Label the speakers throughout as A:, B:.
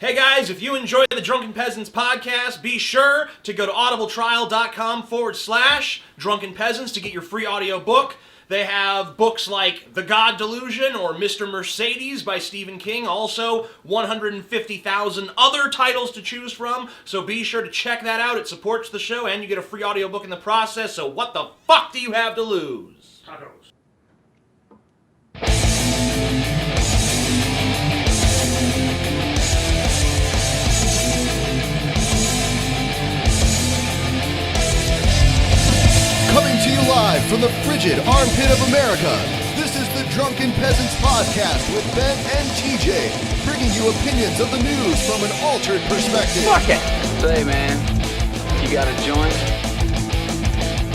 A: Hey guys, if you enjoy the Drunken Peasants podcast, be sure to go to audibletrial.com/Drunken Peasants to get your free audio book. They have books like The God Delusion or Mr. Mercedes by Stephen King. Also, 150,000 other titles to choose from. So be sure to check that out. It supports the show and you get a free audiobook in the process. So what the fuck do you have to lose? Tacos.
B: Coming to you live from the frigid armpit of America, this is the Drunken Peasants podcast with Ben and TJ, bringing you opinions of the news from an altered perspective.
C: Fuck it! Say, man, you got a joint?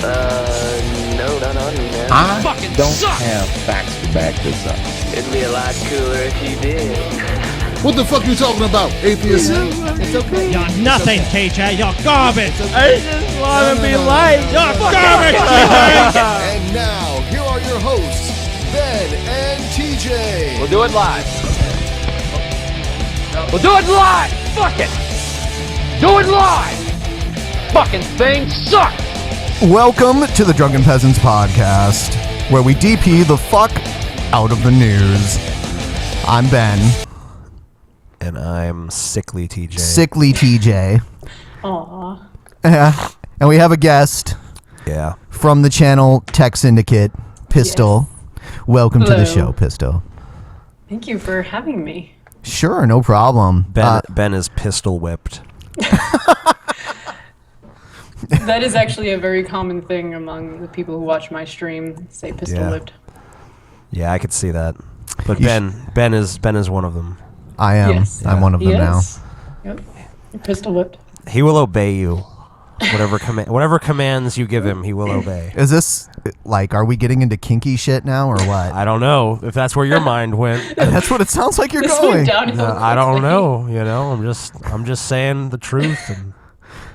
C: No, not on me, man.
D: I
C: fucking
D: don't
C: suck.
D: have facts to back this up.
C: It'd be a lot cooler if you did.
B: What the fuck are you talking about, atheism? It's okay.
E: You're nothing, TJ. You're garbage.
D: I just want to be light.
E: You're garbage.
B: And now, here are your hosts, Ben and TJ.
C: We'll do it live. We'll do it live. Fuck it. Do it live. Fucking thing sucks.
B: Welcome to the Drunken Peasants podcast, where we DP the fuck out of the news. I'm Ben.
F: And I'm Sickly TJ.
B: Sickly TJ.
G: Aww.
B: And we have a guest
F: Yeah.
B: from the channel Tech Syndicate, Pistol. Welcome to the
G: Hello.
B: show, Pistol.
G: Thank you for having me.
B: Sure, no problem.
F: Ben is pistol whipped.
G: That is actually a very common thing among the people who watch my stream. Say pistol
F: Yeah.
G: whipped.
F: Yeah, I could see that. But
B: You
F: Ben is one of them.
B: I am.
G: Yes.
B: I'm one of them now.
G: Yes. Yep. Pistol whipped.
F: He will obey you. Whatever commands you give him, he will obey.
B: Is this, like, are we getting into kinky shit now or what?
F: I don't know if that's where your mind went.
B: That's what it sounds like you're
G: This
B: going.
G: went downhill.
F: I don't
G: quickly.
F: know. You know, I'm just saying the truth, and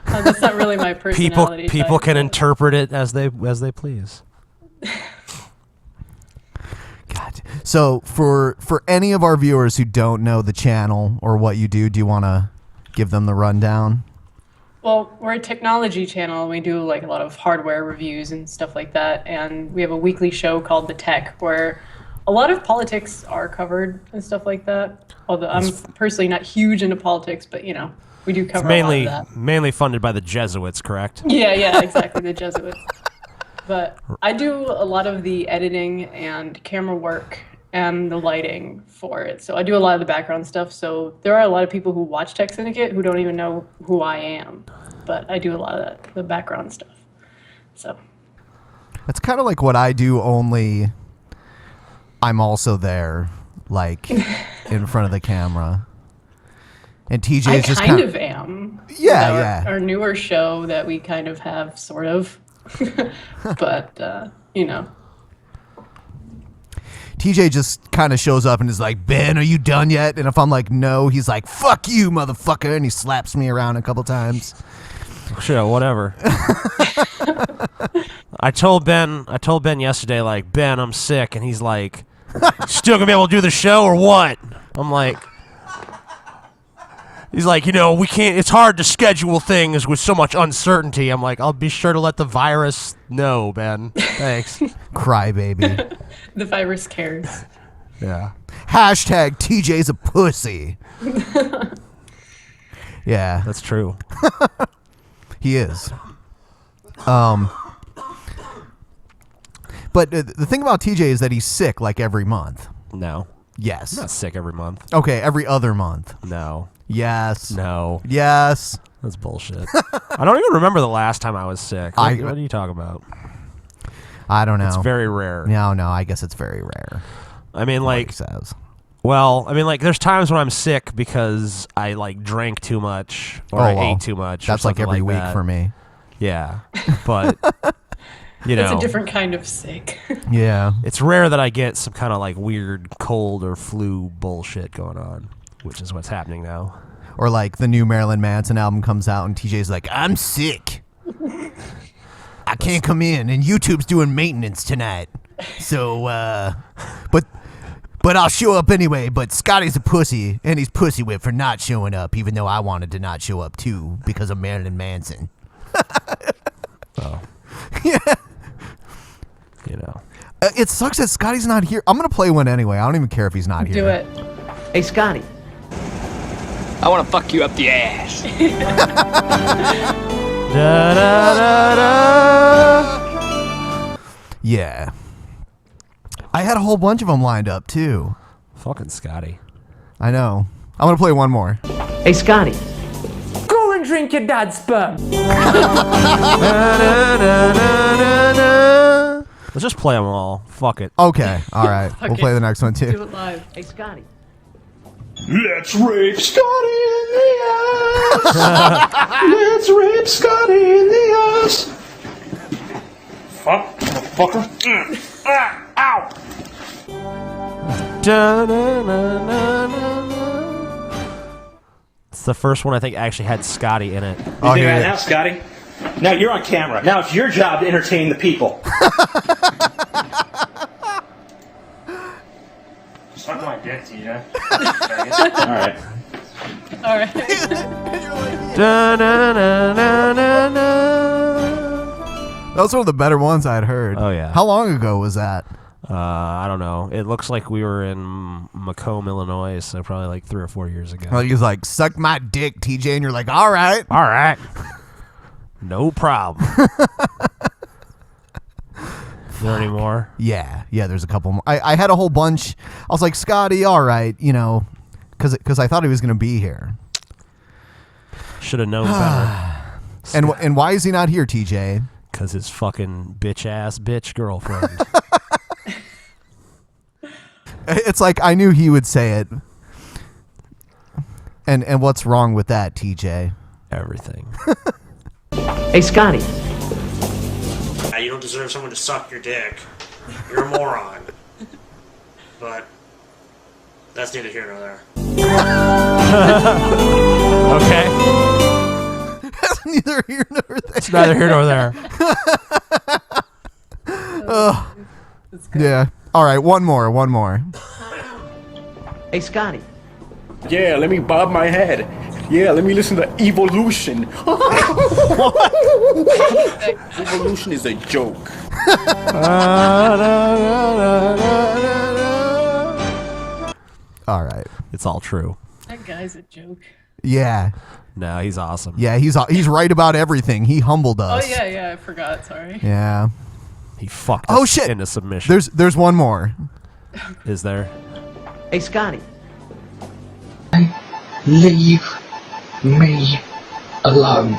G: That's not really my personality.
F: people
G: type,
F: can
G: but-
F: interpret it as they please.
B: God. So for any of our viewers who don't know the channel or what you do you want to give them the rundown?
G: Well, we're a technology channel. We do like a lot of hardware reviews and stuff like that. And we have a weekly show called The Tech where a lot of politics are covered and stuff like that. Although I'm personally not huge into politics, but you know, we do cover a lot of that.
F: Mainly funded by the Jesuits, correct?
G: Yeah, exactly, the Jesuits. But I do a lot of the editing and camera work and the lighting for it. So I do a lot of the background stuff. So there are a lot of people who watch Tech Syndicate who don't even know who I am. But I do a lot of that, the background stuff. So
B: It's kind of like what I do, only I'm also there, like, in front of the camera. And TJ
G: I
B: is just
G: kind of am.
B: Yeah,
G: With
B: yeah.
G: Our newer show that we kind of have, sort of. But, you know.
B: TJ just kind of shows up and is like, Ben, are you done yet? And if I'm like, no, he's like, fuck you, motherfucker. And he slaps me around a couple times.
F: Sure, whatever. I told Ben yesterday, like, Ben, I'm sick, and he's like, still gonna be able to do the show or what? I'm like, he's like, you know, we can't, it's hard to schedule things with so much uncertainty. I'm like, I'll be sure to let the virus know, Ben. Thanks.
B: Crybaby.
G: The virus cares.
F: Yeah.
B: Hashtag TJ's a pussy. Yeah,
F: That's true.
B: he is. But the thing about TJ is that he's sick like every month.
F: No.
B: Yes.
F: I'm not sick every month.
B: Okay, every other month.
F: No.
B: Yes.
F: No.
B: Yes.
F: That's bullshit. I don't even remember the last time I was sick. What are you talking about?
B: I don't know.
F: It's very rare.
B: No, I guess it's very rare.
F: I mean,
B: Like
F: like,
B: he says.
F: well, I mean, like, there's times when I'm sick because I, like, drank too much or I ate too much.
B: That's
F: or
B: like
F: something
B: every week
F: that.
B: for me.
F: Yeah. But, you know,
G: It's a different kind of sick.
B: Yeah.
F: it's rare that I get some kind of, like, weird cold or flu bullshit going on, which is what's happening now.
B: Or like the new Marilyn Manson album comes out and TJ's like, I'm sick. I can't come in and YouTube's doing maintenance tonight. So, but But I'll show up anyway, but Scotty's a pussy, and he's pussy whipped for not showing up, even though I wanted to not show up too, because of Marilyn Manson.
F: Oh.
B: Yeah.
F: You know.
B: It sucks that Scotty's not here. I'm going to play one anyway. I don't even care if he's not here.
G: Do it.
C: Hey, Scotty. I want to fuck you up the ass.
F: Da, da, da, da.
B: Yeah. I had a whole bunch of them lined up, too.
F: Fucking Scotty.
B: I know. I'm going to play one more.
C: Hey, Scotty. Go and drink your dad's sperm.
F: Let's just play them all. Fuck it.
B: Okay. All right. We'll
G: Okay.
B: play the next one,
G: Do
B: too.
G: it live.
C: Hey, Scotty.
E: Let's rape Scotty in the ass. Let's rape Scotty in the ass. Fuck, motherfucker. Ow.
F: Da, na, na, na, na. It's the first one I think actually had Scotty in it.
B: Oh, here it
E: Now,
B: is.
E: Scotty. Now you're on camera. Now it's your job to entertain the people. Suck my dick, TJ. Alright.
G: All right.
F: Da, na, na, na, na, na.
B: That was one of the better ones I'd heard.
F: Oh, yeah.
B: How long ago was that?
F: I don't know. It looks like we were in Macomb, Illinois, so probably like 3 or 4 years ago.
B: Well, he was like, suck my dick, TJ, and you're like, all right.
F: All right. No problem. Is there any more?
B: Yeah, there's a couple more. I had a whole bunch. I was like, Scotty, all right, you know, because I thought he was going to be here.
F: Should have known better.
B: And why is he not here, TJ?
F: Because his fucking bitch girlfriend.
B: It's like, I knew he would say it. And what's wrong with that, TJ?
F: Everything.
C: Hey, Scotty.
H: You don't deserve someone to suck your dick. You're a moron. But that's neither here nor there.
F: Okay.
B: That's neither here nor there.
F: It's neither here nor there.
B: Yeah. All right, one more.
C: Hey, Scotty.
E: Yeah, let me bob my head. Yeah, let me listen to Evolution. Evolution is a joke.
B: All right.
F: It's all true.
G: That guy's a joke.
B: Yeah.
F: No, he's awesome.
B: Yeah, he's right about everything. He humbled
G: Oh
B: us.
G: yeah, I forgot. Sorry.
B: Yeah.
F: He fucked
B: Oh,
F: us
B: shit.
F: into submission.
B: There's one more.
F: Is there?
C: Hey, Scotty.
I: Leave me alone.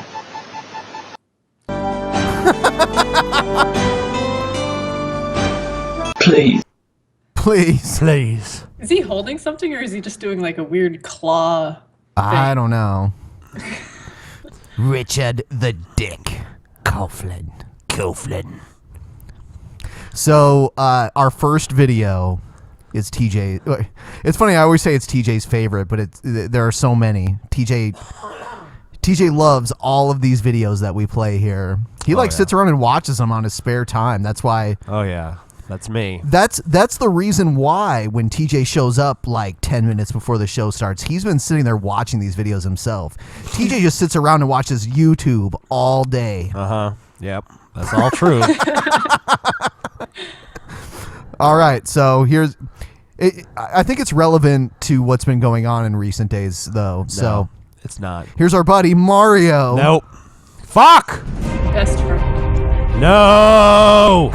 I: Please.
F: Please.
G: Is he holding something or is he just doing like a weird claw?
B: I don't know. Richard the Dick Coughlin. So, our first video is TJ. It's funny, I always say it's TJ's favorite, but there are so many. TJ loves all of these videos that we play here. He sits around and watches them on his spare time. That's why.
F: Oh, yeah. That's me.
B: That's the reason why when TJ shows up like 10 minutes before the show starts, he's been sitting there watching these videos himself. TJ just sits around and watches YouTube all day.
F: Uh-huh. Yep. That's all true.
B: All right, so I think it's relevant to what's been going on in recent days, though.
F: No,
B: So
F: it's not.
B: here's our buddy Mario.
F: Nope. Fuck!
G: Best friend.
F: No!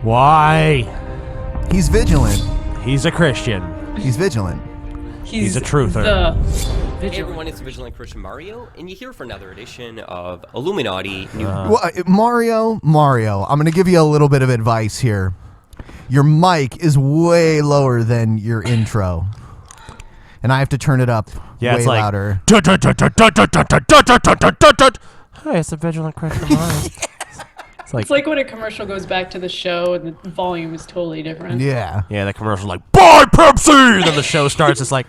F: Why?
B: He's vigilant.
F: He's a Christian.
B: He's vigilant.
F: He's a truther.
J: Hey everyone, it's Vigilant Christian Mario, and you're here for another edition of Illuminati News.
B: Well, Mario, I'm going to give you a little bit of advice here. Your mic is way lower than your intro, and I have to turn it up way louder.
F: Hey, it's a Vigilant Christian Mario.
G: It's like when a commercial goes back to the show and the volume is totally different.
B: Yeah.
F: Yeah, the commercial's like, buy Pepsi! And then the show starts, it's like,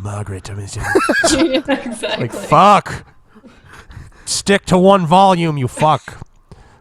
F: Margaret,
G: Yeah, exactly.
F: like, fuck. Stick to one volume, you fuck.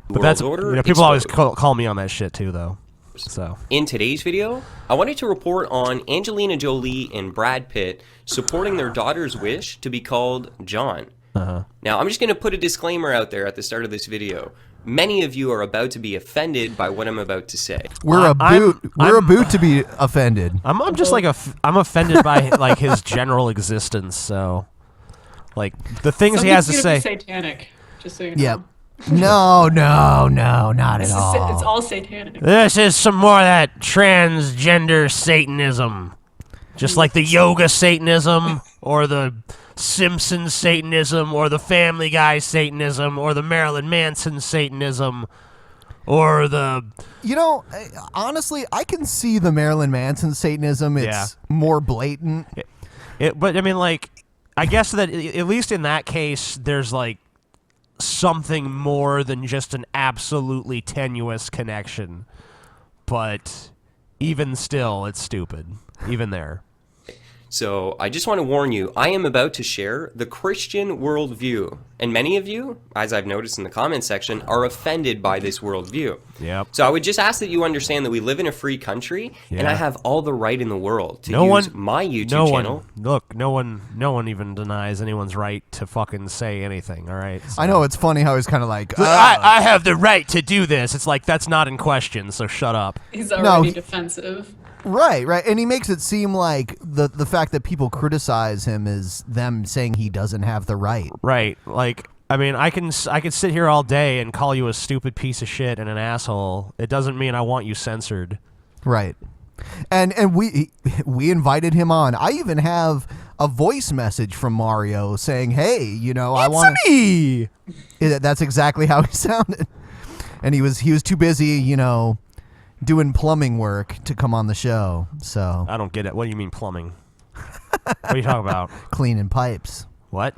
F: But
J: World
F: that's,
J: Order
F: people always
J: explode.
F: call me on that shit, too, though. So
J: in today's video, I wanted to report on Angelina Jolie and Brad Pitt supporting their daughter's wish to be called John. Now, I'm just going to put a disclaimer out there at the start of this video. Many of you are about to be offended by what I'm about to say.
B: We're a boot to be offended.
F: I'm just like I'm offended by like his general existence. So, like the things he has to say.
G: Satanic, just so you know.
B: Yep. No, not at all.
G: It's all satanic.
F: This is some more of that transgender Satanism, just like the yoga Satanism or the Simpsons Satanism or the Family Guy Satanism or the Marilyn Manson Satanism or the...
B: Honestly, I can see the Marilyn Manson Satanism. It's more blatant.
F: But, I mean, like, I guess that at least in that case, there's, like, something more than just an absolutely tenuous connection. But even still, it's stupid. Even there.
J: So I just want to warn you, I am about to share the Christian worldview. And many of you, as I've noticed in the comment section, are offended by this worldview.
F: Yep.
J: So I would just ask that you understand that we live in a free country, and I have all the right in the world to use my YouTube channel.
F: No one even denies anyone's right to fucking say anything, all right? So.
B: I know, it's funny how he's kind of like...
F: I have the right to do this. It's like, that's not in question, so shut up.
G: He's already defensive.
B: Right, and he makes it seem like the fact that people criticize him is them saying he doesn't have the right.
F: Right, like, I mean, I can sit here all day and call you a stupid piece of shit and an asshole. It doesn't mean I want you censored.
B: Right, and we invited him on. I even have a voice message from Mario saying, "Hey, I want
F: me."
B: That's exactly how he sounded, and he was too busy, doing plumbing work to come on the show. So
F: I don't get it. What do you mean plumbing? What are you talking about?
B: Cleaning pipes.
F: What?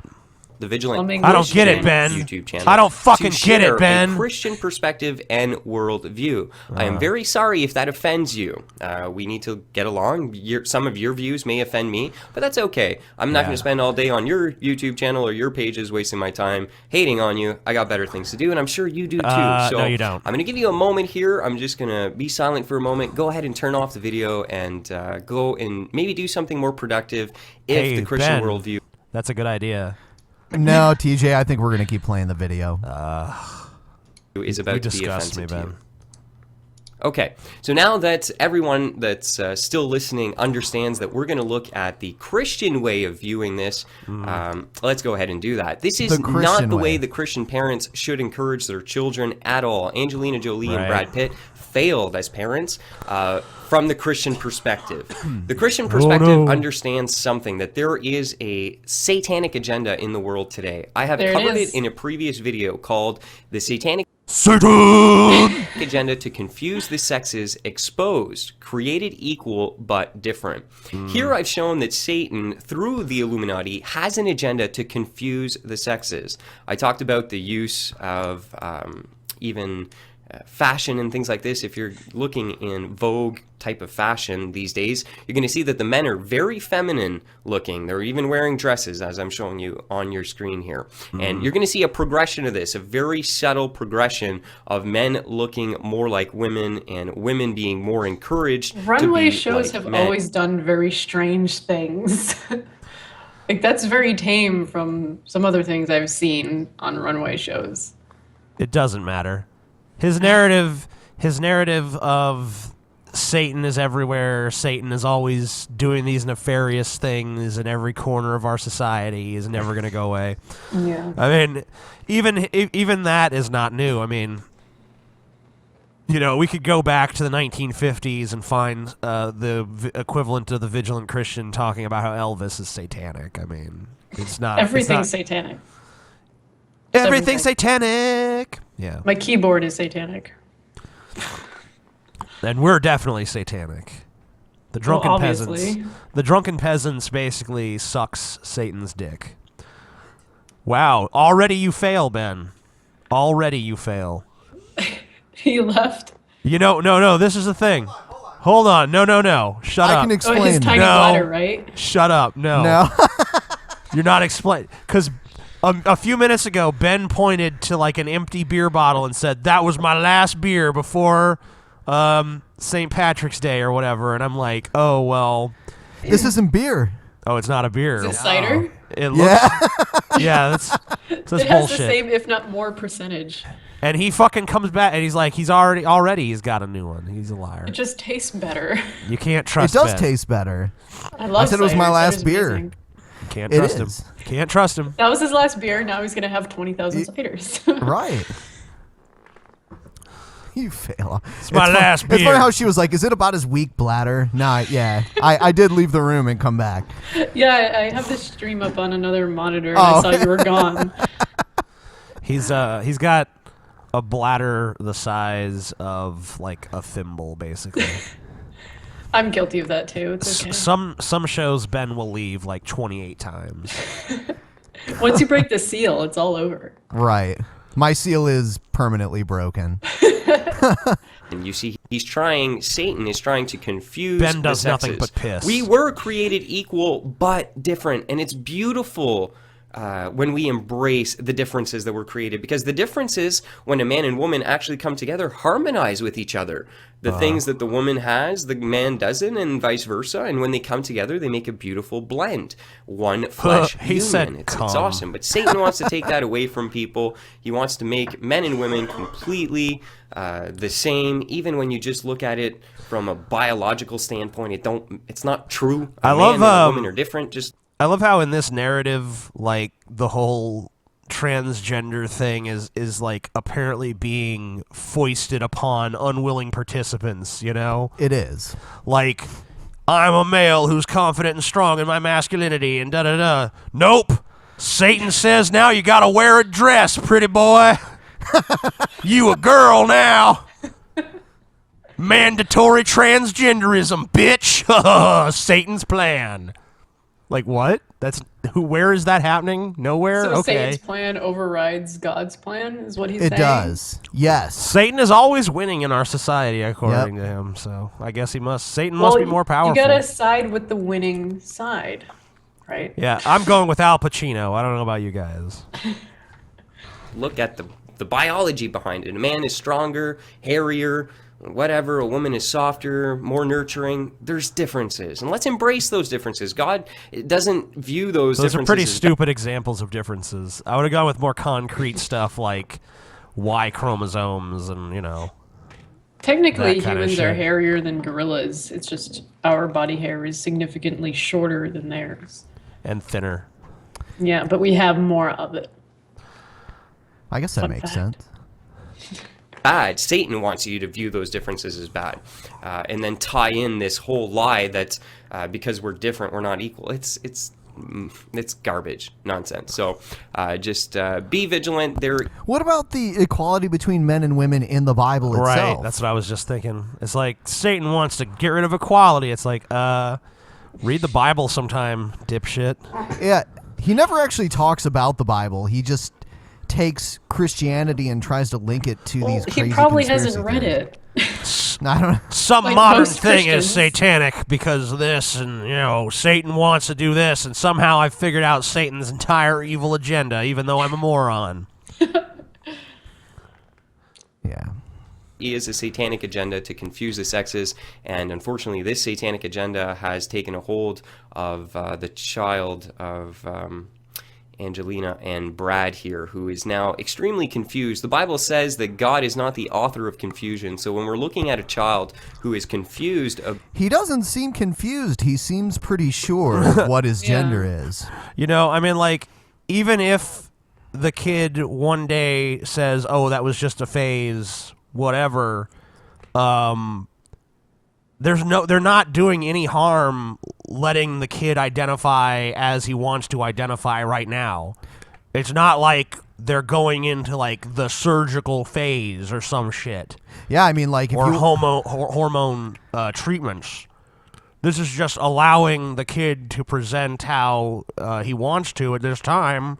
J: The Vigilant
F: Christian I don't get it, Ben.
J: YouTube channel.
F: I don't fucking get it, Ben.
J: A Christian perspective and worldview. I am very sorry if that offends you. We need to get along. Some of your views may offend me, but that's okay. I'm not going to spend all day on your YouTube channel or your pages wasting my time hating on you. I got better things to do, and I'm sure you do too. So
F: no, you don't.
J: I'm going to give you a moment here. I'm just going to be silent for a moment. Go ahead and turn off the video and go and maybe do something more productive if the Christian worldview...
F: That's a good idea.
B: No, TJ, I think we're going to keep playing the video.
J: Is about to be offensive to you.
F: Ben.
J: Okay, so now that everyone that's still listening understands that we're going to look at the Christian way of viewing this, let's go ahead and do that. This is not the way the Christian parents should encourage their children at all. Angelina Jolie and Brad Pitt failed as parents from the Christian perspective. The Christian perspective understands something, that there is a satanic agenda in the world today. I have covered it in a previous video called The Satanic Agenda to Confuse the Sexes Exposed, Created Equal but Different. Here I've shown that Satan, through the Illuminati, has an agenda to confuse the sexes. I talked about the use of even fashion and things like this. If you're looking in Vogue type of fashion these days, you're going to see that the men are very feminine looking. They're even wearing dresses, as I'm showing you on your screen here. And you're going to see a progression of this, a very subtle progression of men looking more like women and women being more encouraged.
G: Runway shows have always done very strange things. Like, that's very tame from some other things I've seen on runway shows.
F: It doesn't matter. His narrative of Satan is everywhere, Satan is always doing these nefarious things in every corner of our society is never going to go away.
G: Yeah.
F: I mean, even that is not new. I mean, we could go back to the 1950s and find the equivalent of the Vigilant Christian talking about how Elvis is satanic. I mean, it's not...
G: Everything's satanic.
F: Everything's satanic. Yeah.
G: My keyboard is satanic.
F: And we're definitely satanic. The Drunken Peasants. The Drunken Peasants basically sucks Satan's dick. Wow. Already you fail, Ben. Already you fail.
G: He left.
F: No, this is the thing. Hold on. No. Shut up.
B: I can explain.
G: His tiny bladder, right?
F: Shut up. No. You're not explaining. Because a few minutes ago, Ben pointed to like an empty beer bottle and said, "That was my last beer before St. Patrick's Day or whatever, and I'm like, oh well,
B: This isn't beer.
F: oh, it's not a beer.
G: Is it cider?
F: It looks, yeah, that's
G: It
F: bullshit.
G: has the same, if not more, percentage.
F: And he fucking comes back and he's like, he's already he's got a new one. He's a liar.
G: It just tastes better.
F: You can't
B: It
F: trust
B: does
F: Ben.
B: taste better.
G: I love
B: said it was
G: cider.
B: my last
G: Cider's
B: beer.
G: amazing.
F: You can't
B: It
F: trust him.
B: is.
F: Can't trust him.
G: That was his last beer. Now he's going to have 20,000 ciders.
B: Right. You fail.
F: It's my last
B: It's
F: beer.
B: funny how she was like, is it about his weak bladder? Nah, yeah. I did leave the room and come back.
G: Yeah, I have this stream up on another monitor, and
B: Oh.
G: I saw you were gone.
F: He's got a bladder the size of like a thimble, basically.
G: I'm guilty of that too. It's okay.
F: Some shows Ben will leave like 28 times.
G: Once you break the seal, it's all over.
B: Right. My seal is permanently broken.
J: And you see, Satan is trying to confuse
F: Ben
J: the
F: does nothing
J: sexes.
F: but piss.
J: We were created equal but different, and it's beautiful when we embrace the differences that were created, because the differences, when a man and woman actually come together, harmonize with each other. The things that the woman has, the man doesn't, and vice versa. And when they come together, they make a beautiful blend. One flesh
F: He
J: union.
F: said
J: It's
F: cum.
J: awesome. But Satan wants to take that away from people. He wants to make men and women completely the same. Even when you just look at it from a biological standpoint, it's not true.
F: I
J: Man
F: love,
J: and a woman are different.
F: I love how in this narrative, like, the whole transgender thing is like apparently being foisted upon unwilling participants, you know?
B: It is.
F: Like, I'm a male who's confident and strong in my masculinity and da-da-da. Nope. Satan says now you gotta wear a dress, pretty boy. You a girl now. Mandatory transgenderism, bitch. Satan's plan. Like, what? Where is that happening? Nowhere?
G: So
F: Okay.
G: Satan's plan overrides God's plan, is what he's
B: It
G: saying?
B: does. Yes.
F: Satan is always winning in our society, according to him. So I guess Satan must be more powerful.
G: You gotta side with the winning side, right?
F: Yeah, I'm going with Al Pacino. I don't know about you guys.
J: Look at the biology behind it. A man is stronger, hairier, whatever. A woman is softer, more nurturing. There's differences, and let's embrace those differences. God doesn't view those
F: Those are
J: differences
F: pretty
J: as
F: stupid examples of differences. I would have gone with more concrete stuff like Y chromosomes and,
G: Technically,
F: that kinda
G: humans are
F: shit.
G: hairier than gorillas. It's just our body hair is significantly shorter than theirs.
F: and thinner.
G: Yeah, but we have more of it.
B: I guess that
G: Fun
B: makes
G: fact.
B: sense.
J: bad. Satan wants you to view those differences as bad, and then tie in this whole lie that because we're different, we're not equal. It's garbage, nonsense. So just be vigilant.
B: What about the equality between men and women in the Bible itself?
F: Right, that's what I was just thinking. It's like Satan wants to get rid of equality. It's like, read the Bible sometime, dipshit.
B: Yeah, he never actually talks about the Bible. He just takes Christianity and tries to link it to these crazy
G: He probably
B: conspiracy
G: hasn't read
B: theories.
G: it.
B: I don't know.
F: Some
G: Like
F: modern
G: most
F: thing is
G: Christians.
F: satanic because of this, and Satan wants to do this, and somehow I figured out Satan's entire evil agenda, even though I'm a moron.
B: Yeah.
J: He is a satanic agenda to confuse the sexes, and unfortunately this satanic agenda has taken a hold of the child of Angelina and Brad here, who is now extremely confused. The Bible says that God is not the author of confusion, so when we're looking at a child who is confused...
B: He doesn't seem confused. He seems pretty sure of what his gender is.
F: Even if the kid one day says, oh, that was just a phase, whatever, they're not doing any harm letting the kid identify as he wants to identify right now. It's not like they're going into the surgical phase or some shit.
B: Yeah, I mean, if
F: or
B: you...
F: hormone treatments. This is just allowing the kid to present how he wants to at this time.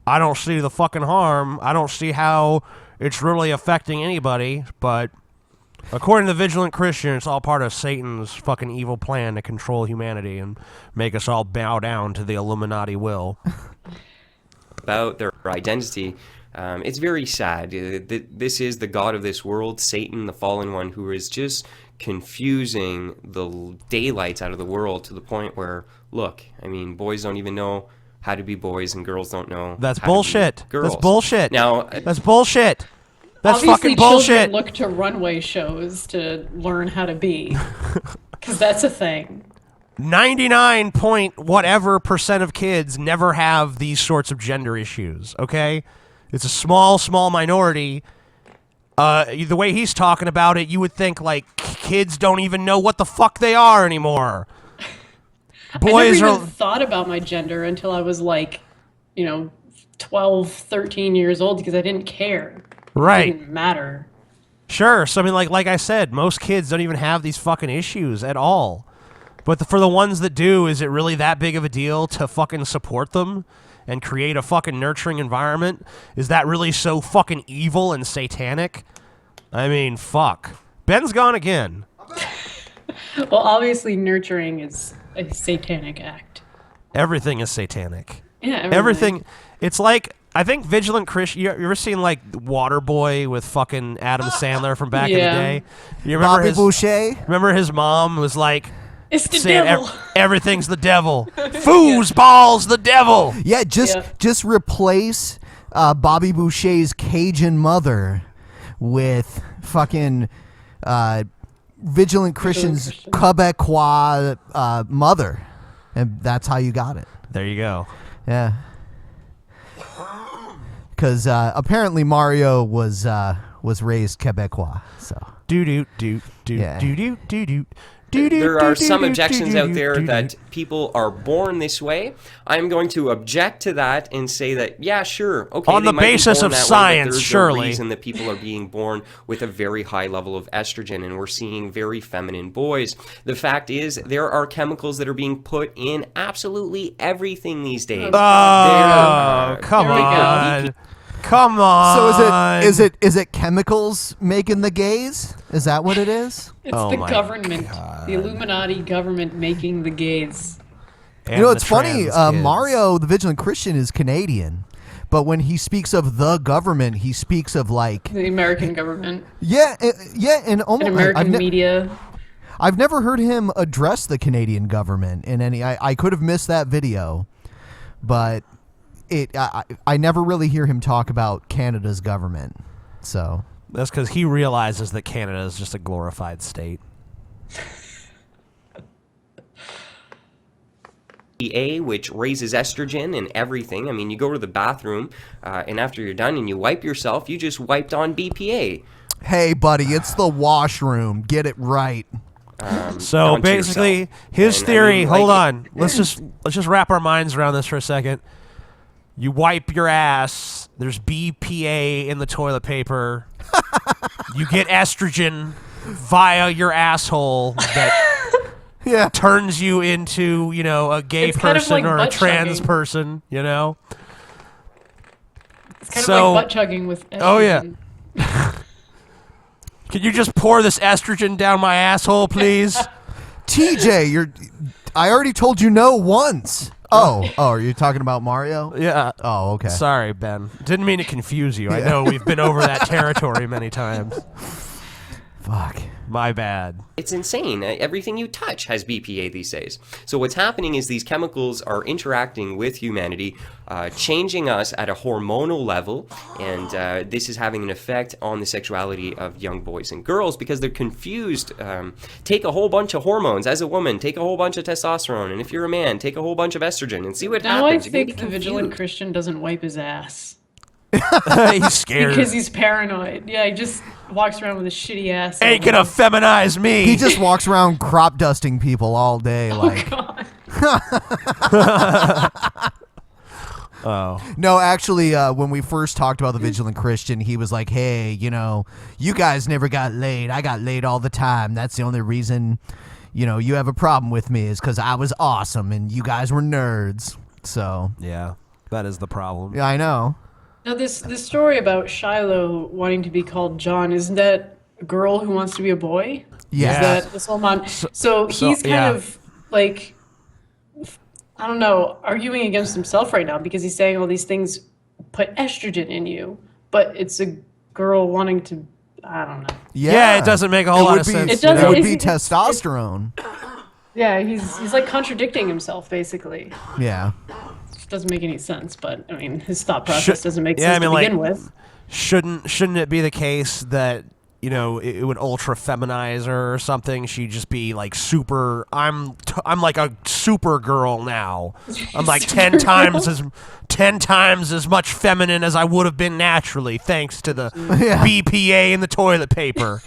F: I don't see the fucking harm. I don't see how it's really affecting anybody, but according to the Vigilant Christian, it's all part of Satan's fucking evil plan to control humanity and make us all bow down to the Illuminati will.
J: about their identity, It's very sad. This is the god of this world, Satan, the fallen one, who is just confusing the daylights out of the world to the point where, look, I mean, boys don't even know how to be boys and girls don't know
F: That's
J: how
F: bullshit.
J: to be girls.
F: That's bullshit.
J: Now,
F: that's bullshit. That's
G: Obviously,
F: fucking bullshit.
G: children look to runway shows to learn how to be, because that's a thing.
F: 99 point whatever % of kids never have these sorts of gender issues, okay? It's a small minority. The way he's talking about it, you would think, like, kids don't even know what the fuck they are anymore. Boys
G: I never even thought about my gender until I was, like, 12, 13 years old, because I didn't care.
F: Right.
G: It didn't matter.
F: Sure. So, I mean, like I said, most kids don't even have these fucking issues at all. But for the ones that do, is it really that big of a deal to fucking support them and create a fucking nurturing environment? Is that really so fucking evil and satanic? I mean, fuck. Ben's gone again.
G: Well, obviously, nurturing is a satanic act.
F: Everything is satanic.
G: Yeah,
F: everything. It's like, I think Vigilant Christian. You ever seen like Waterboy with fucking Adam Sandler from back in the day? You remember
B: Bobby Boucher?
F: Remember his mom was like,
G: "It's the
F: saying
G: devil.
F: Everything's the devil. Foosballs the devil."
B: Yeah, just replace Bobby Boucher's Cajun mother with fucking Vigilant Christian's Quebecois mother, and that's how you got it.
F: There you go.
B: Yeah. Because apparently Mario was raised Quebecois, so.
J: There are some objections out there that people are born this way. I'm going to object to that and say that, yeah, sure, okay.
F: On the basis of science, surely.
J: There's a reason that people are being born with a very high level of estrogen, and we're seeing very feminine boys. The fact is, there are chemicals that are being put in absolutely everything these days.
F: Oh, come on. Come on.
B: So is it chemicals making the gays? Is that what it is?
G: It's the government, the Illuminati government making the gays.
B: And it's funny. Mario, the Vigilant Christian, is Canadian, but when he speaks of the government, he speaks of like
G: the American government.
B: Yeah, and almost
G: American media.
B: I've never heard him address the Canadian government in any. I could have missed that video, but. I never really hear him talk about Canada's government, so
F: that's because he realizes that Canada is just a glorified state.
J: Which raises estrogen and everything. I mean, you go to the bathroom, and after you're done and you wipe yourself, you just wiped on BPA.
B: Hey, buddy, it's the washroom. Get it right.
F: So basically, his theory. Hold on. Let's just wrap our minds around this for a second. You wipe your ass. There's BPA in the toilet paper. You get estrogen via your asshole that turns you into, a gay person or a trans person,
G: It's kind of like butt chugging with estrogen.
F: Oh, yeah. Can you just pour this estrogen down my asshole, please?
B: TJ, I already told you no once. Oh, are you talking about Mario?
F: Yeah.
B: Oh, okay.
F: Sorry, Ben. Didn't mean to confuse you. I know we've been over that territory many times.
B: Fuck.
F: My bad.
J: It's insane. Everything you touch has BPA these days. So what's happening is these chemicals are interacting with humanity, changing us at a hormonal level, and this is having an effect on the sexuality of young boys and girls because they're confused. Take a whole bunch of hormones. As a woman, take a whole bunch of testosterone, and if you're a man, take a whole bunch of estrogen and see what happens.
G: Now I think the Vigilant Christian doesn't wipe his ass.
F: He's scared.
G: Because he's paranoid. Yeah, he just walks around with a shitty ass.
F: Ain't gonna feminize me.
B: He just walks around crop dusting people all day.
G: God.
B: Oh. No, actually, when we first talked about the Vigilant Christian, he was like, hey, you guys never got laid. I got laid all the time. That's the only reason, you have a problem with me is because I was awesome and you guys were nerds. So.
F: Yeah, that is the problem.
B: Yeah, I know.
G: Now, this story about Shiloh wanting to be called John, isn't that a girl who wants to be a boy?
B: Yeah.
G: Is that this whole mom? So he's kind of like, I don't know, arguing against himself right now because he's saying all these things put estrogen in you, but it's a girl wanting to, I don't know.
F: Yeah, it doesn't make a whole lot of sense.
G: It doesn't.
B: It would be testosterone.
G: Yeah, he's like contradicting himself basically.
B: Yeah.
G: Which doesn't make any sense, but I mean his thought process doesn't make sense to begin with.
F: Shouldn't it be the case that, you know, it would ultra feminize her or something? She'd just be like super. I'm like a super girl now. I'm like 10 times as much feminine as I would have been naturally, thanks to the BPA and the toilet paper.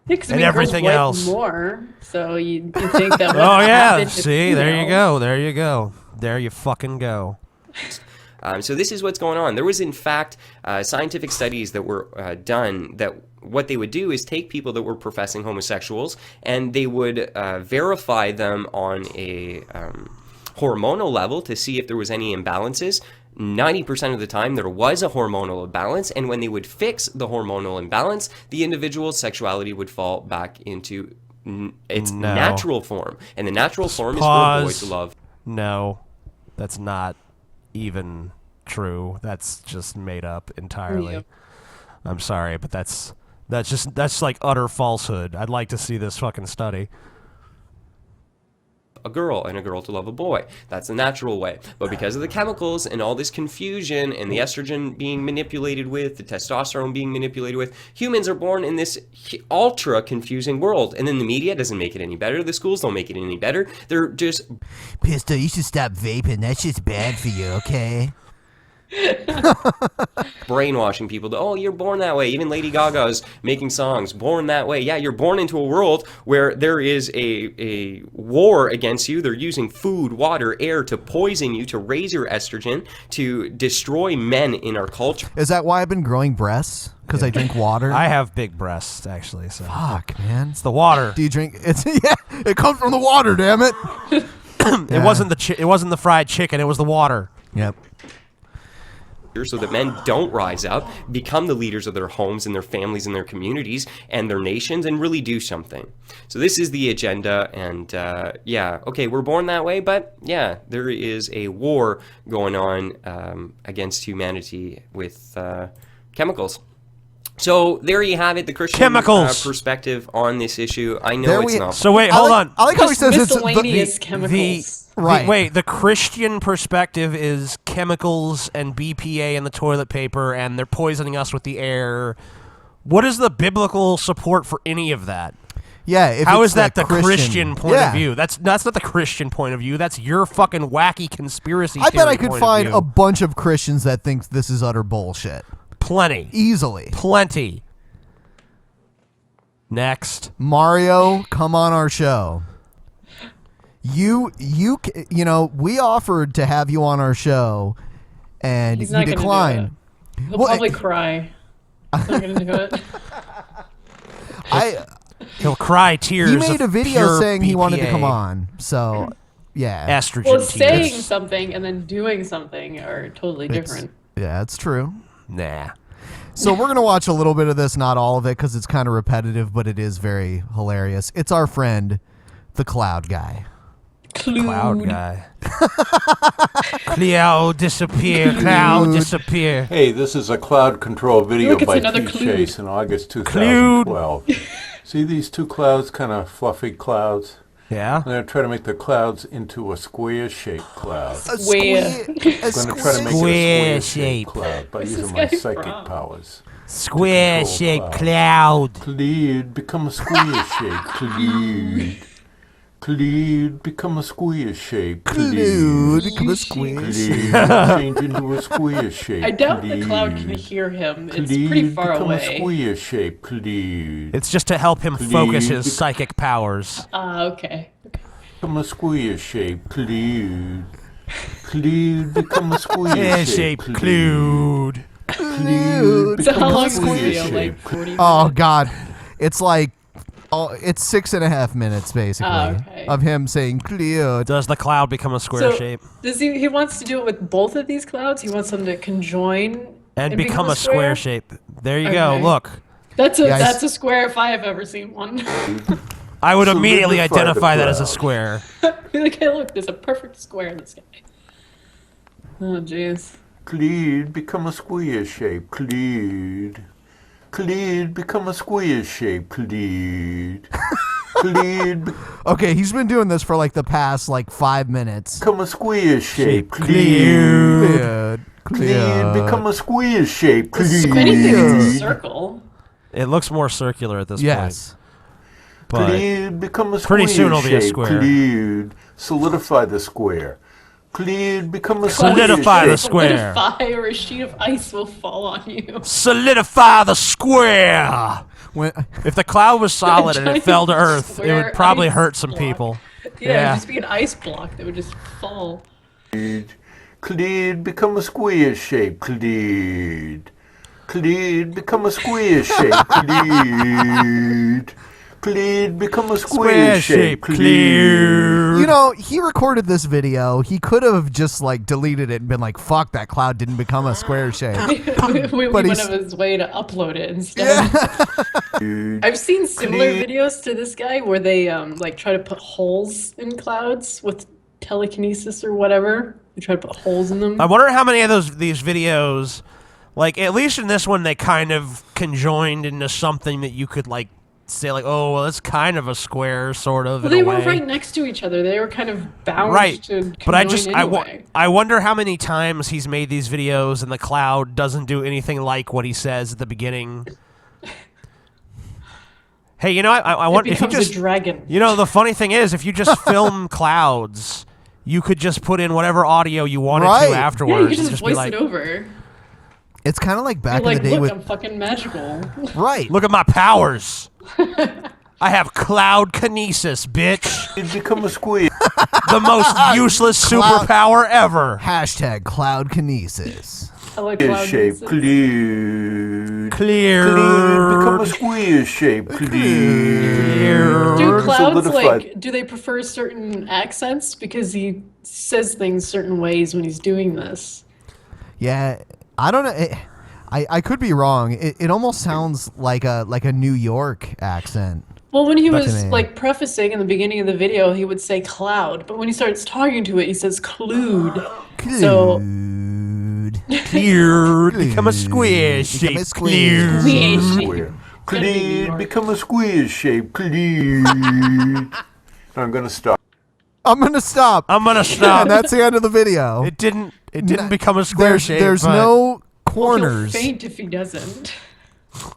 G: And
F: everything else.
G: More, so you think that?
F: Oh yeah. See, there you go. There you go. There you fucking go.
J: So this is what's going on. There was, in fact, scientific studies that were done that what they would do is take people that were professing homosexuals and they would verify them on a hormonal level to see if there was any imbalances. 90% of the time there was a hormonal imbalance, and when they would fix the hormonal imbalance, the individual's sexuality would fall back into its natural form. And the natural form is for a boy to love.
F: No, that's not even true. That's just made up entirely.
G: Yep.
F: I'm sorry, but that's like utter falsehood. I'd like to see this fucking study.
J: A girl and a girl to love a boy. That's the natural way. But because of the chemicals and all this confusion and the estrogen being manipulated with, the testosterone being manipulated with, humans are born in this ultra confusing world. And then the media doesn't make it any better. The schools don't make it any better. They're just...
B: Pistol, you should stop vaping. That's just bad for you, okay?
J: brainwashing people to, oh, you're born that way. Even Lady Gaga's making songs, born that way. Yeah, you're born into a world where there is a war against you. They're using food, water, air to poison you, to raise your estrogen, to destroy men in our culture.
B: Is that why I've been growing breasts? Because I drink water?
F: I have big breasts, actually. So.
B: Fuck, man.
F: It's the water.
B: Do you drink? It comes from the water, damn it.
F: It wasn't the fried chicken. It was the water.
B: Yep.
J: So that men don't rise up, become the leaders of their homes and their families and their communities and their nations, and really do something. So this is the agenda, and yeah, okay, we're born that way, but yeah, there is a war going on against humanity with chemicals. So there you have it, the Christian perspective on this issue. I know it's not.
F: So wait, hold on.
B: I like how he says it's
G: miscellaneous chemicals.
B: Right.
F: Wait, the Christian perspective is chemicals and BPA and the toilet paper, and they're poisoning us with the air. What is the biblical support for any of that?
B: Yeah.
F: How is that the Christian point of view? That's not the Christian point of view. That's your fucking wacky conspiracy theory.
B: I bet I could find a bunch of Christians that think this is utter bullshit.
F: Plenty.
B: Easily.
F: Plenty. Next.
B: Mario, come on our show. You know, we offered to have you on our show, and
G: He's
B: you
G: not
B: declined.
G: Gonna do it. He'll probably cry. He's not gonna do it.
F: He'll cry tears.
B: He made a video saying he wanted to
F: BPA.
B: come on, so yeah.
F: Estrogen.
G: Well, saying something and then doing something are totally different.
B: Yeah, it's true.
F: Nah.
B: So we're going to watch a little bit of this, not all of it, because it's kind of repetitive, but it is very hilarious. It's our friend, the Cloud Guy.
F: Cloud Guy. Cloud disappear. Cloud disappear.
K: Hey, this is a cloud control video by Keith Chase in August 2012. See these two clouds, kind of fluffy clouds?
F: Yeah.
K: I'm going to try to make the clouds into a square-shaped cloud.
G: A square.
K: I'm going to try to make it a square-shaped cloud by using my psychic powers.
F: Square-shaped cloud.
K: Cloud, become a square-shaped cloud. Cloud, become a square shape.
B: Cloud, become a square shape.
K: Change into a square shape.
G: I doubt the cloud can hear him. It's pretty far
K: become
G: away.
K: A square shape. Cloud.
F: It's just to help him focus his psychic powers.
G: Okay.
K: Become a square shape. Cloud. Cloud, become a square shape.
F: Cloud.
K: Cloud.
G: So how long is the video? Like 40 minutes?
B: Oh, God. It's like... it's 6.5 minutes, basically, of him saying Cloud.
F: Does the cloud become a square
G: So,
F: shape?
G: Does he wants to do it with both of these clouds? He wants them to conjoin
F: And become a square shape. There you go, look.
G: That's a square if I have ever seen one.
F: I would immediately identify that as a square.
G: Be like, hey, look, there's a perfect square in this guy. Oh, jeez.
K: Cleed, become a square shape. Cleed. Cleed, become a square shape. Cleed. Cleed.
B: Okay, he's been doing this for like the past like 5 minutes.
K: Become a square shape. Cleed. Cleed, become a square shape.
G: If anything, it's a circle.
F: It looks more circular at this
B: yes.
F: point. But
K: Cleed, become a square
F: pretty soon it'll be a
K: shape.
F: square.
K: Cleed, solidify the square. Cleed, become a
F: solidify the
K: square.
F: square.
G: Or a sheet of ice will fall on you.
F: Solidify the square. If the cloud was solid and it fell to Earth, it would probably hurt some people.
G: Yeah, it'd just be an ice block that would just fall.
K: Cleed, become a square shape. Cleed. Cleed, become a square shape. Cleed. Cleed, become a square shape. Cleed.
B: You know, he recorded this video. He could have just like deleted it and been like, "Fuck, that cloud didn't become a square shape."
G: we went out of his way to upload it instead. Yeah. I've seen similar videos to this guy where they like try to put holes in clouds with telekinesis or whatever. They try to put holes in them.
F: I wonder how many of these videos, like at least in this one, they kind of conjoined into something that you could like say like, oh, well, it's kind of a square, sort of.
G: Well, they were right next to each other. They were kind of bound to
F: but I just
G: anyway.
F: I wonder how many times he's made these videos and the cloud doesn't do anything like what he says at the beginning. Hey, you know, I wonder if you just
G: a dragon.
F: You know, the funny thing is, if you just film clouds, you could just put in whatever audio you wanted to afterwards.
G: Yeah, you could just
F: and
G: voice
F: be like,
G: it over.
B: It's kind of like back
G: You're
B: in
G: like,
B: the day
G: look,
B: with
G: I'm fucking magical.
B: right.
F: Look at my powers. I have cloud kinesis, bitch.
K: It become a square.
F: The most useless superpower ever.
B: Hashtag cloud kinesis.
G: I like cloud
K: shape.
G: kinesis.
K: Clear.
F: Clear.
K: Clear. Become a square shape. Clear.
G: Do clouds
K: Solidified.
G: do they prefer certain accents? Because he says things certain ways when he's doing this.
B: Yeah, I don't know. I could be wrong. It almost sounds like a New York accent.
G: Well, when he was like prefacing in the beginning of the video, he would say cloud, but when he starts talking to it, he says clued. So
F: clear, become a square shape. Clear.
K: Clear, become a square shape. Clear. I'm gonna stop.
B: I'm gonna stop. And that's the end of the video.
F: It didn't become a square shape.
B: There's no corners.
G: He'll faint if he doesn't.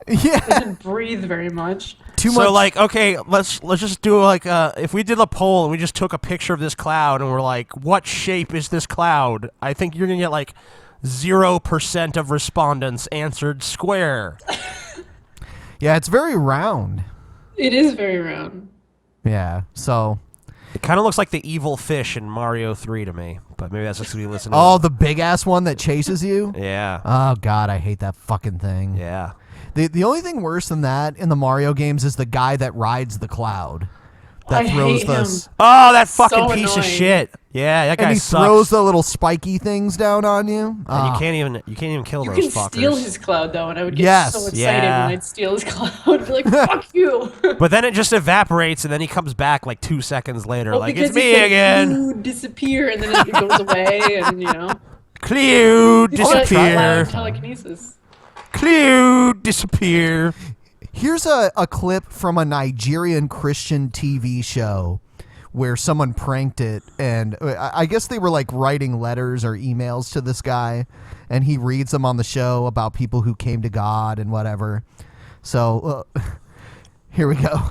B: Yeah.
G: Doesn't breathe very much.
B: Too much.
F: So like, okay, let's just do like if we did a poll and we just took a picture of this cloud and we're like, what shape is this cloud? I think you're gonna get like 0% of respondents answered square.
B: Yeah, it's very round.
G: It is very round.
B: Yeah, so
F: it kind of looks like the evil fish in Mario 3 to me, but maybe that's just because we listen to
B: Oh, the big ass one that chases you?
F: Yeah.
B: Oh god, I hate that fucking thing.
F: Yeah.
B: The only thing worse than that in the Mario games is the guy that rides the cloud. That
G: I
B: throws
G: hate
B: the
G: him.
F: Oh, that fucking
G: So
F: piece of
G: annoying.
F: shit. Yeah, that guy
B: and he
F: sucks.
B: throws the little spiky things down on you.
F: And you can't even kill
G: You
F: those
G: can
F: fuckers.
G: steal his cloud though, and I would get
B: Yes.
G: so excited
F: Yeah.
G: when I'd steal his cloud. I'd be like, "Fuck you!"
F: But then it just evaporates, and then he comes back like 2 seconds later,
G: Well,
F: like
G: because
F: it's
G: he
F: me
G: said,
F: again.
G: "Ooh, disappear," and then it goes away, and you know.
F: Clear,
G: He's got
F: disappear.
G: cloud telekinesis.
F: Clear, disappear.
B: Here's a clip from a Nigerian Christian TV show where someone pranked it, and I guess they were like writing letters or emails to this guy, and he reads them on the show about people who came to God and whatever. So here we go.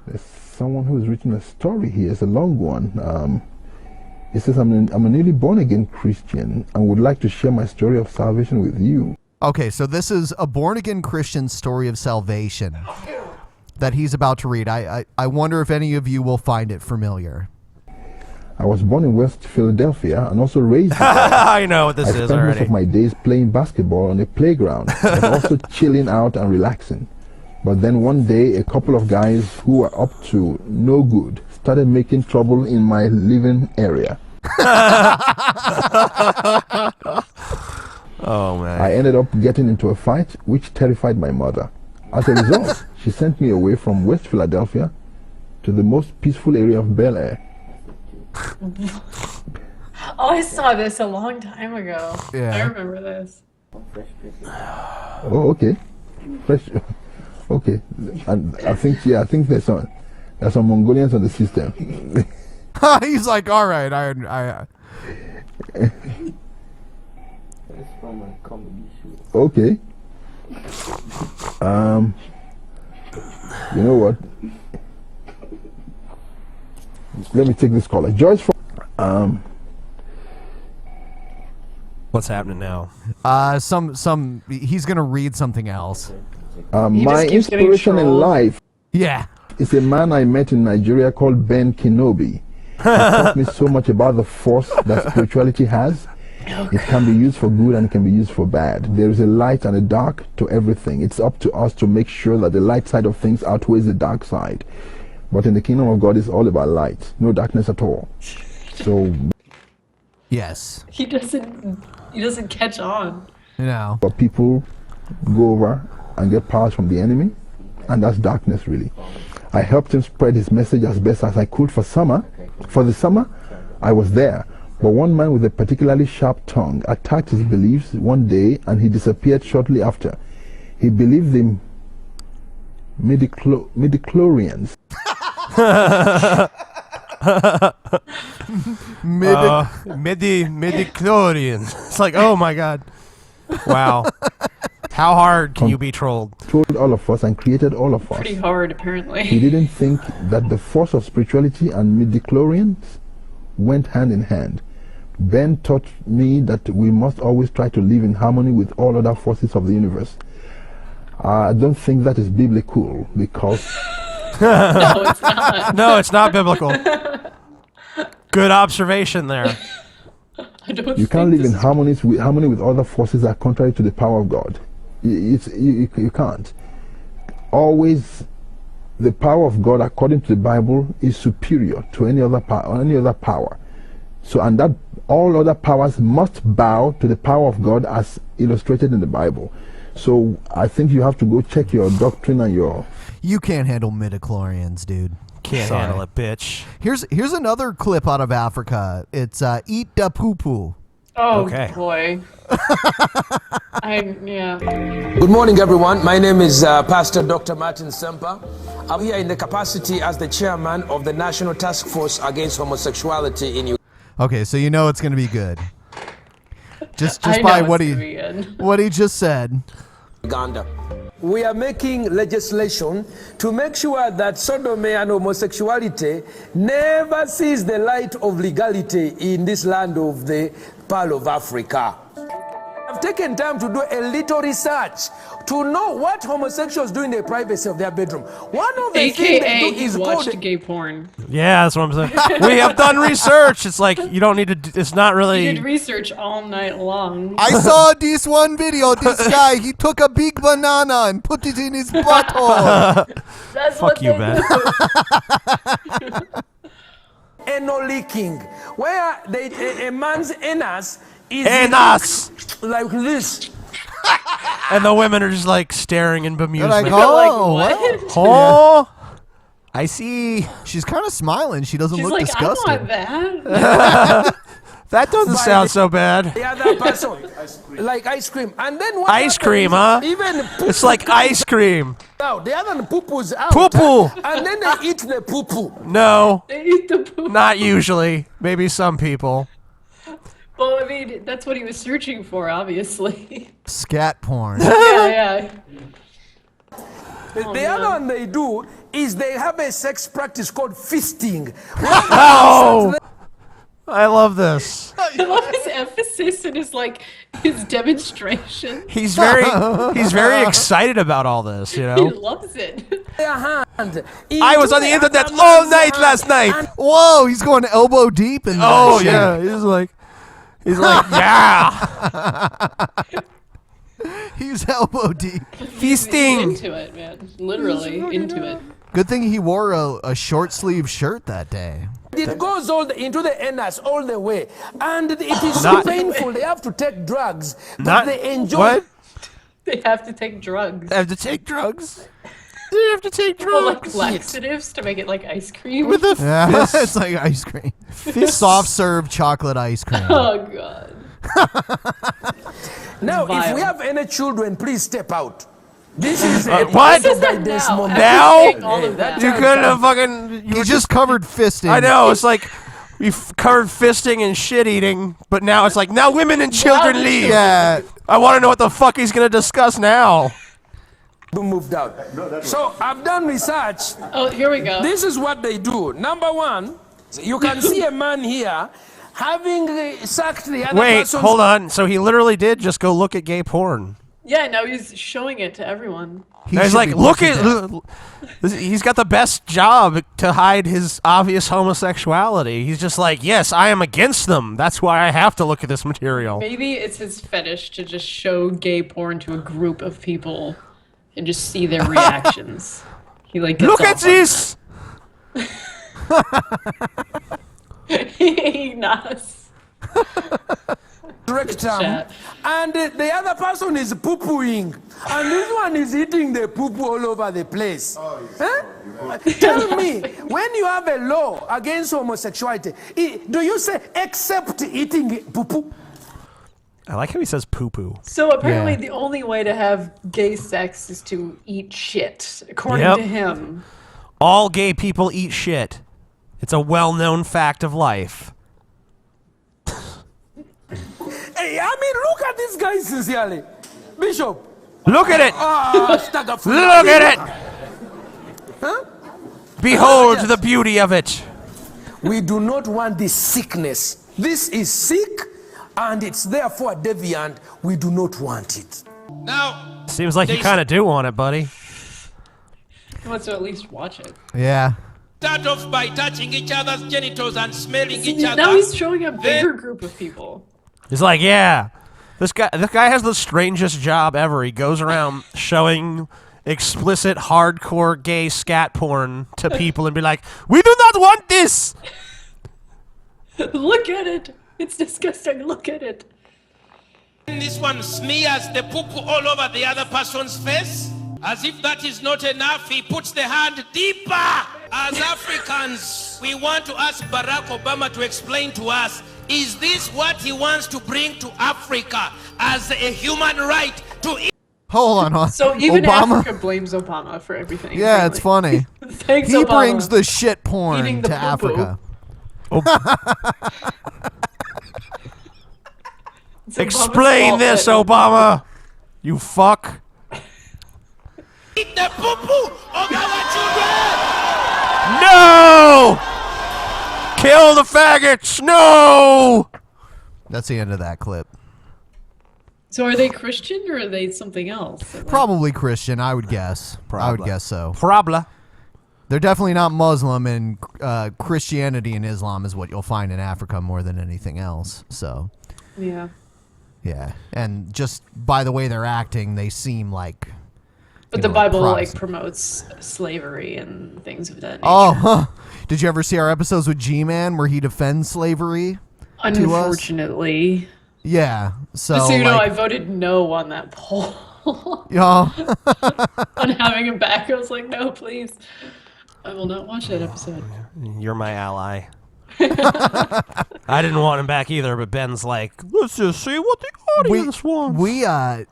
L: There's someone who's written a story here. It's a long one. It says, I'm a newly born-again Christian and would like to share my story of salvation with you.
B: Okay, so this is a born-again Christian story of salvation that he's about to read. I wonder if any of you will find it familiar.
L: I was born in West Philadelphia and also raised there.
F: I know what this
L: I
F: is
L: spent most
F: already.
L: of my days playing basketball on a playground, but also chilling out and relaxing. But then one day, a couple of guys who were up to no good started making trouble in my living area.
F: Oh, man.
L: I ended up getting into a fight, which terrified my mother. As a result, she sent me away from West Philadelphia to the most peaceful area of Bel Air.
G: Oh, I saw this a long time ago.
B: Yeah.
G: I remember this.
L: Oh, okay. Fresh. Okay. And I think there's some Mongolians on the system.
B: He's like, all right, I
L: Okay. You know what? Let me take this caller. Joyce from
F: What's happening now?
B: He's gonna read something else.
L: My inspiration in life,
B: yeah,
L: is a man I met in Nigeria called Ben Kenobi. He taught me so much about the force that spirituality has. It can be used for good and it can be used for bad. There is a light and a dark to everything. It's up to us to make sure that the light side of things outweighs the dark side. But in the kingdom of God, it's all about light, no darkness at all. So,
B: yes,
G: He doesn't catch on.
B: No.
L: but people go over and get powers from the enemy, and that's darkness really. I helped him spread his message as best as I could for summer. For the summer, I was there. But one man with a particularly sharp tongue attacked his beliefs one day and he disappeared shortly after. He believed the midichlorians.
F: Midichlorians. It's like, oh my god. Wow. How hard can you be trolled?
L: Told all of us and created all of us.
G: Pretty hard, apparently.
L: He didn't think that the force of spirituality and midichlorians went hand in hand. Ben taught me that we must always try to live in harmony with all other forces of the universe. I don't think that is biblical because...
G: No, it's not.
F: No, it's not biblical. Good observation there.
L: You can't live in harmony with other forces that are contrary to the power of God. You can't. Always, the power of God, according to the Bible, is superior to any other power. So, and that all other powers must bow to the power of God, as illustrated in the Bible. So, I think you have to go check your doctrine and your.
B: You can't handle midichlorians, dude.
F: Can't handle it, bitch.
B: Here's another clip out of Africa. It's eat da poo poo.
G: Oh
F: Okay.
G: boy. Yeah.
M: Good morning, everyone. My name is Pastor Dr. Martin Semper. I'm here in the capacity as the chairman of the National Task Force Against Homosexuality in
B: Okay, so you know it's gonna be good. Just
G: I
B: by
G: know
B: what
G: it's
B: he
G: gonna be good.
B: what he just said.
M: Uganda. We are making legislation to make sure that sodomy and homosexuality never sees the light of legality in this land of the Pearl of Africa. I've taken time to do a little research to know what homosexuals do in the privacy of their bedroom. One of the things they
G: AKA
M: do
G: he
M: is
G: watched
M: called
G: gay porn.
F: Yeah, that's what I'm saying. We have done research. It's like you don't need to. It's not
G: He
F: really.
G: did research all night long.
B: I saw this one video. This guy, he took a big banana and put it in his butthole.
G: That's
F: Fuck
G: what
F: you,
G: they
F: Ben.
G: do.
M: anal leaking, where a man's anus is
F: Anus!
M: like this.
F: And the women are just like staring in bemusement.
B: They're like,
G: oh,
B: what?
F: Oh, I see.
B: She's kind of smiling. She doesn't
G: She's
B: look
G: like,
B: disgusted.
G: I want that.
F: That doesn't sound so bad.
M: The other person, like ice cream, and then what
F: Ice cream, huh?
M: Even poo
F: It's like ice cream.
M: out. The other poo-poo's out.
F: Poo-poo.
M: And then they eat the poo-poo.
F: No,
G: They eat the poop.
F: not usually. Maybe some people.
G: Well, I mean, that's what he was searching for, obviously.
B: Scat porn.
G: yeah.
M: The other one they do is they have a sex practice called fisting.
F: Oh, I love this.
G: I love his emphasis and his demonstration.
F: He's very excited about all this, you
G: He
F: know.
G: loves it.
M: Their hand
F: I was on the internet all night last night.
B: Whoa, he's going elbow deep in that
F: Oh
B: shit.
F: yeah, he's like, yeah.
B: He's elbow deep.
G: He's
F: Feasting.
G: into it, man. Literally into it.
B: Good thing he wore a short sleeve shirt that day.
M: It goes into the anus all the way, and it is so painful. They have to take drugs, but they enjoy.
F: What?
G: They have to take drugs.
F: They have to take drugs. Do you have to take drugs?
G: Like laxatives to make it like ice cream.
F: With a
B: Yeah, it's like ice cream. Soft serve chocolate ice cream.
G: Oh god.
M: Now,
G: Vile.
M: if we have any children, please step out. This is
F: what?
G: This is
M: by
G: not
M: this
G: now.
M: moment.
F: Now?
G: After saying all of that.
F: You could have fucking.
B: You just covered fisting.
F: I know. It's like we've covered fisting and shit eating, but now it's like now women and children leave.
B: Yeah.
F: I want to know what the fuck he's gonna discuss now.
M: Moved out. So I've done research.
G: Oh, here we go.
M: This is what they do. Number one, you can see a man here having sucked the other
F: Wait,
M: person's...
F: hold on. So he literally did just go look at gay porn.
G: Yeah, now he's showing it to everyone.
F: He's like, look at. He's got the best job to hide his obvious homosexuality. He's just like, yes, I am against them. That's why I have to look at this material.
G: Maybe it's his fetish to just show gay porn to a group of people and just see their reactions. He like gets
F: Look at
G: off on
F: this.
G: Nice.
M: rectum,
G: Chat.
M: and the other person is poo-pooing, and this one is eating the poo-poo all over the place. Huh? Tell me, when you have a law against homosexuality, do you say except eating poo-poo?
F: I like how he says poo-poo.
G: So apparently
B: Yeah.
G: the only way to have gay sex is to eat shit, according
F: Yep.
G: to him.
F: All gay people eat shit. It's a well-known fact of life.
M: Hey, I mean, look at this guy sincerely. Bishop.
F: Look at it.
M: Look
F: Look at it.
M: Huh?
F: Behold the beauty of it.
M: We do not want this sickness. This is sick, and it's therefore deviant. We do not want it.
H: Now,
F: Seems like you kind of do want it, buddy.
G: He wants to at least watch it.
B: Yeah.
H: start off by touching each other's genitals and smelling each other.
G: Now he's showing a bigger group of people.
F: He's like, yeah, this guy has the strangest job ever. He goes around showing explicit, hardcore gay scat porn to people and be like, we do not want this.
G: Look at it. It's disgusting. Look at it.
H: This one smears the poo-poo all over the other person's face. As if that is not enough, he puts the hand deeper. As Africans, we want to ask Barack Obama to explain to us, is this what he wants to bring to Africa as a human right to eat?
B: Hold on.
G: So even
B: Obama?
G: Africa blames Obama for everything.
B: Yeah, it's funny.
G: Thanks,
B: he
G: Obama.
B: brings the shit porn
G: Eating the
B: to
G: poo-poo.
B: Africa.
F: Explain this, Obama. You fuck.
H: Eat the poo-poo of our children!
F: No! Kill the faggots! No!
B: That's the end of that clip.
G: So are they Christian or are they something else?
B: Probably Christian, I would guess. I would
F: Probably.
B: guess so.
F: Probably.
B: They're definitely not Muslim, and Christianity and Islam is what you'll find in Africa more than anything else. So,
G: Yeah.
B: yeah. And just by the way they're acting, they seem like...
G: But
B: you
G: the
B: know,
G: Bible
B: Protestant.
G: promotes slavery and things of that nature.
B: Oh, huh. Did you ever see our episodes with G-Man where he defends slavery to us?
G: Unfortunately.
B: Yeah. So,
G: Just so you know, I
B: like,
G: voted no on that poll.
B: yeah.
G: On having him back, I was like, no, please. I will not watch that episode.
F: You're my ally. I didn't want him back either, but Ben's like, let's just see what the audience wants.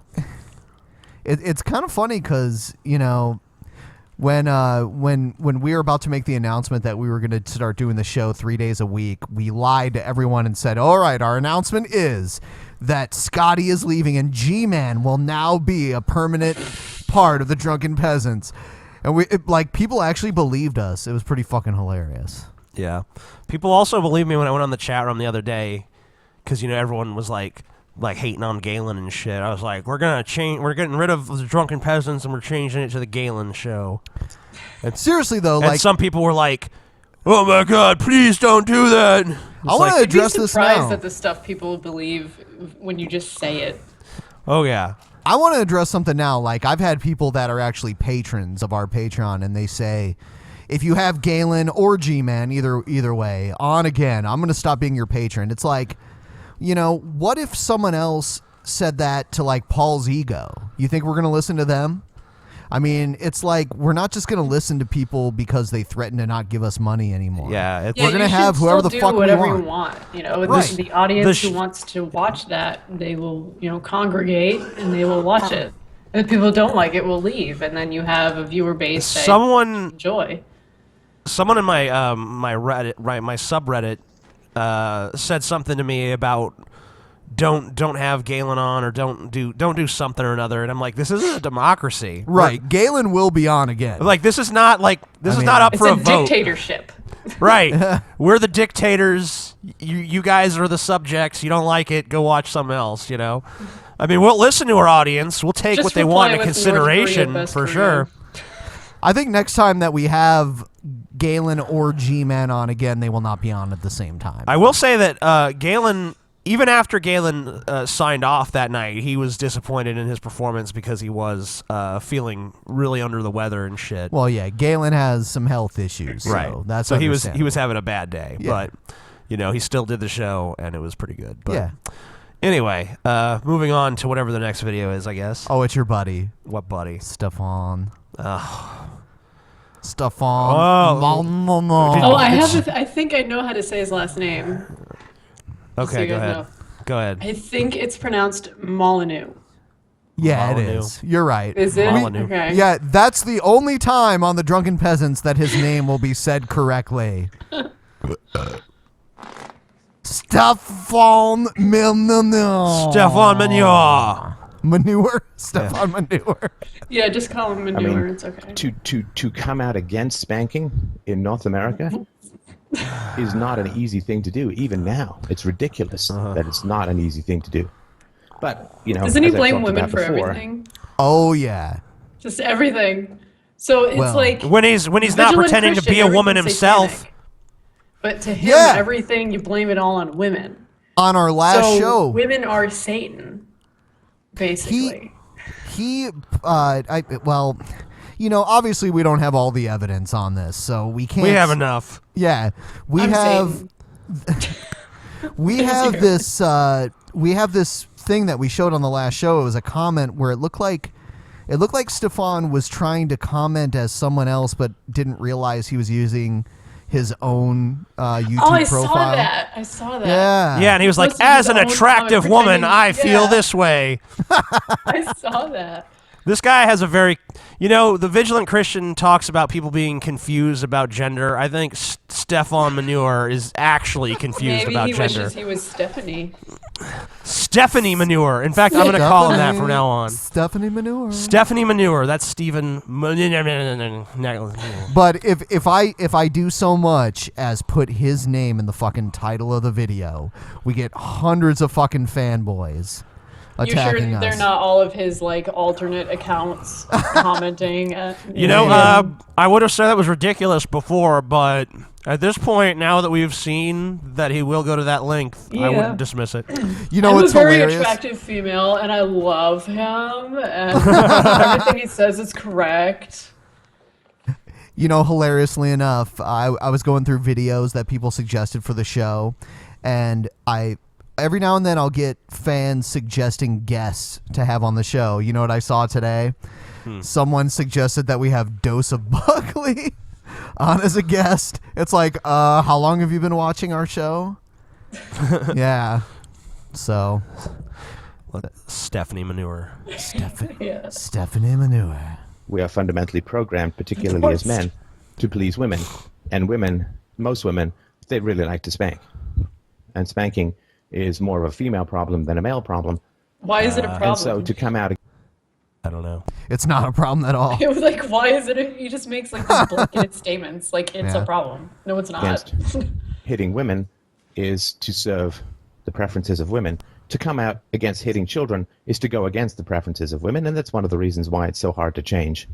B: It's kind of funny because, you know, when we were about to make the announcement that we were going to start doing the show 3 days a week, we lied to everyone and said, all right, our announcement is that Scotty is leaving and G-Man will now be a permanent part of the Drunken Peasants. And people actually believed us. It was pretty fucking hilarious.
F: Yeah. People also believed me when I went on the chat room the other day because, you know, everyone was like hating on Galen and shit. I was like, we're getting rid of the Drunken Peasants and we're changing it to the Galen show. And
B: seriously though,
F: and some people were like, oh my God, please don't do that.
B: I want to address
G: You'd be
B: this
G: surprised
B: now.
G: at the stuff people believe when you just say it.
F: Oh yeah.
B: I want to address something now. Like, I've had people that are actually patrons of our Patreon, and they say, if you have Galen or G-Man, either way, on again, I'm going to stop being your patron. It's like, you know, what if someone else said that to, like, Paul's ego? You think we're going to listen to them? I mean, it's like we're not just going to listen to people because they threaten to not give us money anymore.
F: Yeah,
B: we're going to have whoever the fuck we
G: whatever
B: want.
G: you want. You know,
B: Right.
G: the audience who wants to watch that, they will, congregate and they will watch it. And if people don't like it, will leave, and then you have a viewer base that enjoy.
F: Someone in my my Reddit, my subreddit, said something to me about don't have Galen on, or don't do something or another, and I'm like, this isn't a democracy,
B: Right? Galen will be on again.
F: Like this is not up for a vote.
G: It's a dictatorship.
F: Right. We're the dictators. You guys are the subjects. You don't like it, go watch something else. You know. I mean, we'll listen to our audience. We'll take
G: Just
F: what they want into
G: reply with North Korea
F: consideration
G: best
F: for
G: for
F: sure.
B: I think next time that we have Galen or G-Man on again, they will not be on at the same time.
F: I will say that Galen, even after Galen signed off that night, he was disappointed in his performance because he was feeling really under the weather and shit.
B: Well, yeah, Galen has some health issues,
F: Right.
B: so that's
F: so he was
B: understandable.
F: having a bad day,
B: Yeah.
F: but he still did the show and it was pretty good. But
B: Yeah.
F: Anyway, moving on to whatever the next video is, I guess.
B: Oh, it's your buddy.
F: What buddy?
B: Stefan. Stefan.
G: Oh, I think I know how to say his last name.
F: Okay,
G: So you
F: go
G: guys
F: ahead.
G: know.
F: Go ahead.
G: I think it's pronounced Molyneux.
B: Yeah, it
F: Molyneux.
B: is. You're right.
G: Is it?
F: Molyneux.
G: Okay.
B: Yeah, that's the only time on the Drunken Peasants that his name will be said correctly. Stefan Molyneux.
F: Stefan Manure.
B: Manure? Stefan Manure.
G: Yeah, just call him
N: I
G: manure.
N: mean,
G: It's okay.
N: to come out against spanking in North America is not an easy thing to do. Even now, it's ridiculous that it's not an easy thing to do. But
G: Doesn't he
N: as I've
G: blame
N: talked
G: women
N: about
G: for
N: before,
G: everything?
B: Oh, yeah.
G: Just everything. So it's
B: Well,
G: like
F: when he's not
G: Vigilant
F: pretending to be a
G: Christian,
F: woman
G: everything's
F: himself.
G: satanic. But to him,
B: Yeah.
G: everything you blame it all on women.
B: On our last
G: so
B: show.
G: women are Satan, basically.
B: Obviously we don't have all the evidence on this, so we can't.
F: We have enough.
B: Yeah, we
G: I'm
B: have. We have this. We have this thing that we showed on the last show. It was a comment where it looked like Stefan was trying to comment as someone else, but didn't realize he was using his own YouTube profile.
G: I saw that.
B: Yeah.
F: Yeah, and he was like,
G: Posted
F: as
G: his
F: an
G: own
F: attractive
G: comment
F: woman,
G: pretending-
F: I feel
G: yeah.
F: this way.
G: I saw that.
F: This guy has a very, the Vigilant Christian talks about people being confused about gender. I think Stefan Manure is actually confused
G: Maybe
F: about
G: he
F: gender.
G: wishes he was Stephanie.
F: Stephanie Manure. In fact, I'm going to call him that from now on.
B: Stephanie Manure.
F: Stephanie Manure. That's Stephen.
B: But if I do so much as put his name in the fucking title of the video, we get hundreds of fucking fanboys
G: You sure
B: attacking us.
G: they're not all of his alternate accounts commenting?
F: I would have said that was ridiculous before, but at this point, now that we've seen that he will go to that length, I wouldn't dismiss it.
B: You know
G: I'm
B: what's
G: a very
B: hilarious?
G: attractive female, and I love him, and everything he says is correct.
B: Hilariously enough, I was going through videos that people suggested for the show, and every now and then I'll get fans suggesting guests to have on the show. You know what I saw today? Someone suggested that we have Dose of Buckley on as a guest. It's like, how long have you been watching our show? Yeah. So.
F: Stephanie Manure.
B: Stephanie Manure.
N: we are fundamentally programmed, particularly as men, to please women. And women, most women, they really like to spank. And spanking is more of a female problem than a male problem.
G: Why is it a problem?
N: And so to come out...
F: I don't know.
B: It's not a problem at all.
G: It was like, why is it? He just makes like these blanket statements, like it's
N: Yeah.
G: a problem. No, it's not.
N: against hitting women is to serve the preferences of women. To come out against hitting children is to go against the preferences of women, and that's one of the reasons why it's so hard to change.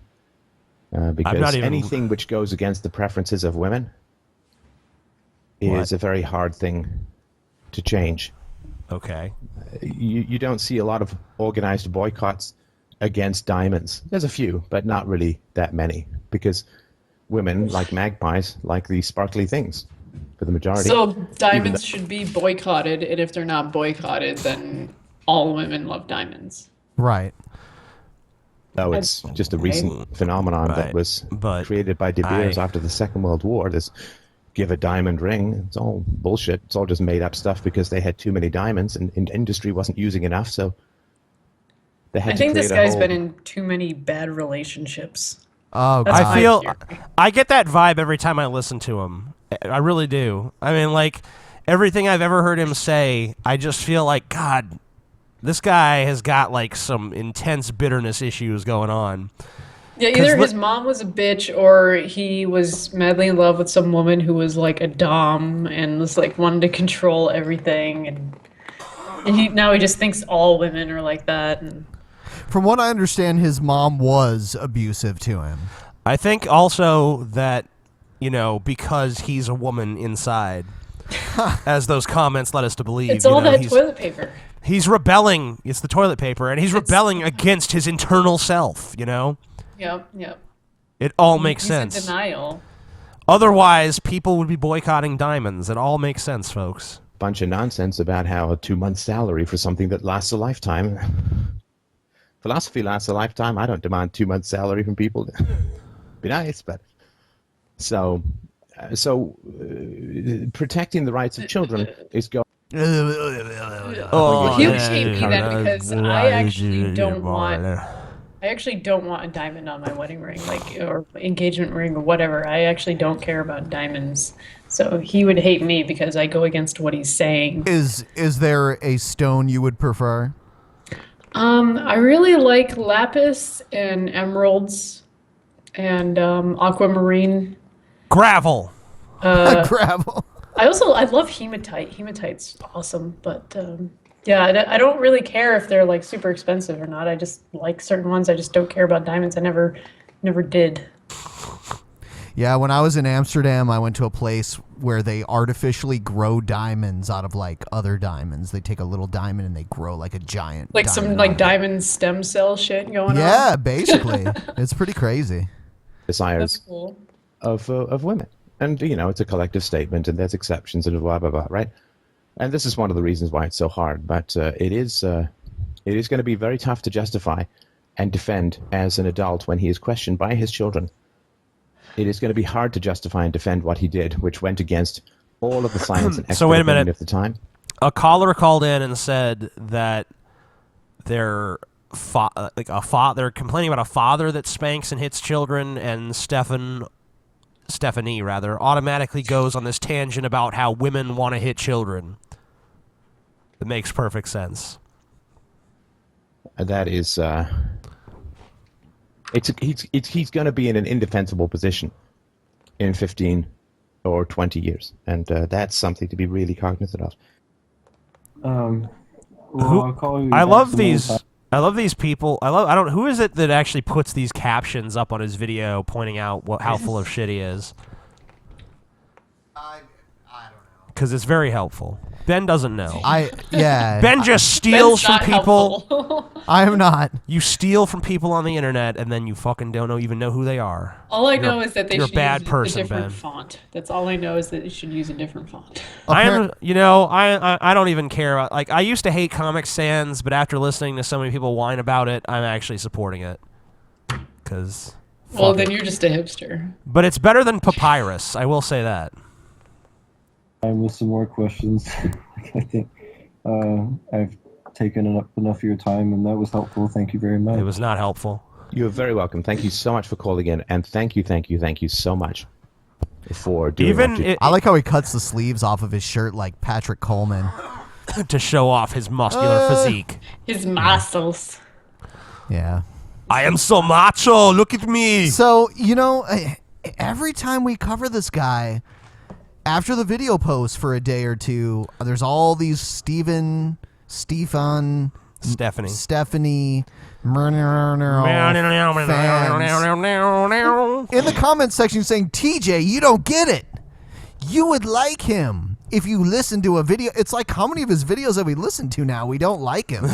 N: Because anything which goes against the preferences of women is a very hard thing to change.
F: Okay.
N: You don't see a lot of organized boycotts against diamonds. There's a few, but not really that many, because women, like magpies, like these sparkly things for the majority.
G: So diamonds should be boycotted, and if they're not boycotted, then all women love diamonds.
B: Right.
N: No, it's just a recent phenomenon that was created by De Beers after the Second World War. This give a diamond ring. It's all bullshit. It's all just made up stuff because they had too many diamonds and industry wasn't using enough, so they had
G: I
N: to
G: think this
N: create a
G: guy's
N: whole-
G: been in too many bad relationships.
B: Oh,
G: That's my theory.
F: I get that vibe every time I listen to him. I really do. I mean, like, everything I've ever heard him say, I just feel like, God, this guy has got, like, some intense bitterness issues going on.
G: Yeah, either his mom was a bitch or he was madly in love with some woman who was like a dom and was like wanted to control everything, and now he just thinks all women are like that. And
B: From what I understand, his mom was abusive to him.
F: I think also that, you know, because he's a woman inside, as those comments led us to believe.
G: it's
F: you
G: all
F: know,
G: that
F: he's-
G: toilet paper.
F: He's rebelling. It's the toilet paper, and he's rebelling against his internal self, you know?
G: Yep.
F: It all makes
G: He's
F: sense.
G: in denial.
F: Otherwise, people would be boycotting diamonds. It all makes sense, folks.
N: Bunch of nonsense about how a 2-month salary for something that lasts a lifetime. Philosophy lasts a lifetime. I don't demand 2 months salary from people. Be nice, but protecting the rights of children is going.
F: Oh,
G: He would hate me then because I actually don't want a diamond on my wedding ring, like, or engagement ring or whatever. I actually don't care about diamonds. So he would hate me because I go against what he's saying.
B: Is there a stone you would prefer?
G: I really like lapis and emeralds and aquamarine.
F: Gravel.
B: Gravel.
G: I love hematite. Hematite's awesome, but yeah, I don't really care if they're like super expensive or not. I just like certain ones. I just don't care about diamonds. I never did.
B: Yeah, when I was in Amsterdam, I went to a place where they artificially grow diamonds out of like other diamonds. They take a little diamond and they grow like a giant
G: Like some like diamond stem cell shit going on.
B: Yeah, basically. It's pretty crazy.
N: Desires
G: That's cool.
N: of women. And, you know, it's a collective statement, and there's exceptions and blah, blah, blah, right? And this is one of the reasons why it's so hard. But it is going to be very tough to justify and defend as an adult when he is questioned by his children. It is going to be hard to justify and defend what he did, which went against all of the science and expert
F: So wait a
N: opinion
F: minute.
N: of the time.
F: A caller called in and said that they're complaining about a father that spanks and hits children, and Stephanie automatically goes on this tangent about how women want to hit children. It makes perfect sense.
N: That is, he's going to be in an indefensible position in 15 or 20 years, and that's something to be really cognizant of.
O: I'll call you
F: I
O: back
F: love
O: some
F: these.
O: more time.
F: I love these people. Who is it that actually puts these captions up on his video, pointing out how full of shit he is? I don't know. Because it's very helpful. Ben doesn't know. Ben just steals from people.
B: I am not.
F: You steal from people on the internet, and then you fucking even know who they are.
G: All I know is that they
F: you're
G: should
F: a bad
G: use
F: person,
G: a different
F: Ben.
G: font. That's all I know is that they should use a different font.
F: I don't even care. Like, I used to hate Comic Sans, but after listening to so many people whine about it, I'm actually supporting it. Because.
G: Well, then you're just a hipster.
F: But it's better than Papyrus. I will say that.
O: With some more questions. I think I've taken up enough of your time, and that was helpful. Thank you very much.
F: It was not helpful.
N: You're very welcome. Thank you so much for calling in, and thank you so much for doing that.
B: I like how he cuts the sleeves off of his shirt like Patrick Coleman.
F: To show off his muscular physique.
G: His muscles.
B: Yeah.
F: I am so macho. Look at me.
B: So, you know, every time we cover this guy, after the video post for a day or two, there's all these Stephanie, fans in the comment section saying, TJ, you don't get it. You would like him if you listen to a video. It's like, how many of his videos have we listened to now? We don't like him.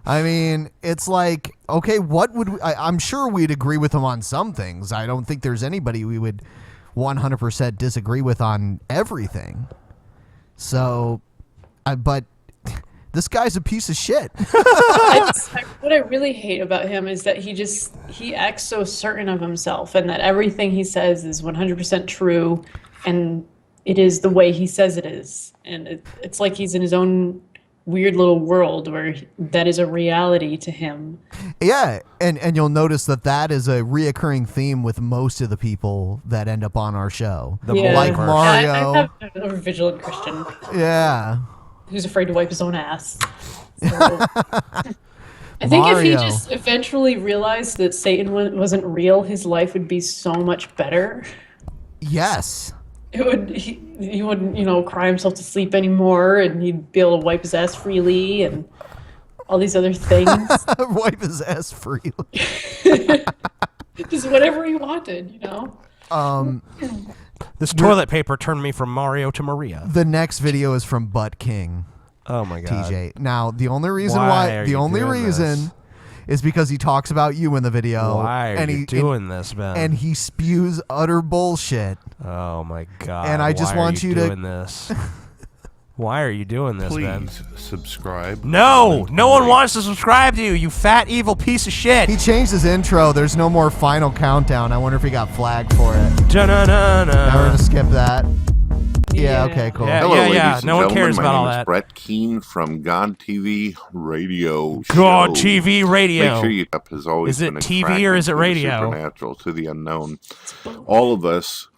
B: I mean, it's like, okay, what would I'm sure we'd agree with him on some things. I don't think there's anybody we would 100% disagree with on everything. So, but This guy's a piece of shit.
G: What I really hate about him is that he acts so certain of himself, and that everything he says is 100% true, and it is the way he says it is. And it's like he's in his own weird little world where that is a reality to him.
B: Yeah, and you'll notice that is a reoccurring theme with most of the people that end up on our show. Like Mario.
G: I have a Vigilant Christian.
B: Yeah.
G: Who's afraid to wipe his own ass. So, I think if he just eventually realized that Satan wasn't real, his life would be so much better.
B: Yes.
G: He wouldn't, cry himself to sleep anymore, and he'd be able to wipe his ass freely and all these other things.
B: Wipe his ass freely.
G: Just whatever he wanted,
F: This toilet paper turned me from Mario to Maria.
B: The next video is from Butt King.
F: Oh my God.
B: TJ. Now, the only reason is because he talks about you in the video.
F: Why are you doing this, Ben?
B: And he spews utter bullshit.
F: Oh my God.
B: And I just want you to
F: doing this. Why are you doing this, Ben?
K: Please subscribe.
F: No! No one wants to subscribe to you, you fat, evil piece of shit!
B: He changed his intro. There's no more final countdown. I wonder if he got flagged for it.
F: Da-na-na-na.
B: Now we're going to skip that. Yeah, okay, cool.
K: Hello, ladies and
F: no one cares
K: gentlemen.
F: about all
K: My name
F: that.
K: is Brett Keane from God TV Radio
F: God
K: Show.
F: TV Radio.
K: Make sure you up has always
F: Is it
K: been
F: TV or is it
K: attracted to the
F: radio?
K: Supernatural, to the unknown. All of us,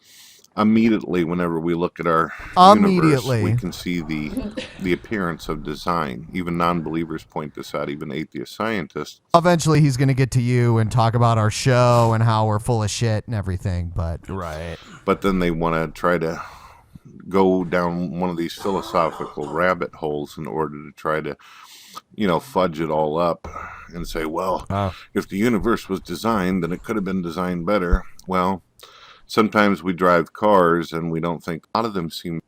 K: immediately, whenever we look at our universe, we can see the appearance of design. Even non-believers point this out. Even atheist scientists.
B: Eventually, he's going to get to you and talk about our show and how we're full of shit and everything. But
K: But then they want to try to go down one of these philosophical rabbit holes in order to try to, fudge it all up and say, well, if the universe was designed, then it could have been designed better. Well, sometimes we drive cars and we don't think a lot of them seem.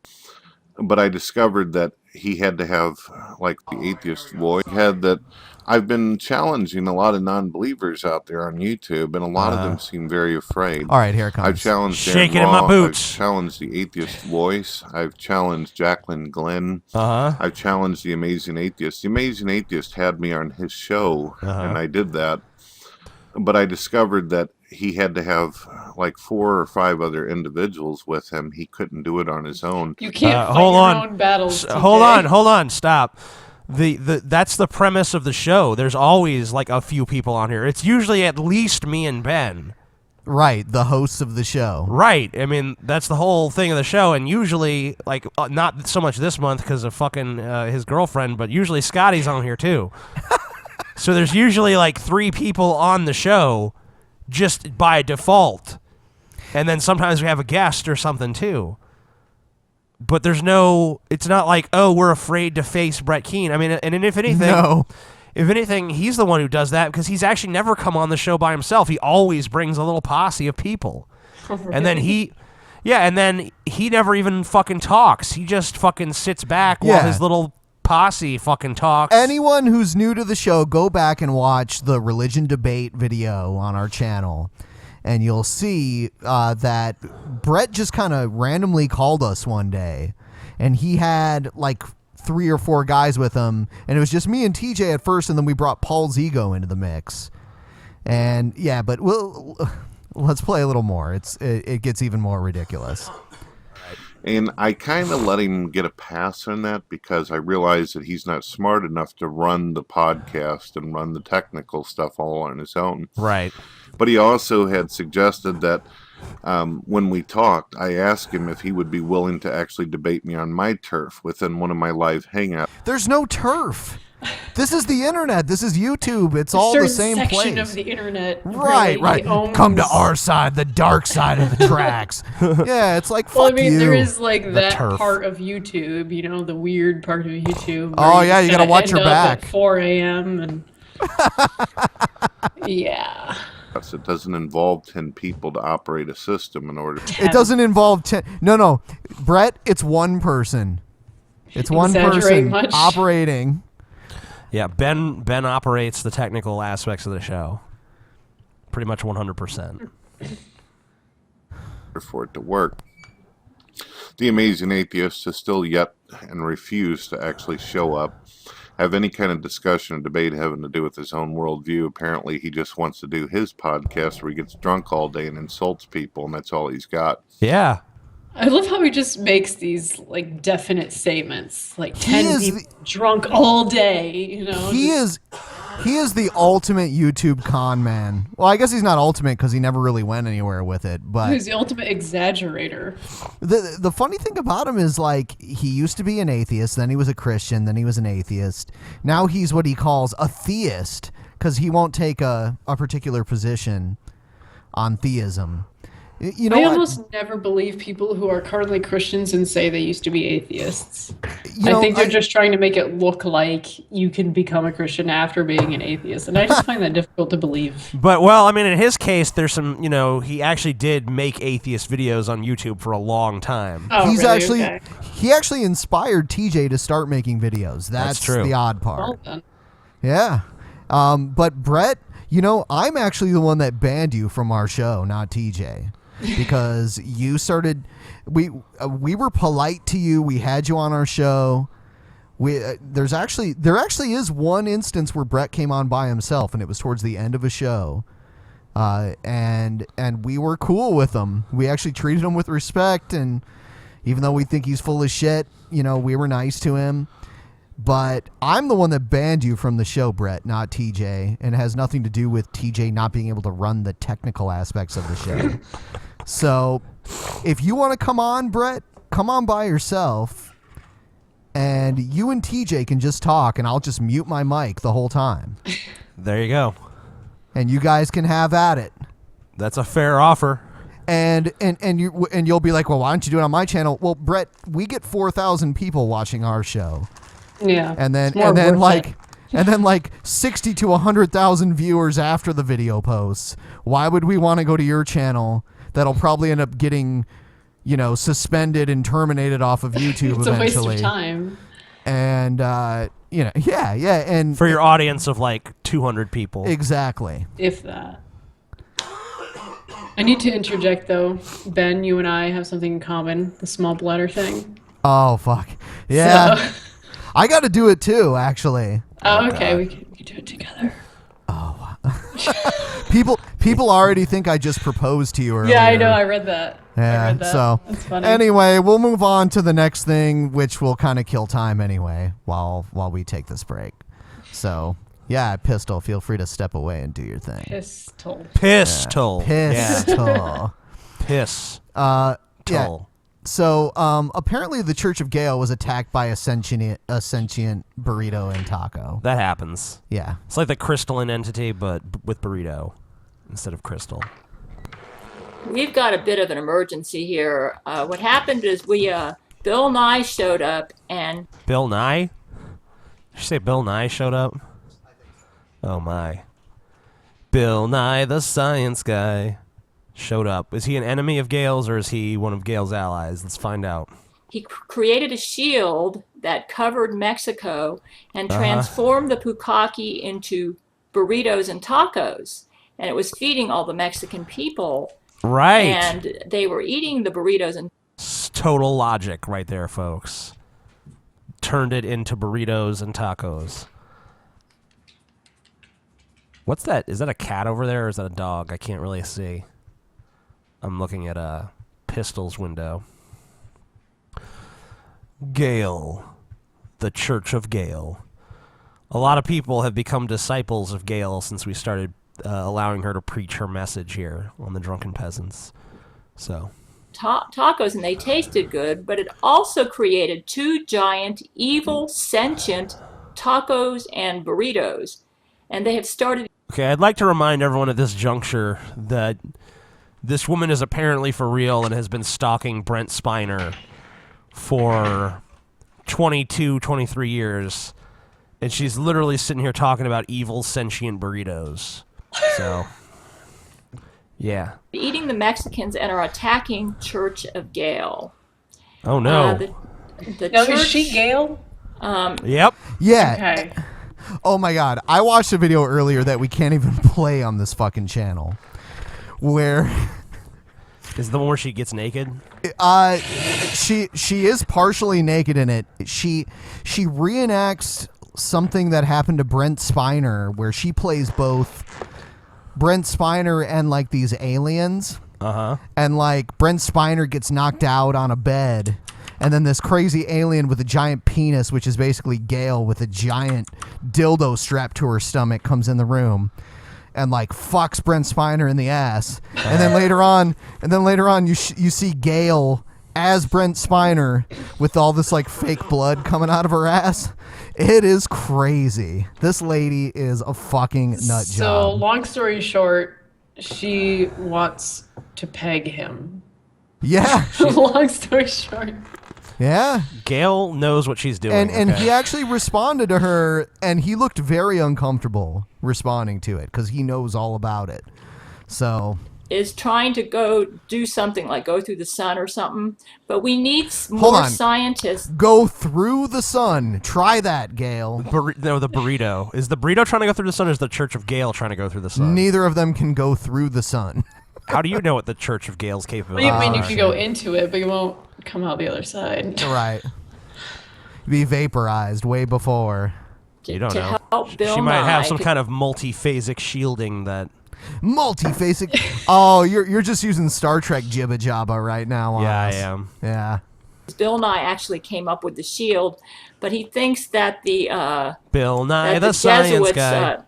K: But I discovered that he had to have like the atheist voice. He had that. I've been challenging a lot of non-believers out there on YouTube, and a lot of them seem very afraid.
B: All right, here it comes.
K: I've challenged
F: Shaking
K: Dan
F: in my
K: Raw.
F: boots.
K: I've challenged the atheist voice. I've challenged Jacqueline Glenn. I've challenged the Amazing Atheist. The Amazing Atheist had me on his show, and I did that. But I discovered that he had to have like 4 or 5 other individuals with him. He couldn't do it on his own.
G: You can't fight your own battles.
F: Hold on, stop. That's the premise of the show. There's always like a few people on here. It's usually at least me and Ben.
B: Right, the hosts of the show.
F: Right. I mean, that's the whole thing of the show. And usually, like, not so much this month because of fucking his girlfriend, but usually Scotty's on here too. So there's usually like 3 people on the show just by default. And then sometimes we have a guest or something too. But there's no, it's not like, oh, we're afraid to face Brett Keane. I mean, and if anything, he's the one who does that because he's actually never come on the show by himself. He always brings a little posse of people. And then he never even fucking talks. He just fucking sits back while his little posse fucking talks.
B: Anyone who's new to the show, go back and watch the religion debate video on our channel. And you'll see that Brett just kind of randomly called us one day. And he had like 3 or 4 guys with him. And it was just me and TJ at first. And then we brought Paul's ego into the mix. And yeah, but let's play a little more. It gets even more ridiculous.
K: And I kind of let him get a pass on that because I realized that he's not smart enough to run the podcast and run the technical stuff all on his own.
F: Right.
K: But he also had suggested that when we talked, I asked him if he would be willing to actually debate me on my turf within one of my live hangouts.
B: There's no turf. This is the internet. This is YouTube. It's all the same
G: section
B: place.
G: of the internet.
B: Right. Come to our side, the dark side of the tracks. Yeah, it's like, fuck
G: Well, I mean,
B: you.
G: there is like that
B: turf.
G: part of YouTube, the weird part of YouTube.
B: Oh,
G: where
B: yeah, you gotta
G: kinda
B: watch your
G: end up
B: back.
G: At 4 a.m. and yeah.
K: It doesn't involve 10 people to operate a system in order to...
B: It doesn't involve 10. No. Brett, it's one person. It's one
G: Exaggerate
B: person
G: much?
B: operating.
F: Yeah, Ben operates the technical aspects of the show. Pretty much 100%.
K: For it to work. The Amazing Atheist has still yet and refused to actually show up. have any kind of discussion or debate having to do with his own worldview. Apparently, he just wants to do his podcast where he gets drunk all day and insults people, and that's all he's got.
F: Yeah.
G: I love how he just makes these like definite statements, like 10 people drunk all day. You know,
B: He is the ultimate YouTube con man. Well, I guess he's not ultimate because he never really went anywhere with it. But
G: he's the ultimate exaggerator.
B: The funny thing about him is, like, he used to be an atheist, then he was a Christian, then he was an atheist. Now he's what he calls a theist because he won't take a particular position on theism. You know,
G: I almost never believe people who are currently Christians and say they used to be atheists. I think they're just trying to make it look like you can become a Christian after being an atheist, and I just find that difficult to believe.
F: But, well, I mean, in his case, there's some, you know, he actually did make atheist videos on YouTube for a long time.
G: Oh,
B: he's
G: really?
B: actually
G: Okay.
B: he actually inspired TJ to start making videos. That's
F: true.
B: the odd part.
G: Well done.
B: Yeah. But Brett, you know, I'm actually the one that banned you from our show, not TJ. Because you started, we were polite to you. We had you on our show. There actually is one instance where Brett came on by himself, and it was towards the end of a show. And we were cool with him. We actually treated him with respect, and even though we think he's full of shit, you know, we were nice to him. But I'm the one that banned you from the show, Brett, not TJ, and it has nothing to do with TJ not being able to run the technical aspects of the show. So, if you want to come on, Brett, come on by yourself, and you and TJ can just talk, and I'll just mute my mic the whole time.
F: There you go.
B: And you guys can have at it.
F: That's a fair offer.
B: And you'll be like, well, why don't you do it on my channel? Well, Brett, we get 4,000 people watching our show.
G: Yeah.
B: And then like 60 to 100,000 viewers after the video posts. Why would we want to go to your channel that'll probably end up getting, you know, suspended and terminated off of YouTube
G: It's
B: eventually?
G: a waste of time.
B: And you know, yeah, and
F: for your audience of like 200 people.
B: Exactly.
G: If that. I need to interject though. Ben, you and I have something in common, the small bladder thing.
B: Oh fuck. Yeah.
G: So.
B: I got to do it too, actually.
G: Oh, okay, we can do it together.
B: People already think I just proposed to you earlier.
G: Yeah, I know. I read that.
B: Yeah, so
G: that's funny.
B: Anyway, we'll move on to the next thing, which will kind of kill time anyway while we take this break. So, yeah, Pistol, feel free to step away and do your thing.
G: Pistol.
F: Pistol.
B: Yeah. Pistol.
F: Piss.
B: Yeah. So, apparently the Church of Gail was attacked by a sentient burrito and taco.
F: That happens.
B: Yeah.
F: It's like the crystalline entity, but with burrito instead of crystal.
P: We've got a bit of an emergency here. What happened is Bill Nye showed up and...
F: Bill Nye? Did you say Bill Nye showed up? Oh my. Bill Nye the Science Guy showed up. Is he an enemy of Gail's or is he one of Gail's allies? Let's find out.
P: He created a shield that covered Mexico and transformed the Pukaki into burritos and tacos. And it was feeding all the Mexican people.
F: Right.
P: And they were eating the burritos and...
F: Total logic right there, folks. Turned it into burritos and tacos. What's that? Is that a cat over there or is that a dog? I can't really see. I'm looking at a Pistol's window. Gail. The Church of Gail. A lot of people have become disciples of Gail since we started allowing her to preach her message here on the Drunken Peasants. So...
P: tacos, and they tasted good, but it also created two giant, evil, sentient tacos and burritos. And they have started...
F: Okay, I'd like to remind everyone at this juncture that this woman is apparently for real and has been stalking Brent Spiner for 22, 23 years. And she's literally sitting here talking about evil, sentient burritos. So... yeah.
P: eating the Mexicans and are attacking Church of Gail.
F: Oh, no.
P: The
G: no,
P: church,
G: is she Gail?
F: Yep.
B: Yeah.
G: Okay.
B: Oh my god. I watched a video earlier that we can't even play on this fucking channel. Where...
F: Is the one where she gets naked?
B: She is partially naked in it. She reenacts something that happened to Brent Spiner, where she plays both Brent Spiner and like these aliens. And like Brent Spiner gets knocked out on a bed, and then this crazy alien with a giant penis, which is basically Gail with a giant dildo strapped to her stomach, comes in the room and like fucks Brent Spiner in the ass. And then later on, you see Gail as Brent Spiner with all this like fake blood coming out of her ass. It is crazy. This lady is a fucking nut job.
G: So, long story short, she wants to peg him.
B: Yeah.
G: Long story short.
B: Yeah.
F: Gail knows what she's doing.
B: And he actually responded to her, and he looked very uncomfortable responding to it because he knows all about it. So
P: is trying to go do something like go through the sun or something, but we need more scientists.
B: Go through the sun. Try that, Gail.
F: No, the burrito. Is the burrito trying to go through the sun, or is the Church of Gail trying to go through the sun?
B: Neither of them can go through the sun.
F: How do you know what the Church of Gail's capable of?
G: Well, you mean you can go into it, but you won't come out the other side.
B: Right. Be vaporized way before.
F: You don't know.
P: Help Bill
F: She might have
P: Nye.
F: some kind of multi-phasic shielding that...
B: Multi-phasic? Oh, you're just using Star Trek jibba jabba right now on
F: Yeah,
B: us.
F: I am.
B: Yeah.
P: Bill Nye actually came up with the shield, but he thinks that the
F: Bill Nye,
P: that
F: the science guy.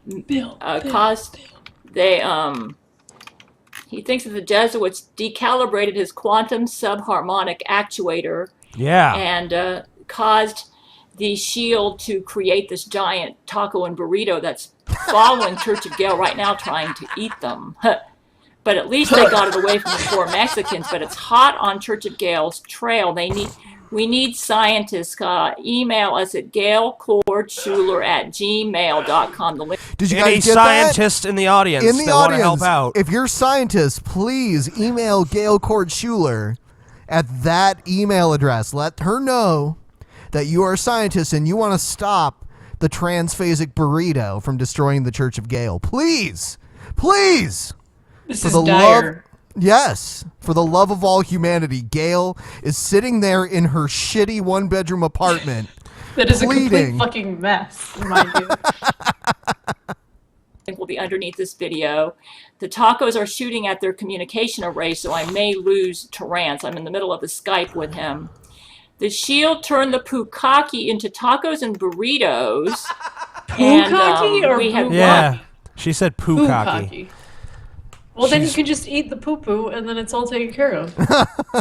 P: caused he thinks that the Jesuits decalibrated his quantum subharmonic actuator.
F: Yeah.
P: And caused the shield to create this giant taco and burrito that's following Church of Gail right now, trying to eat them. But at least they got it away from the poor Mexicans. But it's hot on Church of Gail's trail. We need scientists. Email us at gailcordschuler@gmail.com. The link.
B: Did you
F: Any
B: guys get
F: scientists in the audience
B: in the
F: that
B: audience,
F: want to help out?
B: If you're scientists, please email Gail Cordschuler at that email address. Let her know that you are a scientist and you want to stop the transphasic burrito from destroying the Church of Gail. Please. Please.
G: This is dire.
B: Yes. For the love of all humanity, Gail is sitting there in her shitty one-bedroom apartment.
G: That is
B: pleading.
G: a complete fucking mess, mind you.
P: Will be underneath this video. The tacos are shooting at their communication array, so I may lose Terrance. I'm in the middle of a Skype with him. The shield turned the pukaki into tacos and burritos.
G: Pukaki or
P: we had
F: Yeah. She said pukaki.
G: Pukaki. Well, then you can just eat the poo-poo, and then it's all taken care of.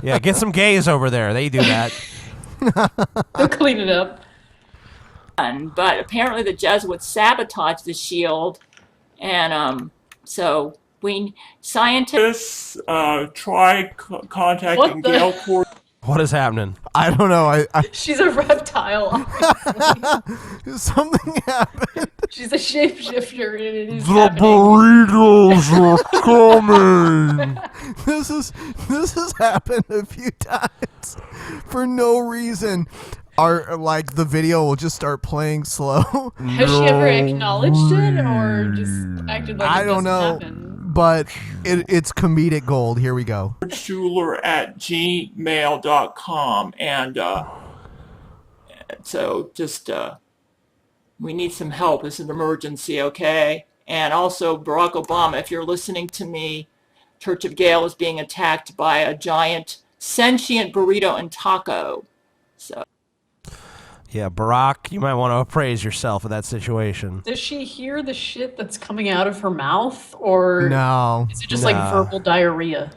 F: Yeah, get some gays over there. They do that.
G: They'll clean it up.
P: But apparently the Jesuits sabotaged the shield, and so scientists
Q: try contacting Gail Cord.
F: What is happening?
B: I don't know.
G: She's a reptile.
B: Something happened.
G: She's a shapeshifter, and it is
B: The
G: happening.
B: burritos are coming. This has happened a few times for no reason. Like the video will just start playing slow.
G: Has she ever acknowledged it, or just acted like
B: I
G: it
B: don't
G: doesn't
B: know,
G: happen?
B: but it's comedic gold. Here we go.
Q: Schuler@gmail.com, and
P: so just we need some help. It's an emergency, okay? And also Barack Obama, if you're listening to me, Church of Gail is being attacked by a giant sentient burrito and taco. So
F: Yeah, Barack, you might want to appraise yourself in that situation.
G: Does she hear the shit that's coming out of her mouth, or
B: No.
G: is it just like verbal diarrhea?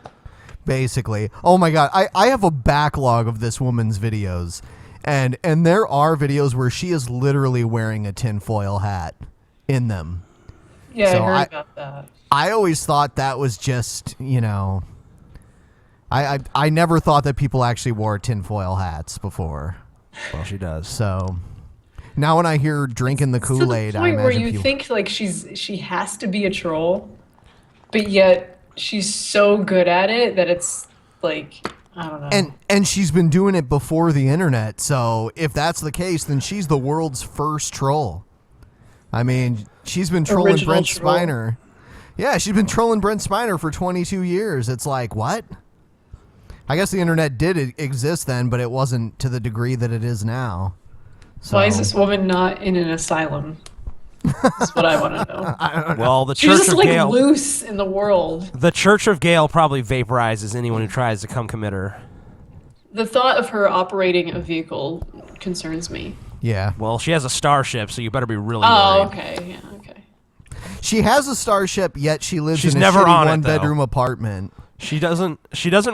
B: Basically. Oh my god, I have a backlog of this woman's videos. And there are videos where she is literally wearing a tinfoil hat in them.
G: Yeah,
B: So
G: I heard about that.
B: I always thought that was just, I never thought that people actually wore tinfoil hats before.
F: Well, she does.
B: So now when I hear drinking the Kool-Aid,
G: To the
B: I
G: point where
B: imagine
G: you
B: people...
G: think like she has to be a troll, but yet she's so good at it that it's like, I don't know.
B: And she's been doing it before the internet, so if that's the case, then she's the world's first troll. I mean, she's been trolling
G: Original
B: Brent
G: troll.
B: Spiner. Yeah, she's been trolling Brent Spiner for 22 years. It's like, what? I guess the internet did exist then, but it wasn't to the degree that it is now. So,
G: why is this woman not in an asylum? That's what I want to know.
B: I don't know.
F: Well, the
G: She's
F: Church
G: just
F: of
G: like
F: Gail.
G: loose in the world.
F: The Church of Gail probably vaporizes anyone who tries to come commit her.
G: The thought of her operating a vehicle concerns me.
B: Yeah.
F: Well, she has a starship, so you better be really
G: Oh,
F: worried.
G: okay. Yeah, okay.
B: She has a starship, yet she lives
F: She's
B: in a
F: never
B: shitty
F: on it,
B: one-bedroom apartment.
F: She doesn't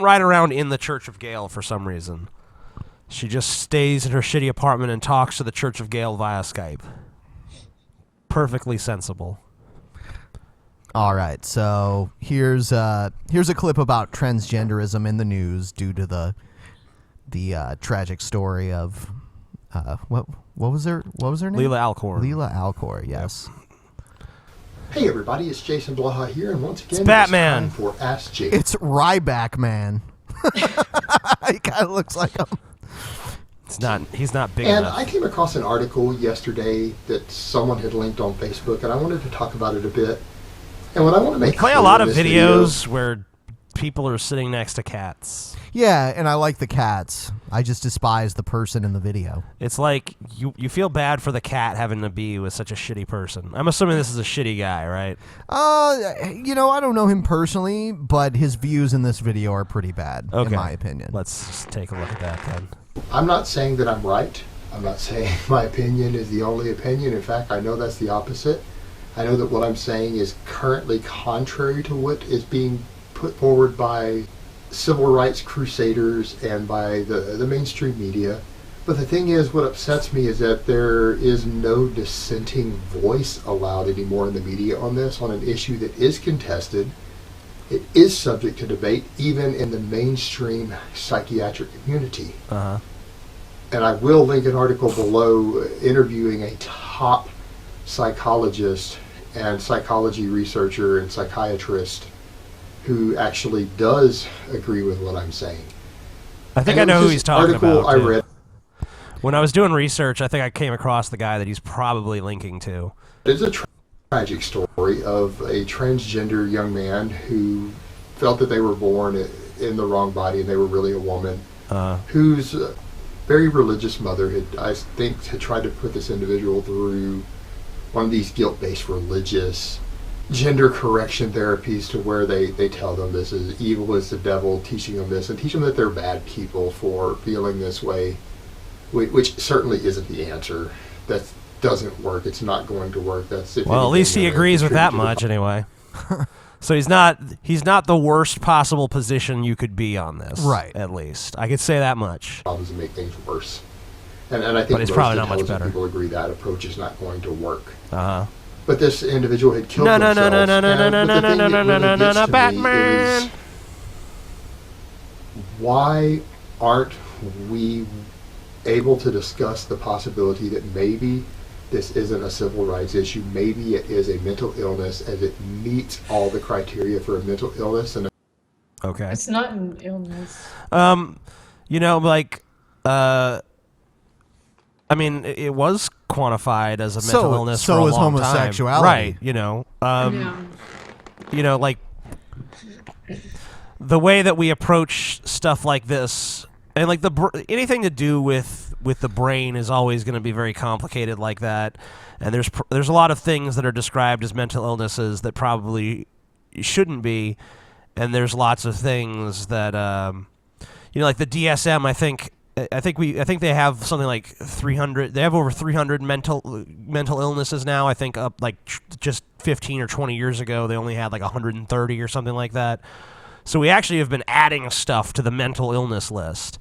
F: ride around in the Church of Gail for some reason. She just stays in her shitty apartment and talks to the Church of Gail via Skype. Perfectly sensible.
B: All right, so here's a clip about transgenderism in the news due to the tragic story of what was her name?
F: Leila Alcorn.
B: Leila Alcorn, yes.
R: Hey everybody, it's Jason Blaha here, and once again,
B: It's Batman.
R: time for Ask Jake.
B: It's Ryback Man. He kind of looks like him.
F: He's not big
R: And
F: enough.
R: I came across an article yesterday that someone had linked on Facebook, and I wanted to talk about it a bit. And what I want to make
F: They play a
R: clear
F: lot
R: in
F: of
R: this video-
F: videos where people are sitting next to cats.
B: Yeah, and I like the cats. I just despise the person in the video.
F: It's like you feel bad for the cat having to be with such a shitty person. I'm assuming this is a shitty guy, right?
B: I don't know him personally, but his views in this video are pretty bad, in my opinion.
F: Let's just take a look at that then.
R: I'm not saying that I'm right. I'm not saying my opinion is the only opinion. In fact, I know that's the opposite. I know that what I'm saying is currently contrary to what is being put forward by civil rights crusaders and by the mainstream media. But the thing is, what upsets me is that there is no dissenting voice allowed anymore in the media on this, on an issue that is contested. It is subject to debate, even in the mainstream psychiatric community.
F: Uh-huh.
R: And I will link an article below interviewing a top psychologist and psychology researcher and psychiatrist who actually does agree with what I'm saying.
F: I think
R: And
F: I
R: it
F: know
R: was
F: who
R: this
F: he's talking
R: article
F: about.
R: I
F: too.
R: read.
F: When I was doing research, I think I came across the guy that he's probably linking to.
R: It's a tragic story of a transgender young man who felt that they were born in the wrong body and they were really a woman, whose very religious mother had tried to put this individual through one of these guilt-based religious gender correction therapies to where they tell them this is evil as the devil, teaching them this and teach them that they're bad people for feeling this way, which certainly isn't the answer. That doesn't work. It's not going to work. That's
F: Well, at least he agrees with that much anyway. So he's not the worst possible position you could be on this.
B: Right.
F: At least. I could say that much.
R: Problems and make things worse. And I think
F: But it's
R: most
F: probably not much
R: intelligent
F: better.
R: people agree that approach is not going to work.
F: Uh-huh.
R: But this individual had killed
F: No,
R: themselves.
F: no, Batman.
R: Why aren't we able to discuss the possibility that maybe this isn't a civil rights issue? Maybe it is a mental illness, as it meets all the criteria for a mental illness. And
F: Okay.
G: It's not an illness.
F: I mean, it was quantified as a mental illness
B: so
F: for a
B: is
F: long
B: homosexuality.
F: time. Right, like the way that we approach stuff like this, and like anything to do with the brain is always going to be very complicated like that. And there's a lot of things that are described as mental illnesses that probably shouldn't be, and there's lots of things that like the DSM. I think they have something like 300. They have over 300 mental illnesses now. I think up like just 15 or 20 years ago, they only had like 130 or something like that. So we actually have been adding stuff to the mental illness list.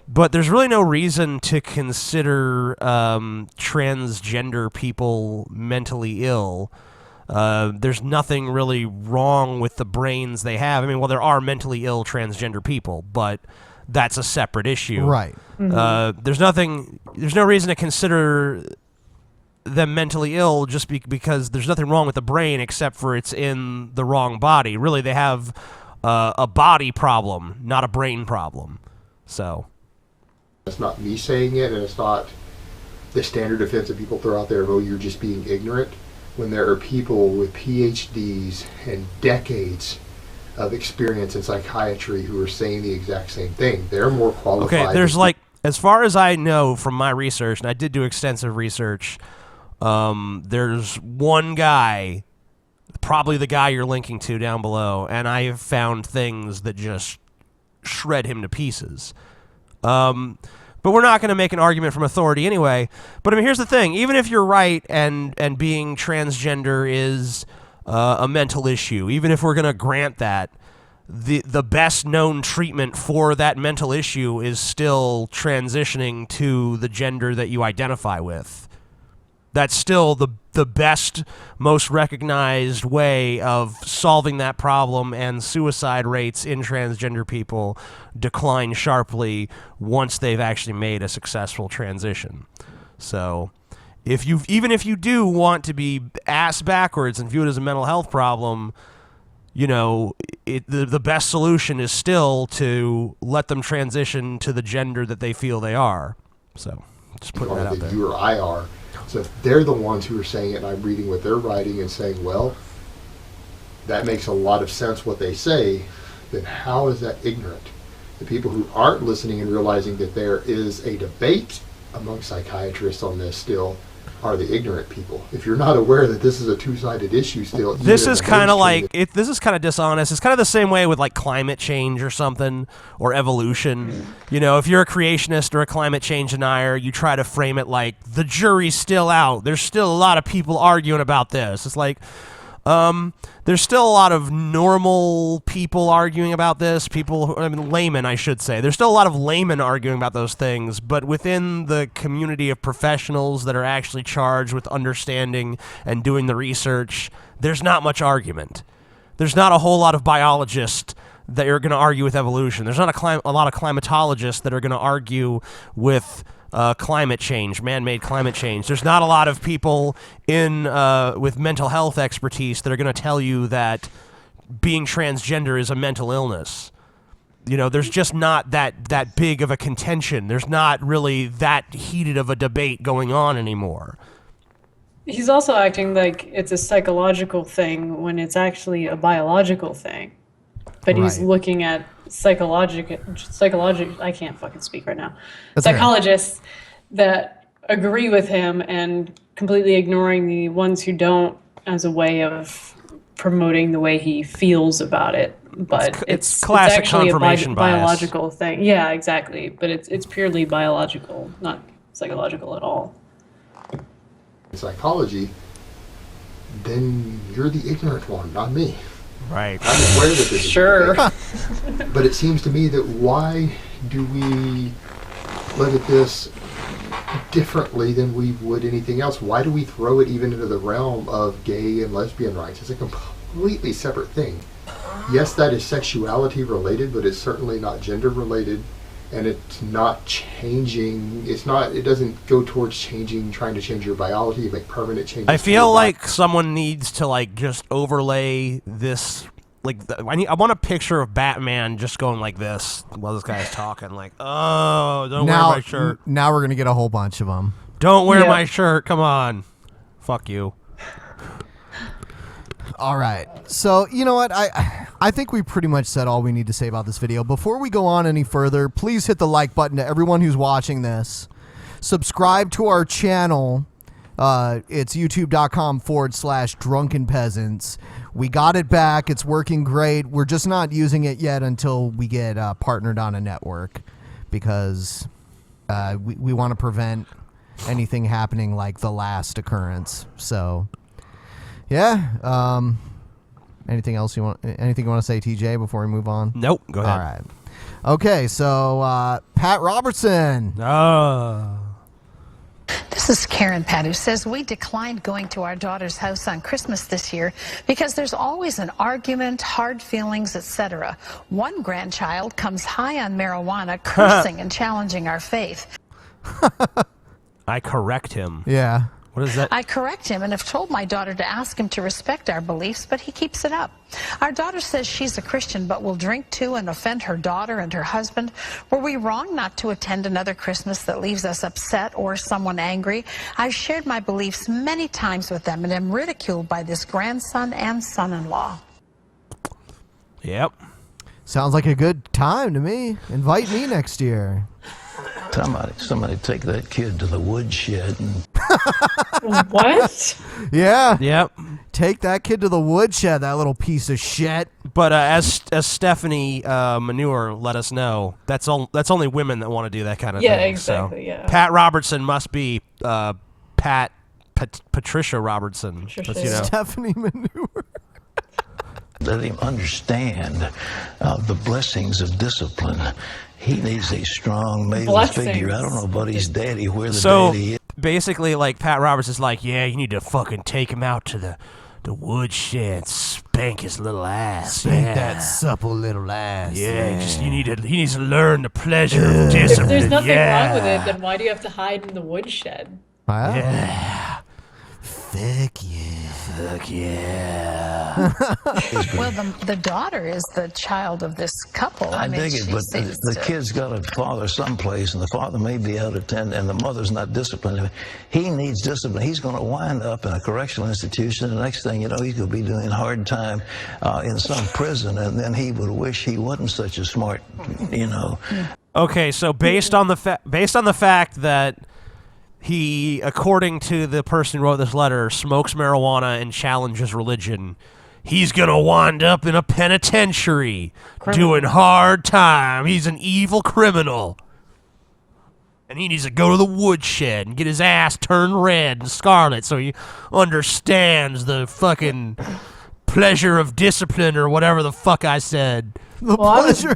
F: But there's really no reason to consider transgender people mentally ill. There's nothing really wrong with the brains they have. I mean, well, there are mentally ill transgender people, but that's a separate issue.
B: Right.
F: There's no reason to consider them mentally ill just because there's nothing wrong with the brain except for it's in the wrong body. Really, they have a body problem, not a brain problem. So
R: it's not me saying it, and it's not the standard defense that people throw out there of, oh, you're just being ignorant, when there are people with PhDs and decades of experience in psychiatry who are saying the exact same thing. They're more qualified.
F: okay, there's like as far as I know from my research, and I did do extensive research, there's one guy, probably the guy you're linking to down below, and I have found things that just shred him to pieces. But we're not going to make an argument from authority anyway. But I mean, here's the thing. Even if you're right and being transgender is a mental issue, even if we're going to grant that, the best known treatment for that mental issue is still transitioning to the gender that you identify with. That's still the best, most recognized way of solving that problem, and suicide rates in transgender people decline sharply once they've actually made a successful transition. So even if you do want to be ass backwards and view it as a mental health problem, you know, the best solution is still to let them transition to the gender that they feel they are. So just putting that out there.
R: You or I are. So if they're the ones who are saying it, and I'm reading what they're writing and saying, well, that makes a lot of sense what they say, then how is that ignorant? The people who aren't listening and realizing that there is a debate among psychiatrists on this still are the ignorant people. If you're not aware that this is a two-sided issue still.
F: This is kind of like, this is kind of dishonest. It's kind of the same way with like climate change or something, or evolution. You know, if you're a creationist or a climate change denier, you try to frame it like the jury's still out. There's still a lot of people arguing about this. It's like, there's still a lot of normal people arguing about this. Laymen, I should say. There's still a lot of laymen arguing about those things, but within the community of professionals that are actually charged with understanding and doing the research, there's not much argument. There's not a whole lot of biologists that are going to argue with evolution. There's not a lot of climatologists that are going to argue with climate change, man-made climate change. There's not a lot of people with mental health expertise that are going to tell you that being transgender is a mental illness. You know, there's just not that big of a contention. There's not really that heated of a debate going on anymore.
G: He's also acting like it's a psychological thing when it's actually a biological thing. But he's looking at psychological, I can't fucking speak right now. Psychologists that agree with him and completely ignoring the ones who don't as a way of promoting the way he feels about it. But it's
F: classic
G: actually
F: confirmation
G: a biological thing. Yeah, exactly. But it's purely biological, not psychological at all.
R: Psychology, then you're the ignorant one, not me.
F: Right.
R: I'm aware that this is
G: sure.
R: But it seems to me that why do we look at this differently than we would anything else? Why do we throw it even into the realm of gay and lesbian rights? It's a completely separate thing. Yes, that is sexuality related, but it's certainly not gender related, and it's not changing. It doesn't go towards trying to change your biology, make permanent changes.
F: I feel like someone needs to like just overlay this. Like I want a picture of Batman just going like this while this guy's talking. Like, oh, don't wear my shirt.
B: Now we're gonna get a whole bunch of them.
F: Don't wear my shirt. Come on. Fuck you.
B: All right. So, you know what? I think we pretty much said all we need to say about this video. Before we go on any further, please hit the like button to everyone who's watching this. Subscribe to our channel. It's youtube.com/Drunken Peasants. We got it back. It's working great. We're just not using it yet until we get partnered on a network, because we want to prevent anything happening like the last occurrence. So, yeah. Anything else you want? Anything you want to say, TJ, before we move on?
F: Nope. Go ahead.
B: All right. Okay. So, Pat Robertson.
S: This is Karen Pat, who says we declined going to our daughter's house on Christmas this year because there's always an argument, hard feelings, etc. One grandchild comes high on marijuana, cursing and challenging our faith.
F: I correct him.
B: Yeah.
F: What is that?
S: I correct him and have told my daughter to ask him to respect our beliefs, but he keeps it up. Our daughter says she's a Christian but will drink too and offend her daughter and her husband. Were we wrong not to attend another Christmas that leaves us upset or someone angry? I've shared my beliefs many times with them and am ridiculed by this grandson and son-in-law.
F: Yep.
B: Sounds like a good time to me. Invite me next year.
T: Somebody take that kid to the woodshed and
G: What?
B: Yeah.
F: Yep.
B: Take that kid to the woodshed, that little piece of shit.
F: But as Stephanie Manure let us know, that's only women that want to do that kind of
G: Yeah,
F: thing.
G: exactly,
F: So
G: yeah.
F: Pat Robertson must be Patricia Robertson.
G: Patricia.
F: But, you know.
B: Stephanie Manure.
T: let him understand the blessings of discipline. He needs a strong male figure. I don't know about his daddy, where the daddy is.
F: Basically, like, Pat Robertson's like, yeah, you need to fucking take him out to the woodshed, spank his little ass.
B: Spank that supple little ass.
F: Yeah, he needs to learn the pleasure of discipline.
G: If there's nothing
F: yeah.
G: wrong with it, then why do you have to hide in the woodshed?
B: Wow.
F: Yeah.
B: Fuck yeah.
F: Fuck yeah.
S: Well, the daughter is the child of this couple.
T: I
S: mean,
T: dig it, but
S: seems
T: the
S: to-
T: kid's got a father someplace, and the father may be out of town, and the mother's not disciplining him. He needs discipline. He's going to wind up in a correctional institution. The next thing you know, he's going to be doing hard time in some prison, and then he would wish he wasn't such a smart, you know.
F: Okay, so based on the fact that he, according to the person who wrote this letter, smokes marijuana and challenges religion, he's gonna wind up in a penitentiary doing hard time. He's an evil criminal. And he needs to go to the woodshed and get his ass turned red and scarlet so he understands the fucking pleasure of discipline or whatever the fuck I said.
B: The
G: pleasure.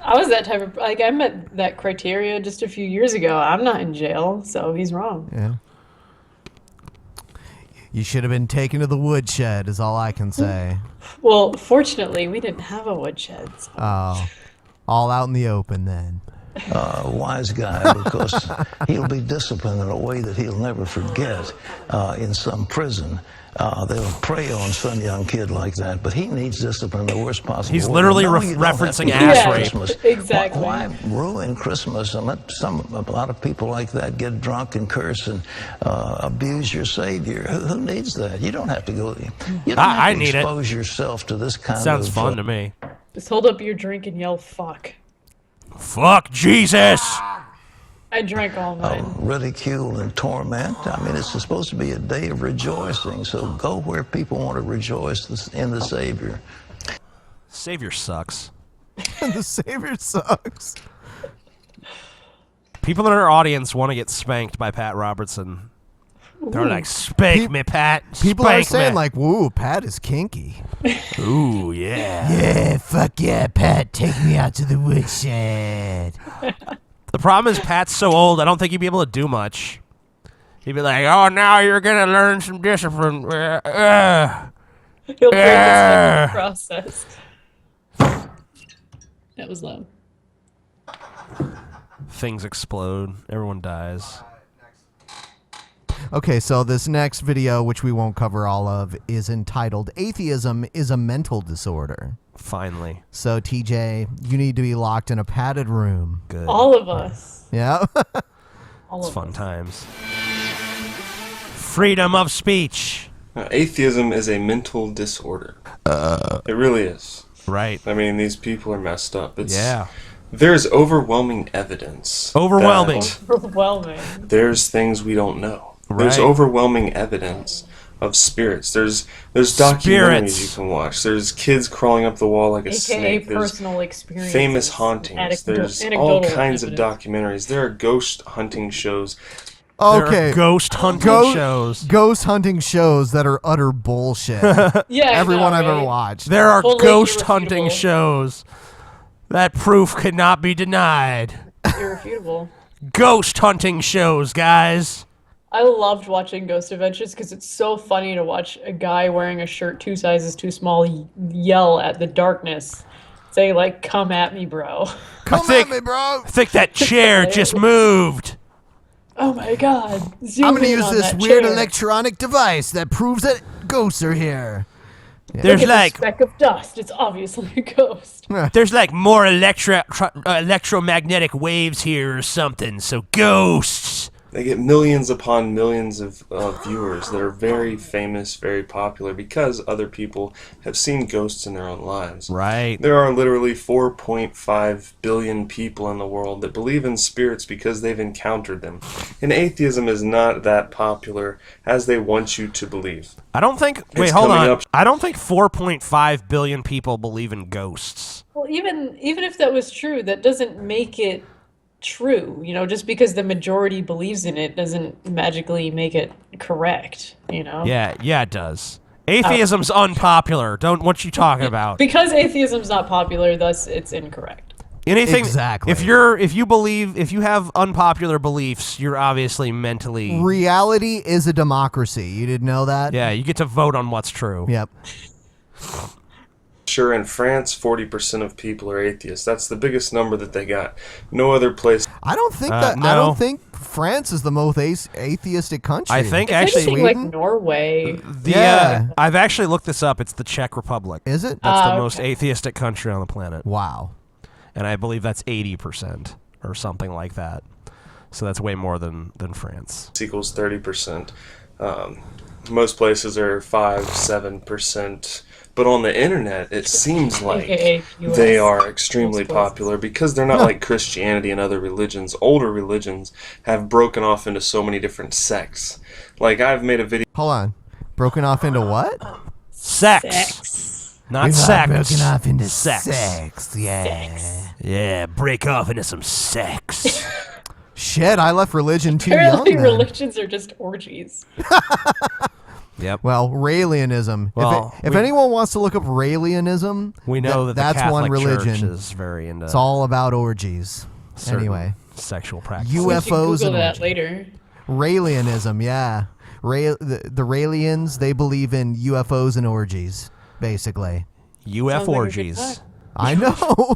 G: I was that type of, like, I met that criteria just a few years ago. I'm not in jail, so he's wrong.
B: Yeah. You should have been taken to the woodshed, is all I can say.
G: Well, fortunately, we didn't have a woodshed. So.
B: Oh. All out in the open then.
T: Wise guy, because he'll be disciplined in a way that he'll never forget in some prison. They'll prey on some young kid like that, but he needs discipline the worst possible way.
F: He's literally
T: No, you don't have to
F: referencing
T: do
F: ass
T: Christmas.
F: rape.
G: Exactly.
T: Why ruin Christmas and let a lot of people like that get drunk and curse and abuse your Savior? Who needs that? You don't have to go. You don't
F: I
T: have to
F: need it.
T: expose yourself to this kind
F: Sounds
T: of
F: fun to me.
G: Just hold up your drink and yell, fuck.
F: Fuck Jesus!
G: I drank all night.
T: ridicule and torment. I mean, it's supposed to be a day of rejoicing, so go where people want to rejoice in the Savior.
F: Savior sucks.
B: The Savior sucks.
F: People in our audience want to get spanked by Pat Robertson. They're like, spank me, Pat.
B: People are
F: Spank
B: saying
F: me.
B: like, woo, Pat is kinky.
F: Ooh, yeah.
B: Yeah, fuck yeah, Pat, take me out to the woodshed.
F: The problem is Pat's so old, I don't think he'd be able to do much. He'd be like, oh, now you're going to learn some discipline.
G: He'll break his neck in the process. That was loud.
F: Things explode. Everyone dies.
B: Okay, so this next video, which we won't cover all of, is entitled Atheism is a Mental Disorder.
F: Finally.
B: So, TJ, you need to be locked in a padded room.
F: Good.
G: All of us.
B: Yeah.
F: It's fun times. Freedom of speech.
U: Atheism is a mental disorder. It really is.
F: Right.
U: I mean, these people are messed up.
F: Yeah.
U: There's overwhelming evidence.
F: Overwhelming.
G: Overwhelming.
U: There's things we don't know. There's
F: Right.
U: overwhelming evidence of spirits. There's documentaries
F: Spirits.
U: you can watch. There's kids crawling up the wall like a
G: AKA
U: snake. There's
G: personal experiences.
U: famous hauntings. There's all
G: anecdotal
U: kinds
G: evidence.
U: of documentaries. There are ghost hunting shows.
B: Okay.
F: Ghost hunting shows.
B: Ghost hunting shows that are utter bullshit.
G: Yeah, I
B: Everyone
G: know,
B: I've ever
G: right?
B: watched.
F: There are
G: Totally
F: ghost
G: irrefutable.
F: hunting shows. That proof cannot be denied.
G: Irrefutable.
F: Ghost hunting shows, guys.
G: I loved watching Ghost Adventures because it's so funny to watch a guy wearing a shirt 2 sizes too small yell at the darkness, say like, "Come at me, bro."
B: Come at me, bro.
F: I think that chair just moved.
G: Oh my god. Zoom
B: I'm going to
G: in
B: use
G: on
B: this
G: that
B: weird
G: chair.
B: electronic device that proves that ghosts are here.
F: There's
G: Look at
F: like
G: the speck of dust. It's obviously a ghost.
F: there's like more electromagnetic waves here or something. So ghosts.
U: They get millions upon millions of viewers that are very famous, very popular, because other people have seen ghosts in their own lives.
F: Right.
U: There are literally 4.5 billion people in the world that believe in spirits because they've encountered them. And atheism is not that popular as they want you to believe.
F: I don't think... Wait, hold on. I don't think 4.5 billion people believe in ghosts.
G: Well, even if that was true, that doesn't make it true. You know, just because the majority believes in it doesn't magically make it correct, you know?
F: Yeah, it does. Atheism's unpopular. What you talking about?
G: Because atheism's not popular, thus it's incorrect.
F: Anything
B: Exactly.
F: if you have unpopular beliefs, you're obviously mentally...
B: Reality is a democracy. You didn't know that?
F: Yeah, you get to vote on what's true.
B: Yep.
U: Sure, in France, 40% of people are atheists. That's the biggest number that they got. No other place.
B: I don't think that.
F: no.
B: I don't think France is the most atheistic country.
F: I think
G: It's
F: actually
G: anything like Norway.
F: I've actually looked this up. It's the Czech Republic.
B: Is it?
F: That's the most atheistic country on the planet.
B: Wow.
F: And I believe that's 80% or something like that. So that's way more than France.
U: Equals 30%. Most places are 5-7%. But on the internet, it seems like they are extremely popular because they're not like Christianity and other religions. Older religions have broken off into so many different sects. Like, I've made a video...
B: Hold on. Broken off into what?
F: Sex. Not
B: We've
F: sex.
B: broken off into
F: sex.
B: Sex, yeah.
F: Yeah, break off into some sex.
B: Shit, I left religion too young.
G: Apparently
B: then.
G: religions are just orgies.
F: Yep.
B: Well, Raelianism.
F: Well,
B: if anyone wants to look up Raelianism,
F: we know that the
B: that's
F: Catholic
B: one religion.
F: Church is very into.
B: It's all about orgies.
F: certain
B: Anyway,
F: sexual practices.
G: We should
B: UFOs
G: Google
B: and
G: that later.
B: Raelianism. Yeah, the Raelians, they believe in UFOs and orgies, basically.
F: UF orgies.
B: I know.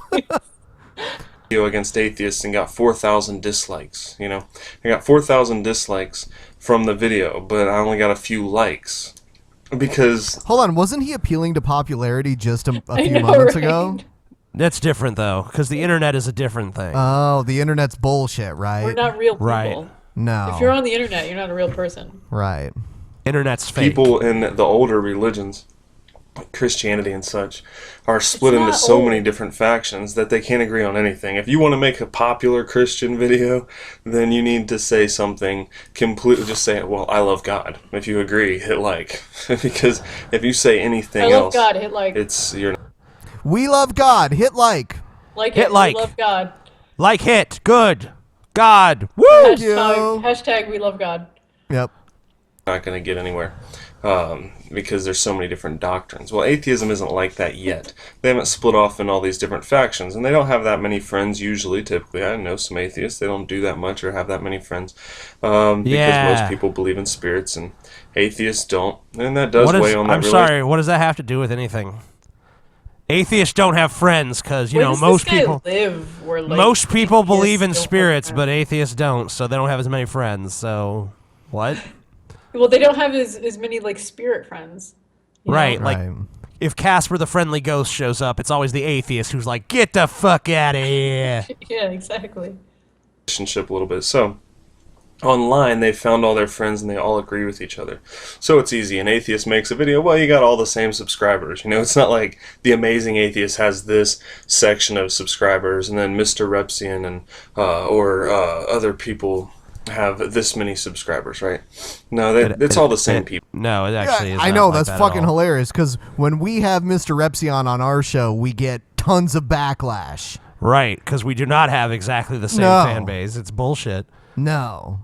U: Video against atheists and got 4,000 dislikes. You know, I got 4,000 dislikes from the video, but I only got a few likes because.
B: Hold on, wasn't he appealing to popularity just a few
G: know,
B: moments
G: right?
B: ago?
F: That's different though, because the internet is a different thing.
B: Oh, the internet's bullshit, right?
G: We're not real people.
F: Right.
B: No.
G: If you're on the internet, you're not a real person.
B: Right.
F: Internet's fake.
U: People in the older religions, Christianity and such, are split into so
G: old.
U: many different factions that they can't agree on anything. If you want to make a popular Christian video, then you need to say something completely. Just say, well, I love God. If you agree, hit like. Because if you say anything
G: I love
U: else,
G: God, hit like.
U: you're not.
B: We love God. Hit like.
G: Like
F: Hit
G: it,
F: like.
G: we love God.
F: Like hit. Good. God. Woo!
G: Hashtag we love God.
B: Yep.
U: Not going to get anywhere because there's so many different doctrines. Well, atheism isn't like that yet. They haven't split off in all these different factions, and they don't have that many friends usually. Typically, I know some atheists, they don't do that much or have that many friends because most people believe in spirits and atheists don't, and that does weigh on that.
F: I'm sorry, what does that have to do with anything? Atheists don't have friends because, you know, most people most people believe in spirits, but atheists don't, so they don't have as many friends. So, what?
G: Well, they don't have as many like spirit friends. you
F: Right,
G: know?
F: like if Casper the Friendly Ghost shows up, it's always the atheist who's like, "Get the fuck out of here."
G: Yeah, exactly.
U: Relationship a little bit. So online they found all their friends and they all agree with each other, so it's easy. An atheist makes a video, well, you got all the same subscribers. You know, it's not like the Amazing Atheist has this section of subscribers and then Mr. Repsian and other people have this many subscribers, right? No, it's all the same people.
F: No, it actually is
B: I
F: not
B: know,
F: like
B: that's
F: that at
B: fucking
F: all.
B: hilarious, because when we have Mr. Repsion on our show, we get tons of backlash.
F: Right, because we do not have exactly the same
B: No.
F: fan base. It's bullshit.
B: No.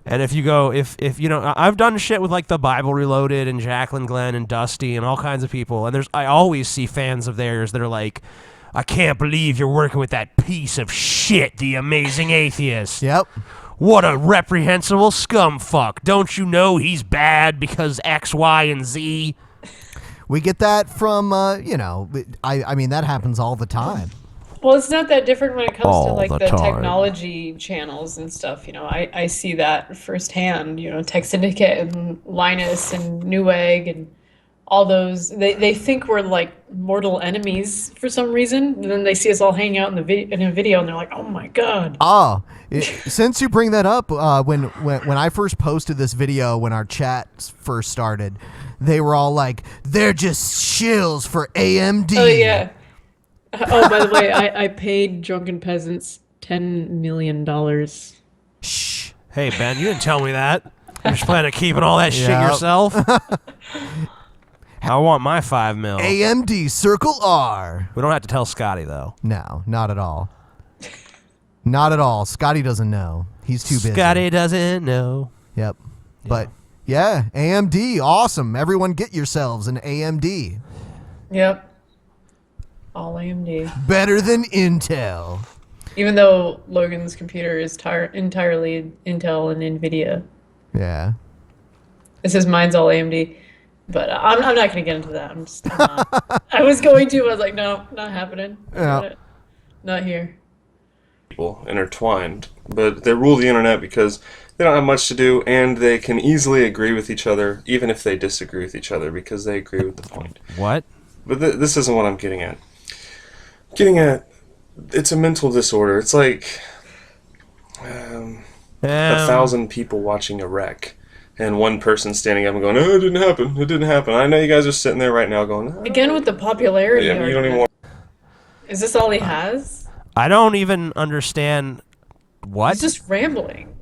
F: And if you go, if you know, I've done shit with like the Bible Reloaded and Jacqueline Glenn and Dusty and all kinds of people, and I always see fans of theirs that are like, "I can't believe you're working with that piece of shit, the Amazing Atheist."
B: Yep.
F: What a reprehensible scumfuck. Don't you know he's bad because X, Y, and Z?
B: We get that from, you know, I mean, that happens all the time.
G: Well, it's not that different when it comes to
B: All
G: like
B: the
G: the
B: time.
G: technology channels and stuff. You know, I see that firsthand. You know, Tech Syndicate and Linus and Newegg and all those, they think we're like mortal enemies for some reason, and then they see us all hanging out in a video, and they're like, "Oh my god!"
B: Oh, since you bring that up, when I first posted this video, when our chat first started, they were all like, "They're just shills for AMD."
G: Oh yeah. Oh, by the way, I paid Drunken Peasants $10 million.
B: Shh.
F: Hey Ben, you didn't tell me that. You're just planning on keeping all that shit yourself. I want my $5 million.
B: AMD Circle R.
F: We don't have to tell Scotty though.
B: No, not at all. Not at all. Scotty doesn't know. He's too busy.
F: Scotty doesn't know.
B: Yep. But yeah, AMD, awesome. Everyone get yourselves an AMD.
G: Yep. All AMD.
B: Better than Intel.
G: Even though Logan's computer is entirely Intel and NVIDIA.
B: Yeah.
G: It says mine's all AMD. But I'm not going to get into that. I'm not. I was going to, but I was like, no, not happening. Not here.
U: People intertwined, but they rule the internet because they don't have much to do, and they can easily agree with each other, even if they disagree with each other, because they agree with the point.
F: What?
U: But this isn't what I'm getting at. It's a mental disorder. It's like 1,000 people watching a wreck, and one person standing up and going, "Oh, it didn't happen. It didn't happen." I know you guys are sitting there right now going, "Oh."
G: Again with the popularity.
U: Yeah, you don't even want.
G: Is this all he has?
F: I don't even understand what.
G: He's just rambling.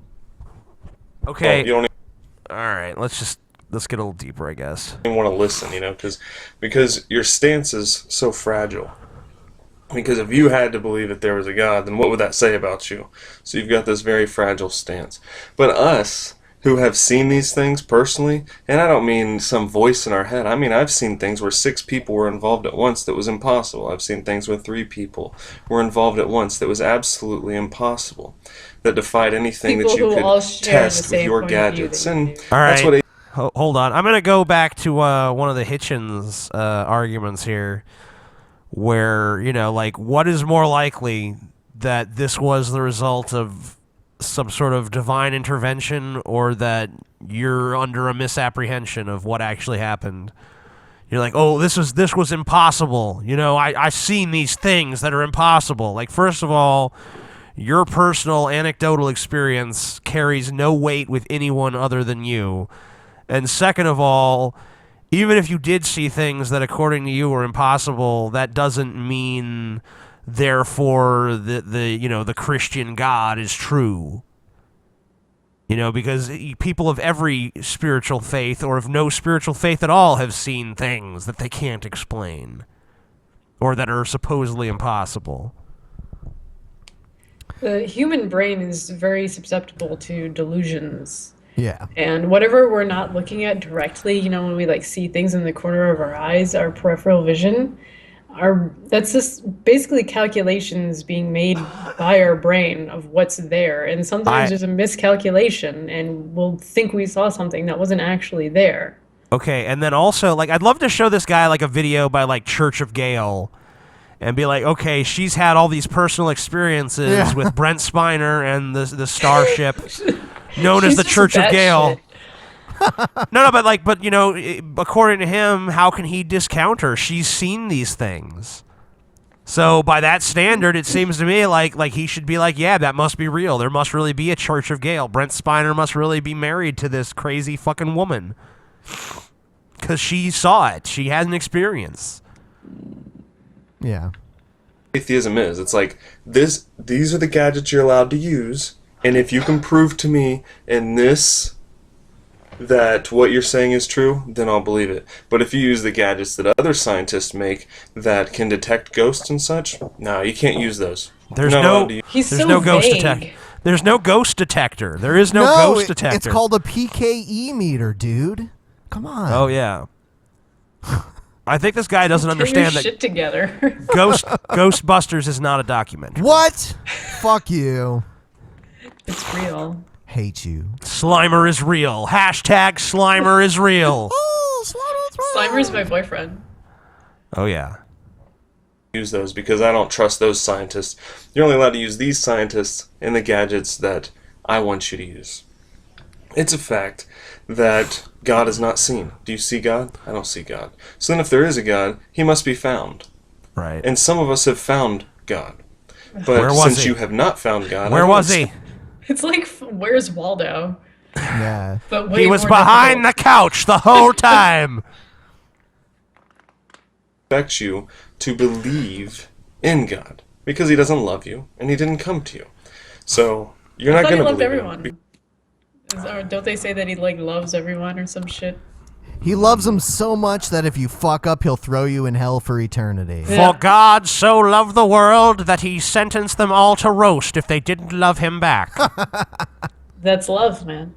F: Okay.
U: Well, you don't
F: all right. Let's get a little deeper, I guess.
U: even want to listen, because your stance is so fragile. Because if you had to believe that there was a God, then what would that say about you? So you've got this very fragile stance. But us, who have seen these things personally, and I don't mean some voice in our head. I mean, I've seen things where 6 people were involved at once that was impossible. I've seen things where 3 people were involved at once that was absolutely impossible, that defied anything
G: People
U: that you
G: who all
U: could
G: share the
U: test with
G: same
U: your
G: point of view
U: gadgets.
G: that you
U: And
G: do.
F: All
U: that's
F: right.
U: what
F: Hold on. I'm going to go back to one of the Hitchens arguments here where, like, what is more likely, that this was the result of some sort of divine intervention, or that you're under a misapprehension of what actually happened? You're like, oh, this was impossible. I've seen these things that are impossible. Like, first of all, your personal anecdotal experience carries no weight with anyone other than you. And second of all, even if you did see things that according to you were impossible, that doesn't mean therefore the Christian God is true. Because people of every spiritual faith or of no spiritual faith at all have seen things that they can't explain or that are supposedly impossible.
G: The human brain is very susceptible to delusions.
B: Yeah.
G: And whatever we're not looking at directly, when we like see things in the corner of our eyes, our peripheral vision, that's just basically calculations being made by our brain of what's there. And sometimes there's a miscalculation and we'll think we saw something that wasn't actually there.
F: Okay, and then also, like, I'd love to show this guy like a video by like Church of Gail and be like, okay, she's had all these personal experiences with Brent Spiner and the starship known as the Church of Gail. No, but according to him, how can he discount her? She's seen these things. So by that standard, it seems to me like he should be like, yeah, that must be real. There must really be a Church of Gail. Brent Spiner must really be married to this crazy fucking woman. Because she saw it. She had an experience.
B: Yeah.
U: Atheism is. It's like, these are the gadgets you're allowed to use, and if you can prove to me in this that what you're saying is true, then I'll believe it. But if you use the gadgets that other scientists make that can detect ghosts and such, no, you can't use those.
F: There's no ghost detector. There's no ghost detector. There is no ghost detector.
B: It's called a PKE meter, dude. Come on.
F: Oh yeah. I think this guy doesn't understand that
G: shit together.
F: Ghostbusters is not a documentary.
B: What? Fuck you.
G: It's real.
B: Hate you.
F: Slimer is real. Hashtag Slimer is real.
G: Slimer's my boyfriend.
F: Oh yeah.
U: Use those because I don't trust those scientists. You're only allowed to use these scientists and the gadgets that I want you to use. It's a fact that God is not seen. Do you see God? I don't see God. So then if there is a God, he must be found.
F: Right.
U: And some of us have found God. But
F: Where was
U: since
F: he?
U: you have not found God...
F: Where was he?
G: It's like, where's Waldo?
B: Yeah.
G: But way
F: He was
G: more
F: behind
G: difficult.
F: the couch the whole time.
U: Expect you to believe in God because he doesn't love you and he didn't come to you. So you're
G: I
U: not
G: thought
U: going
G: he
U: to
G: loved
U: believe
G: everyone.
U: him.
G: Or don't they say that he like loves everyone or some shit?
B: He loves them so much that if you fuck up, he'll throw you in hell for eternity.
F: For God so loved the world that he sentenced them all to roast if they didn't love him back.
G: That's love, man.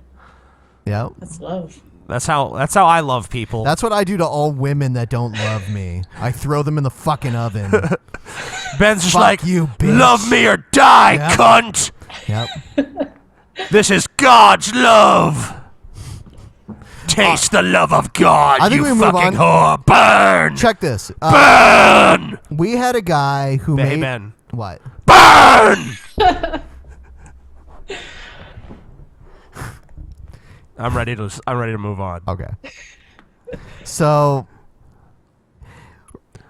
B: Yep.
G: That's love.
F: That's how I love people.
B: That's what I do to all women that don't love me. I throw them in the fucking oven.
F: Ben's just
B: Fuck
F: like,
B: you, bitch.
F: love me or die,
B: Yep.
F: cunt.
B: Yep.
F: This is God's love. Taste the love of God,
B: I think
F: you
B: we move
F: fucking
B: on.
F: whore. Burn.
B: Check this.
F: Burn.
B: We had a guy who
F: Hey,
B: made...
F: Ben.
B: What?
F: Burn. I'm ready to move on.
B: Okay. So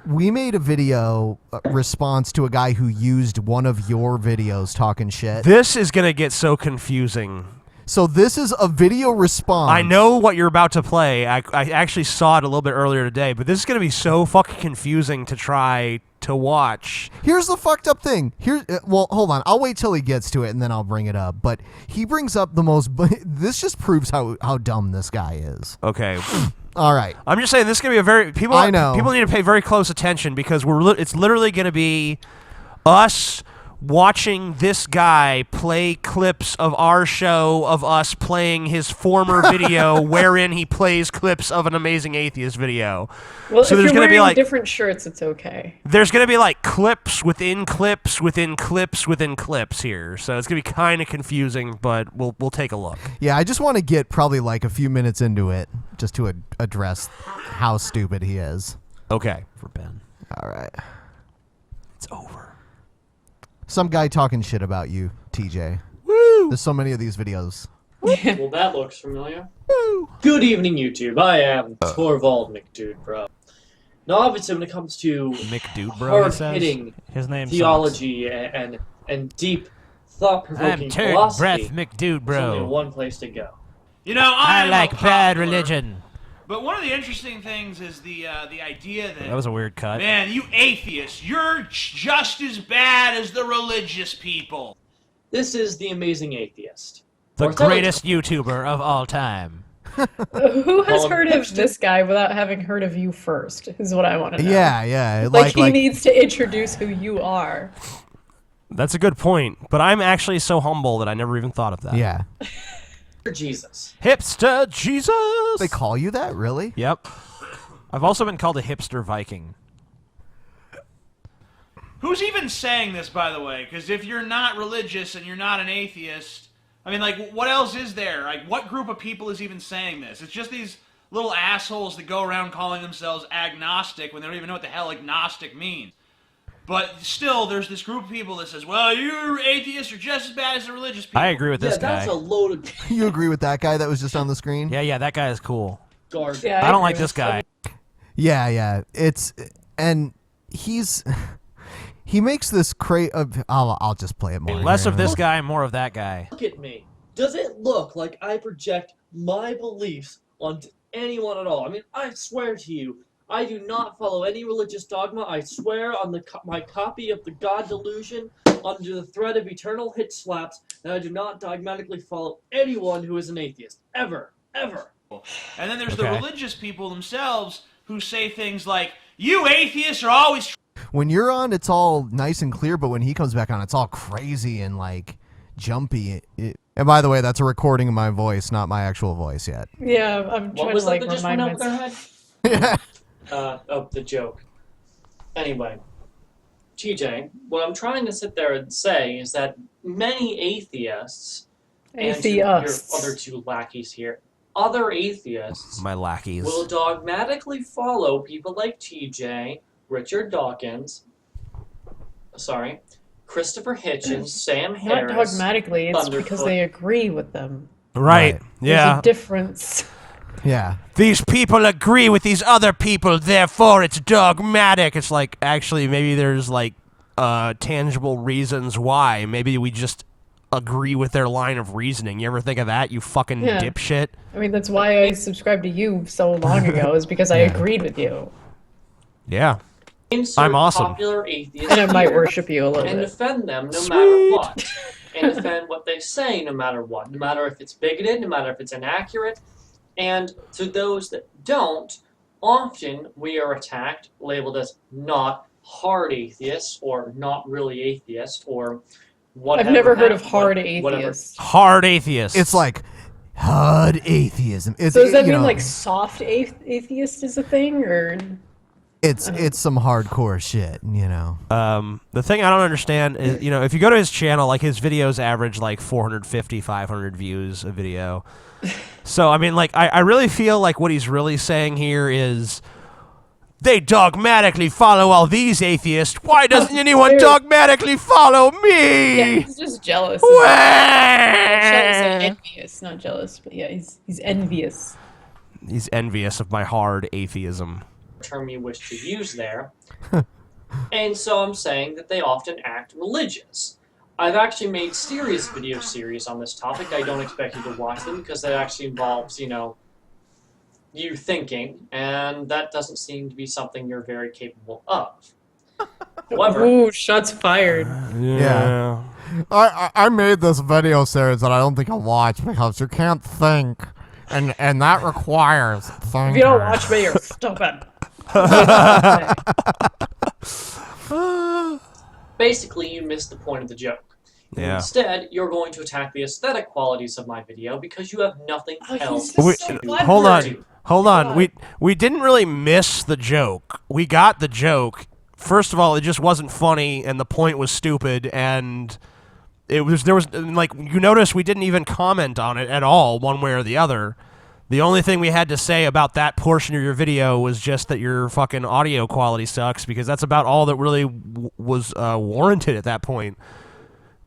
B: we made a video response to a guy who used one of your videos talking shit.
F: This is gonna get so confusing.
B: So this is a video response.
F: I know what you're about to play. I actually saw it a little bit earlier today, but this is gonna be so fucking confusing to try to watch.
B: Here's the fucked up thing. Well, hold on. I'll wait till he gets to it and then I'll bring it up. But he brings up the most. This just proves how dumb this guy is.
F: Okay.
B: All right.
F: I'm just saying this is gonna be a very people.
B: I know.
F: People need to pay very close attention because it's literally gonna be us watching this guy play clips of our show of us playing his former video wherein he plays clips of an Amazing Atheist video.
G: Well,
F: so
G: if
F: there's
G: you're
F: gonna be
G: wearing
F: like
G: different shirts, it's okay.
F: there's gonna be like clips within clips within clips within clips here. So it's gonna be kind of confusing, but we'll take a look.
B: Yeah, I just want to get probably like a few minutes into it just to address how stupid he is.
F: Okay, for Ben.
B: All right.
F: It's over.
B: Some guy talking shit about you, TJ. Woo! There's so many of these videos.
A: Well, that looks familiar. Good evening, YouTube. I am Torvald McDudebro. Now, obviously, when it comes to
F: McDudebro,
A: hard-hitting
F: his name
A: theology and deep, thought-provoking philosophy, there's only one place to go.
V: You know, I
F: like
V: am a
F: bad
V: popular,
F: religion.
V: But one of the interesting things is the idea that
F: That was a weird cut.
V: man, you atheists, you're just as bad as the religious people.
A: This is the Amazing Atheist.
F: The
A: Or tell it-
F: greatest YouTuber of all time.
G: Who has heard of this guy without having heard of you first? Is what I want to know.
B: Yeah.
G: Like he needs to introduce who you are.
F: That's a good point, but I'm actually so humble that I never even thought of that.
B: Yeah.
A: Jesus.
F: Hipster Jesus!
B: They call you that? Really?
F: Yep. I've also been called a hipster Viking.
V: Who's even saying this, by the way? Because if you're not religious and you're not an atheist, I mean, like, what else is there? Like, what group of people is even saying this? It's just these little assholes that go around calling themselves agnostic when they don't even know what the hell agnostic means. But still, there's this group of people that says, well, you atheists are just as bad as the religious people.
F: I agree with this guy.
A: That's a load of
B: You agree with that guy that was just on the screen?
F: Yeah, that guy is cool.
A: garbage.
G: Yeah,
F: I don't like this guy.
B: Yeah. And he makes this I'll just play it more.
F: Less of
B: here.
F: this guy, more of that guy.
A: Look at me. Does it look like I project my beliefs onto anyone at all? I mean, I swear to you, I do not follow any religious dogma. I swear on my copy of the God Delusion under the threat of eternal hit slaps that I do not dogmatically follow anyone who is an atheist. Ever. Ever.
V: And then there's the religious people themselves who say things like, you atheists are always...
B: When you're on, it's all nice and clear, but when he comes back on, it's all crazy and like jumpy. And by the way, that's a recording of my voice, not my actual voice yet.
G: Yeah, I'm
A: What
G: trying
A: was
G: to like
A: that that just went
G: remind
A: up their
G: myself.
A: head? The joke. Anyway, TJ, what I'm trying to sit there and say is that many atheists, and to your other two lackeys here, other atheists
F: My lackeys.
A: will dogmatically follow people like TJ, Richard Dawkins, Christopher Hitchens, Sam
G: Not
A: Harris.
G: dogmatically, it's because
A: Thunderfoot.
G: they agree with them.
F: Right. Yeah.
G: There's a difference.
B: Yeah.
F: These people agree with these other people, therefore it's dogmatic. It's like, actually, maybe there's like tangible reasons why. Maybe we just agree with their line of reasoning. You ever think of that, you fucking dipshit?
G: I mean, that's why I subscribed to you so long ago, is because I agreed with you.
F: Yeah.
A: Insert
F: I'm awesome.
A: popular atheists
G: And I might
A: here
G: worship you a little
A: and
G: bit.
A: defend them no matter what. And defend what they say no matter what. No matter if it's bigoted, no matter if it's inaccurate. And to those that don't, often we are attacked, labeled as not hard atheists, or not really atheist, or whatever.
G: I've never heard of hard atheist.
F: Hard atheist.
B: It's like hard atheism. It's,
G: So does that
B: you
G: mean
B: know,
G: like soft atheist is a thing, or?
B: it's some hardcore shit, you know.
F: The thing I don't understand is, you know, if you go to his channel, like his videos average like 450, 500 views a video. So, I mean, like, I really feel like what he's really saying here is they dogmatically follow all these atheists. Why doesn't anyone dogmatically follow me?
G: Yeah, he's just jealous. Say envious, not jealous, but yeah, he's envious.
F: He's envious of my hard atheism.
A: Term you wish to use there. And so I'm saying that they often act religious. I've actually made serious video series on this topic. I don't expect you to watch them because that actually involves, you know, you thinking, and that doesn't seem to be something you're very capable of. However,
G: ooh, shots fired.
B: Yeah. I made this video series that I don't think I'll watch because you can't think, and that requires thinking.
G: If you don't watch me, you're stupid.
A: basically you missed the point of the joke.
F: Yeah.
A: Instead, you're going to attack the aesthetic qualities of my video because you have nothing else
F: Wait,
A: to
F: hold on.
A: do.
F: Hold on. We didn't really miss the joke. We got the joke. First of all, it just wasn't funny, and the point was stupid, and there was like, you notice we didn't even comment on it at all, one way or the other. The only thing we had to say about that portion of your video was just that your fucking audio quality sucks, because that's about all that really was warranted at that point.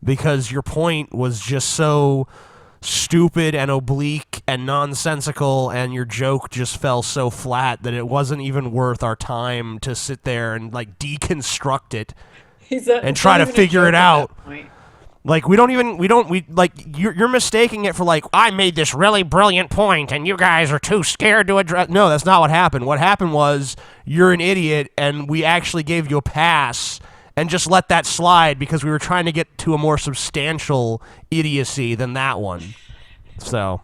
F: Because your point was just so stupid and oblique and nonsensical, and your joke just fell so flat that it wasn't even worth our time to sit there and like deconstruct it and try to figure it out. Like you're mistaking it for like, I made this really brilliant point and you guys are too scared to address. No, that's not what happened. What happened was you're an idiot and we actually gave you a pass and just let that slide because we were trying to get to a more substantial idiocy than that one. So,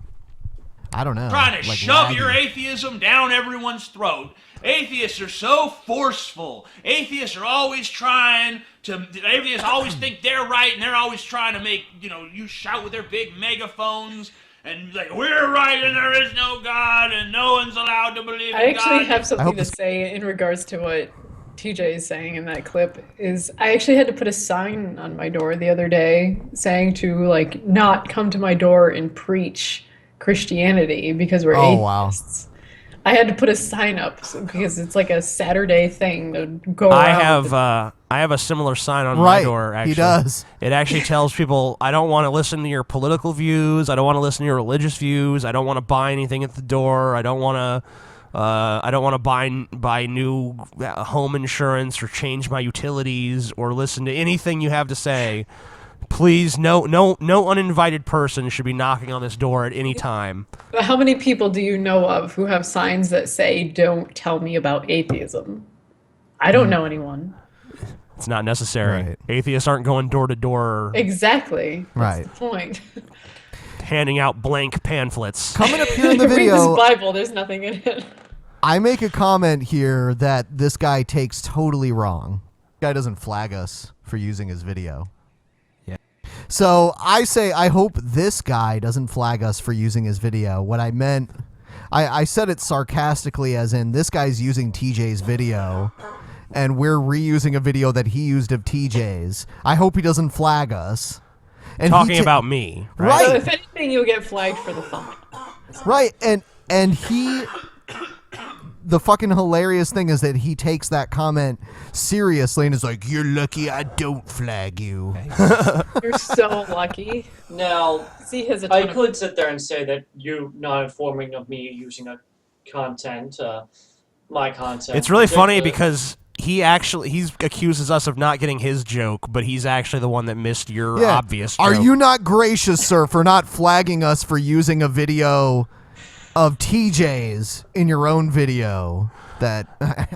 F: I don't know.
V: Trying to shove your atheism down everyone's throat. Atheists are so forceful. Atheists are always trying to. Atheists always think they're right, and they're always trying to make you shout with their big megaphones and like, we're right and there is no God and no one's allowed to believe in God.
G: I actually have something to say in regards to what TJ is saying in that clip. Is I actually had to put a sign on my door the other day saying to like not come to my door and preach Christianity because we're atheists. I had to put a sign up because it's like a Saturday thing to go around.
F: I have a similar sign on my door, actually.
B: He does.
F: It actually tells people, I don't want to listen to your political views, I don't want to listen to your religious views, I don't want to buy anything at the door, I don't want to buy new home insurance or change my utilities or listen to anything you have to say. Please, no uninvited person should be knocking on this door at any time.
G: But how many people do you know of who have signs that say, don't tell me about atheism? I don't know anyone.
F: It's not necessary. Atheists aren't going door to door.
G: Exactly. That's the point.
F: Handing out blank pamphlets.
B: Coming up here in the
G: Read
B: video,
G: this Bible, there's nothing in it.
B: I make a comment here that this guy takes totally wrong. This guy doesn't flag us for using his video. So I say, I hope this guy doesn't flag us for using his video. What I meant, I said it sarcastically as in this guy's using TJ's video and we're reusing a video that he used of TJ's. I hope he doesn't flag us. And
F: talking about me,
B: right?
G: So if anything, you'll get flagged for the thumbnail.
B: Right, and he the fucking hilarious thing is that he takes that comment seriously and is like, "You're lucky I don't flag you."
G: You're so lucky.
A: Now,
G: See his
A: I could sit there and say that you're not informing of me using a content, my content.
F: It's really funny
A: Ridiculous.
F: because he accuses us of not getting his joke, but he's actually the one that missed your
B: Yeah.
F: obvious
B: Are
F: joke.
B: you not gracious, sir, for not flagging us for using a video of TJ's in your own video? That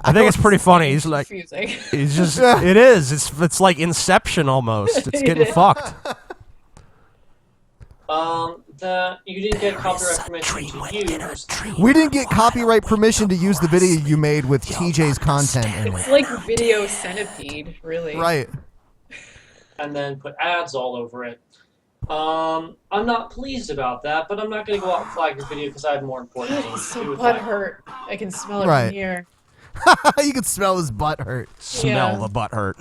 F: I think it's pretty funny. He's like,
G: confusing.
F: he's just, it is. It's like Inception almost. It's getting
G: Yeah.
F: fucked.
A: That you didn't get copyright permission to use.
B: We didn't get copyright permission to use the video you made with TJ's content in
G: It's
B: it.
G: like Video Centipede, really.
B: Right.
A: And then put ads all over it. I'm not pleased about that, but I'm not going to go out and flag your video because I have more important things
G: It's
A: to do
G: so
A: with
G: butt
A: my
G: hurt. I can smell it
B: Right.
G: from here.
B: You can smell his butt hurt.
F: Smell
G: Yeah.
F: the butt hurt.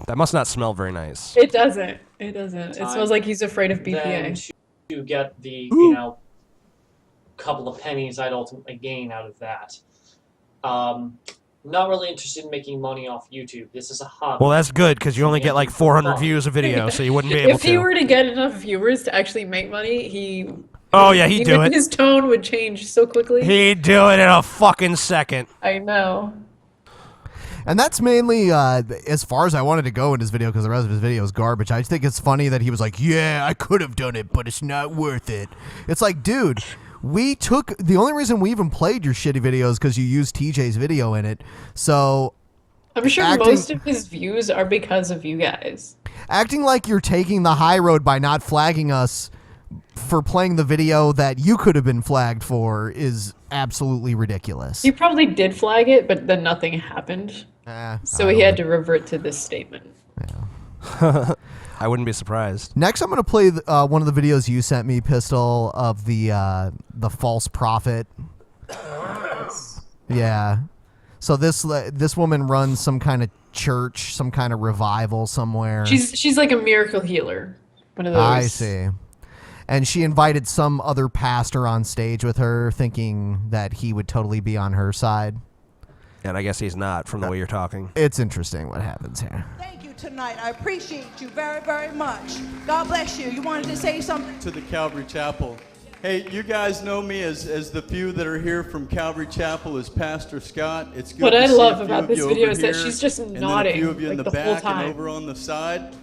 F: That must not smell very nice.
G: It doesn't. It doesn't. It
A: Time.
G: smells like he's afraid of BPA.
A: Then to get the, you know, couple of pennies I'd ultimately gain out of that. Not really interested in making money off YouTube. This is a hobby.
F: Well, that's good because you only get like 400 views a video, so you wouldn't be able
G: If he
F: to.
G: were to get enough viewers to actually make money, he.
F: Oh yeah, he'd do
G: even
F: it.
G: His tone would change so quickly.
F: He'd do it in a fucking second.
G: I know.
B: And that's mainly as far as I wanted to go in his video because the rest of his video is garbage. I just think it's funny that he was like, "Yeah, I could have done it, but it's not worth it." It's like, dude, the only reason we even played your shitty video is because you used TJ's video in it. So
G: I'm sure
B: acting-
G: most of his views are because of you guys.
B: acting like you're taking the high road by not flagging us for playing the video that you could have been flagged for is absolutely ridiculous.
G: He probably did flag it, but then nothing happened. So he had to revert to this statement.
F: I wouldn't be surprised.
B: Next, I'm going to play one of the videos you sent me, Pistol, of the false prophet. Yeah. So this woman runs some kind of church, some kind of revival somewhere.
G: She's like a miracle healer. One of those.
B: I see. And she invited some other pastor on stage with her, thinking that he would totally be on her side.
F: And I guess he's not from the way you're talking.
B: It's interesting what happens here.
D: Thank you tonight. I appreciate you very, very much. God bless you. You wanted to say something?
E: To the Calvary Chapel. Hey, you guys know me as the few that are here from Calvary Chapel as Pastor Scott. It's good
G: What
E: to
G: I
E: see
G: love
E: a few
G: about
E: of
G: this
E: you
G: video
E: over
G: is that
E: here,
G: she's just
E: and
G: nodding,
E: then a few of you in
G: like,
E: the
G: the whole
E: back
G: time.
E: and over on the side.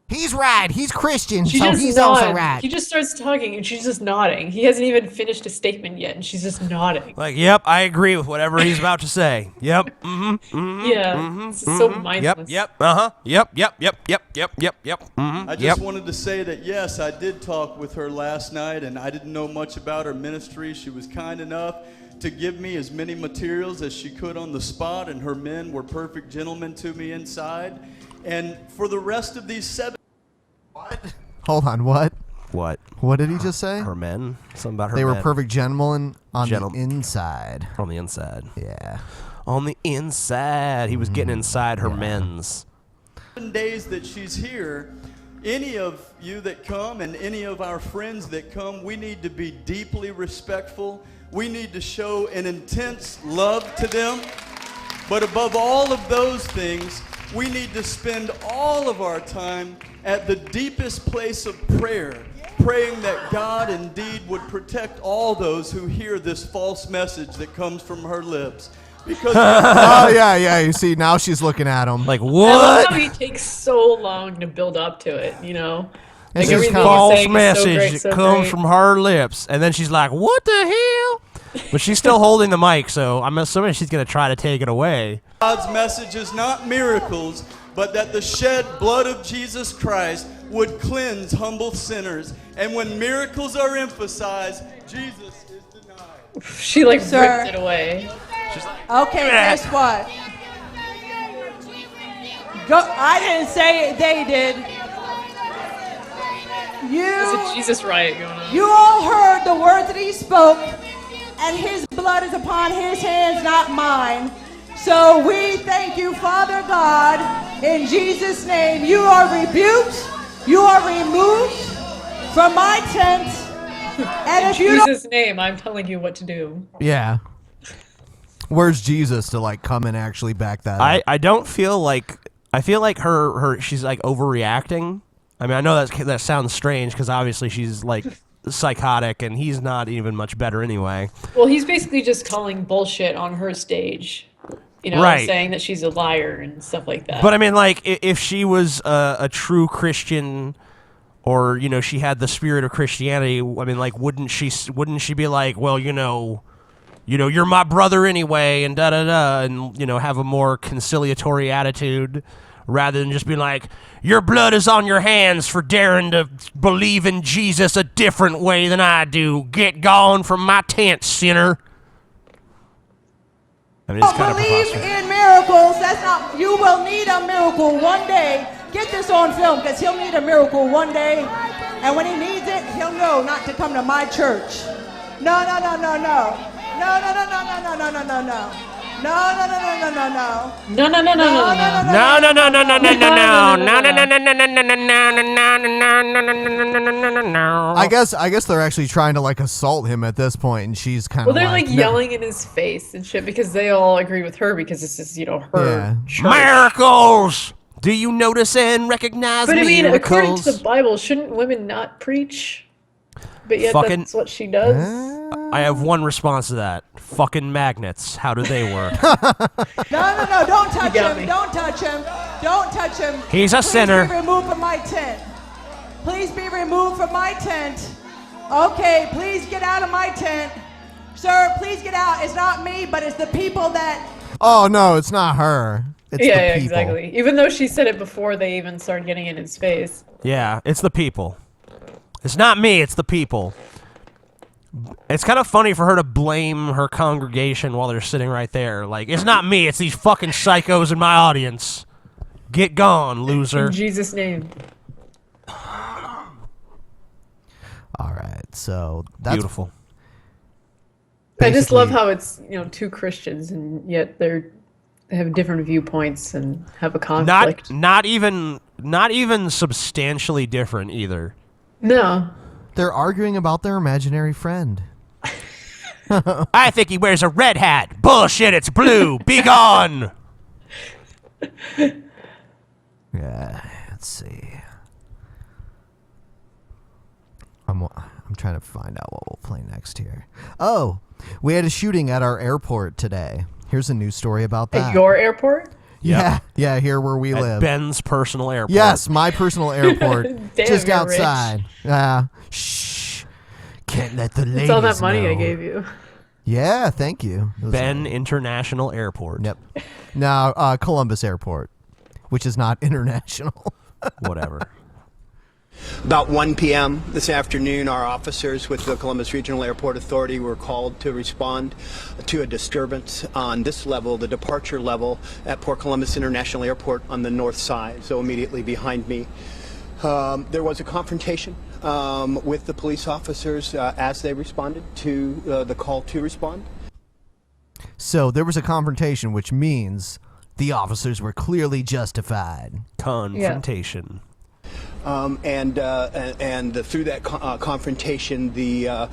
B: He's right. He's Christian,
G: She
B: so
G: just
B: he's
G: nods.
B: also right.
G: He just starts talking and she's just nodding. He hasn't even finished a statement yet and she's just nodding.
F: Like, yep, I agree with whatever he's about to say. Yep. Mm-hmm. Mm-hmm.
G: Yeah,
F: Mm-hmm.
G: it's so
F: mm-hmm,
G: mindless.
F: Yep. Uh-huh. Yep. Mm-hmm.
E: I just wanted to say that, yes, I did talk with her last night, and I didn't know much about her ministry. She was kind enough to give me as many materials as she could on the spot, and her men were perfect gentlemen to me inside. And for the rest of these 7...
B: Hold on, what?
F: What?
B: What did he just say?
F: Her men? Something about her
B: They were
F: men.
B: perfect gentlemen on the inside.
F: On the inside.
B: Yeah.
F: On the inside. He was getting inside her men's.
E: 7 days that she's here, any of you that come and any of our friends that come, we need to be deeply respectful. We need to show an intense love to them. But above all of those things, we need to spend all of our time at the deepest place of prayer, praying that God indeed would protect all those who hear this false message that comes from her lips. Because
B: Oh yeah. You see, now she's looking at him.
F: Like
G: I love how he takes so long to build up to it, you know?
F: It's
G: Like everything
F: this
G: he's
F: false
G: saying is so
F: message
G: great,
F: that
G: so
F: comes
G: great.
F: from her lips. And then she's like, what the hell? But she's still holding the mic, so I'm assuming she's going to try to take it away.
E: God's message is not miracles, but that the shed blood of Jesus Christ would cleanse humble sinners. And when miracles are emphasized, Jesus is denied.
G: She like
D: Sir.
G: ripped it away.
D: Okay, guess what? I didn't say it, they did.
G: There's a Jesus riot going on.
D: You all heard the words that he spoke, and his blood is upon his hands, not mine. So we thank you, Father God, in Jesus' name. You are rebuked, you are removed from my tent, and
G: In
D: if you don't...
G: Jesus' name, I'm telling you what to do.
B: Yeah. Where's Jesus to like come and actually back that up?
F: I don't feel like I feel like she's like overreacting. I mean, I know that sounds strange because obviously she's like psychotic and he's not even much better anyway.
G: Well, he's basically just calling bullshit on her stage. You know,
F: Right.
G: saying that she's a liar and stuff like that.
F: But I mean, like, if she was a true Christian, or you know, she had the spirit of Christianity, I mean, like, wouldn't she be like, well, you know, you're my brother anyway, and da da da, and you know, have a more conciliatory attitude, rather than just being like, your blood is on your hands for daring to believe in Jesus a different way than I do. Get gone from my tent, sinner. I mean, it's kind of
D: Believe
F: preposterous.
D: in miracles. That's not. You will need a miracle one day. Get this on film because he'll need a miracle one day, and when he needs it, he'll know not to come to my church. No, no, no, no, no, no, no, no, no, no, no, no, no, no. No, no, no, no, no, no, no.
G: No, no, no, no, no, no.
F: No, no, no, no, no, no, no, no, no, no, no, no, no.
B: I guess they're actually trying to like assault him at this point, and she's kind
G: Well,
B: of
G: they're like
B: no.
G: yelling in his face and shit because they all agree with her because this is, you know, her church.
F: Miracles! Do you notice and recognize
G: But I mean, according
F: miracles?
G: to the Bible, shouldn't women not preach? But yet
F: Fucking-
G: that's what she does.
F: I have one response to that. Fucking magnets. How do they work?
D: No, no, no, don't touch him. Don't touch him. Don't touch him.
F: He's a sinner.
D: Please be removed from my tent. Please be removed from my tent. Okay, please get out of my tent. Sir, please get out. It's not me, but it's the people that...
B: Oh no, it's not her. It's
G: yeah,
B: the
G: yeah,
B: people.
G: exactly. Even though she said it before they even started getting in his face.
F: Yeah, it's the people. It's not me, it's the people. It's kind of funny for her to blame her congregation while they're sitting right there. Like, it's not me, it's these fucking psychos in my audience. Get gone, loser.
G: In Jesus' name.
B: All right, so that's
F: beautiful.
G: I just
B: basically-
G: love how it's, you know, two Christians and yet they have different viewpoints and have a conflict.
F: Not even substantially different either.
G: No.
B: They're arguing about their imaginary friend.
F: I think he wears a red hat. Bullshit, it's blue. Be gone.
B: Yeah, let's see. I'm trying to find out what we'll play next here. Oh, we had a shooting at our airport today. Here's a news story about that.
G: At your airport?
B: Yeah, yeah, here where we
F: At
B: live.
F: Ben's personal airport.
B: Yes, my personal airport.
G: Damn,
B: just
G: you're
B: outside. Shh. Can't let the ladies
G: It's all that money
B: know.
G: I gave you.
B: Yeah, thank you. It was
F: Ben International Airport.
B: Yep. Now, Columbus Airport, which is not international.
F: Whatever.
C: About 1 p.m. this afternoon, our officers with the Columbus Regional Airport Authority were called to respond to a disturbance on this level, the departure level at Port Columbus International Airport on the north side, so immediately behind me. There was a confrontation with the police officers as they responded to the call to respond.
B: So there was a confrontation, which means the officers were clearly justified.
F: Confrontation.
C: And through that confrontation, the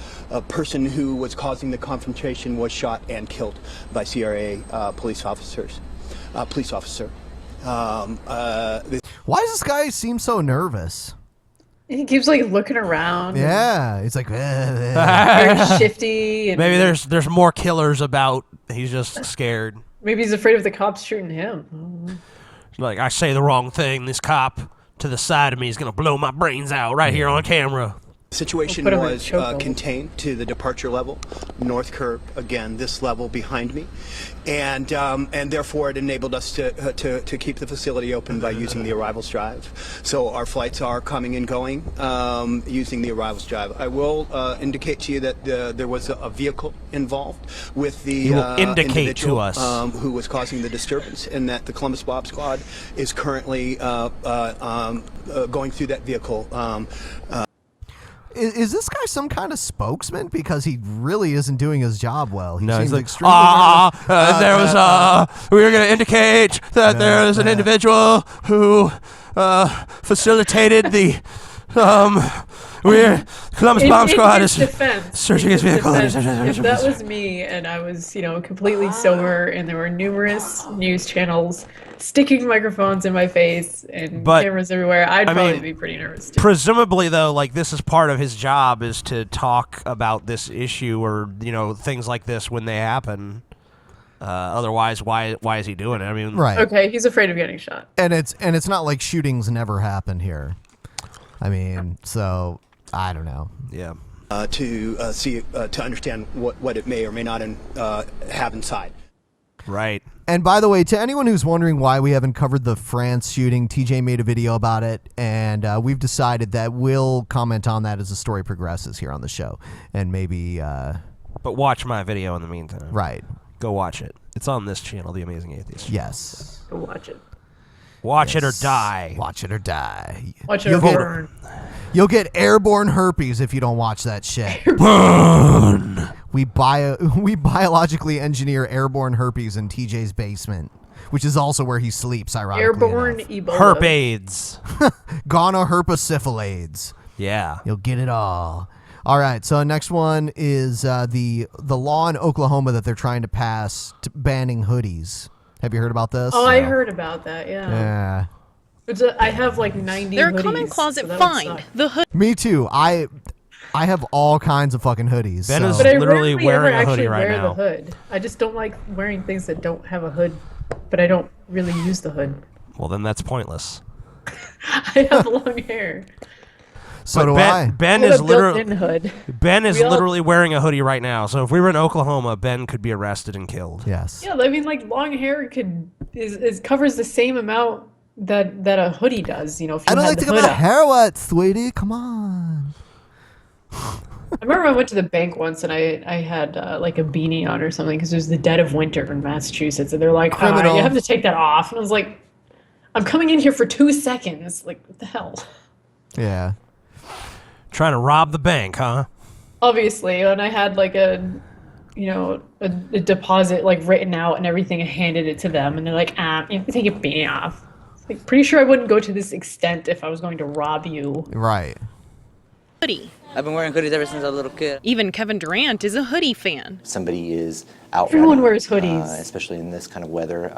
C: person who was causing the confrontation was shot and killed by CRA police officers. Police officer.
B: Why does this guy seem so nervous?
G: He keeps like looking around.
B: Yeah, it's like
G: Very shifty. And
F: Maybe there's more killers about. He's just scared.
G: maybe he's afraid of the cops shooting him.
F: Like, I say the wrong thing, this cop to the side of me is going to blow my brains out right here on camera.
C: The situation
G: We'll put him in
C: was
G: chokehold.
C: contained to the departure level, north curb, again, this level behind me. And therefore it enabled us to keep the facility open by using the arrivals drive. So our flights are coming and going using the arrivals drive. I will indicate to you that there was a vehicle involved with the
F: You will indicate
C: individual
F: to us.
C: who was causing the disturbance, and that the Columbus Bob Squad is currently going through that vehicle.
B: Is this guy some kind of spokesman? Because he really isn't doing his job well. He
F: No, he's
B: seems
F: like,
B: extremely
F: there was, we were going to indicate that there is an individual who facilitated the We're Columbus Bomb Squad
G: in
F: is
G: his defense,
F: searching
G: in
F: his vehicle.
G: defense, if that was me and I was, completely sober and there were numerous news channels sticking microphones in my face and cameras everywhere, I'd probably be pretty nervous too.
F: Presumably, though, like this is part of his job is to talk about this issue or things like this when they happen. Otherwise, why is he doing it? I mean,
B: Right.
G: Okay, he's afraid of getting shot.
B: And it's not like shootings never happen here. I mean, so I don't know.
F: Yeah.
C: To understand what it may or may not have inside.
F: Right.
B: And by the way, to anyone who's wondering why we haven't covered the France shooting, TJ made a video about it, and we've decided that we'll comment on that as the story progresses here on the show, and maybe.
F: But watch my video in the meantime.
B: Right.
F: Go watch it. It's on this channel, The Amazing Atheist.
B: Yes.
G: Go watch it.
F: Watch it or die.
B: Watch it or die.
G: Watch it or burn.
B: You'll get airborne herpes if you don't watch that shit.
F: Burn.
B: We biologically engineer airborne herpes in TJ's basement, which is also where he sleeps, ironically
G: Airborne
B: enough.
G: Ebola.
F: Herpades.
B: Gonorrhoepasyphilades.
F: Yeah.
B: You'll get it all. All right, so next one is the law in Oklahoma that they're trying to pass banning hoodies. Have you heard about this?
G: Oh, I heard about that,
B: Yeah.
G: I have like 90
I: Their
G: hoodies,
I: common closet
G: so that would
I: find
G: suck.
I: the hood.
B: Me too. I have all kinds of fucking hoodies.
F: Ben
B: so.
F: is
G: But I
F: literally
G: rarely
F: wearing
G: ever
F: a hoodie
G: actually
F: right
G: wear
F: now.
G: the hood. I just don't like wearing things that don't have a hood, but I don't really use the hood.
F: Well, then that's pointless.
G: I have long hair.
B: So
F: But
B: do I.
F: Ben
G: I have
F: is
G: a built-in
F: literally
G: hood.
F: Ben is
G: We all-
F: literally wearing a hoodie right now. So if we were in Oklahoma, Ben could be arrested and killed.
B: Yes.
G: Yeah, I mean, like long hair is covers the same amount that a hoodie does. If you
B: I don't
G: had
B: like
G: the
B: to get
G: hood
B: my
G: up.
B: hair wet, sweetie. Come on.
G: I remember I went to the bank once and I had like a beanie on or something because it was the dead of winter in Massachusetts, and they're like,
B: Criminal.
G: you have to take that off. And I was like, I'm coming in here for 2 seconds. Like, what the hell?
B: Yeah.
F: Trying to rob the bank, huh?
G: Obviously, and I had like a deposit like written out and everything, and handed it to them, and they're like, you have to take your beanie off. Like, pretty sure I wouldn't go to this extent if I was going to rob you.
B: Right.
I: Hoodie.
J: I've been wearing hoodies ever since I was a little kid.
I: Even Kevin Durant is a hoodie fan.
J: Somebody is out
G: Everyone
J: running,
G: wears hoodies.
J: especially in this kind of weather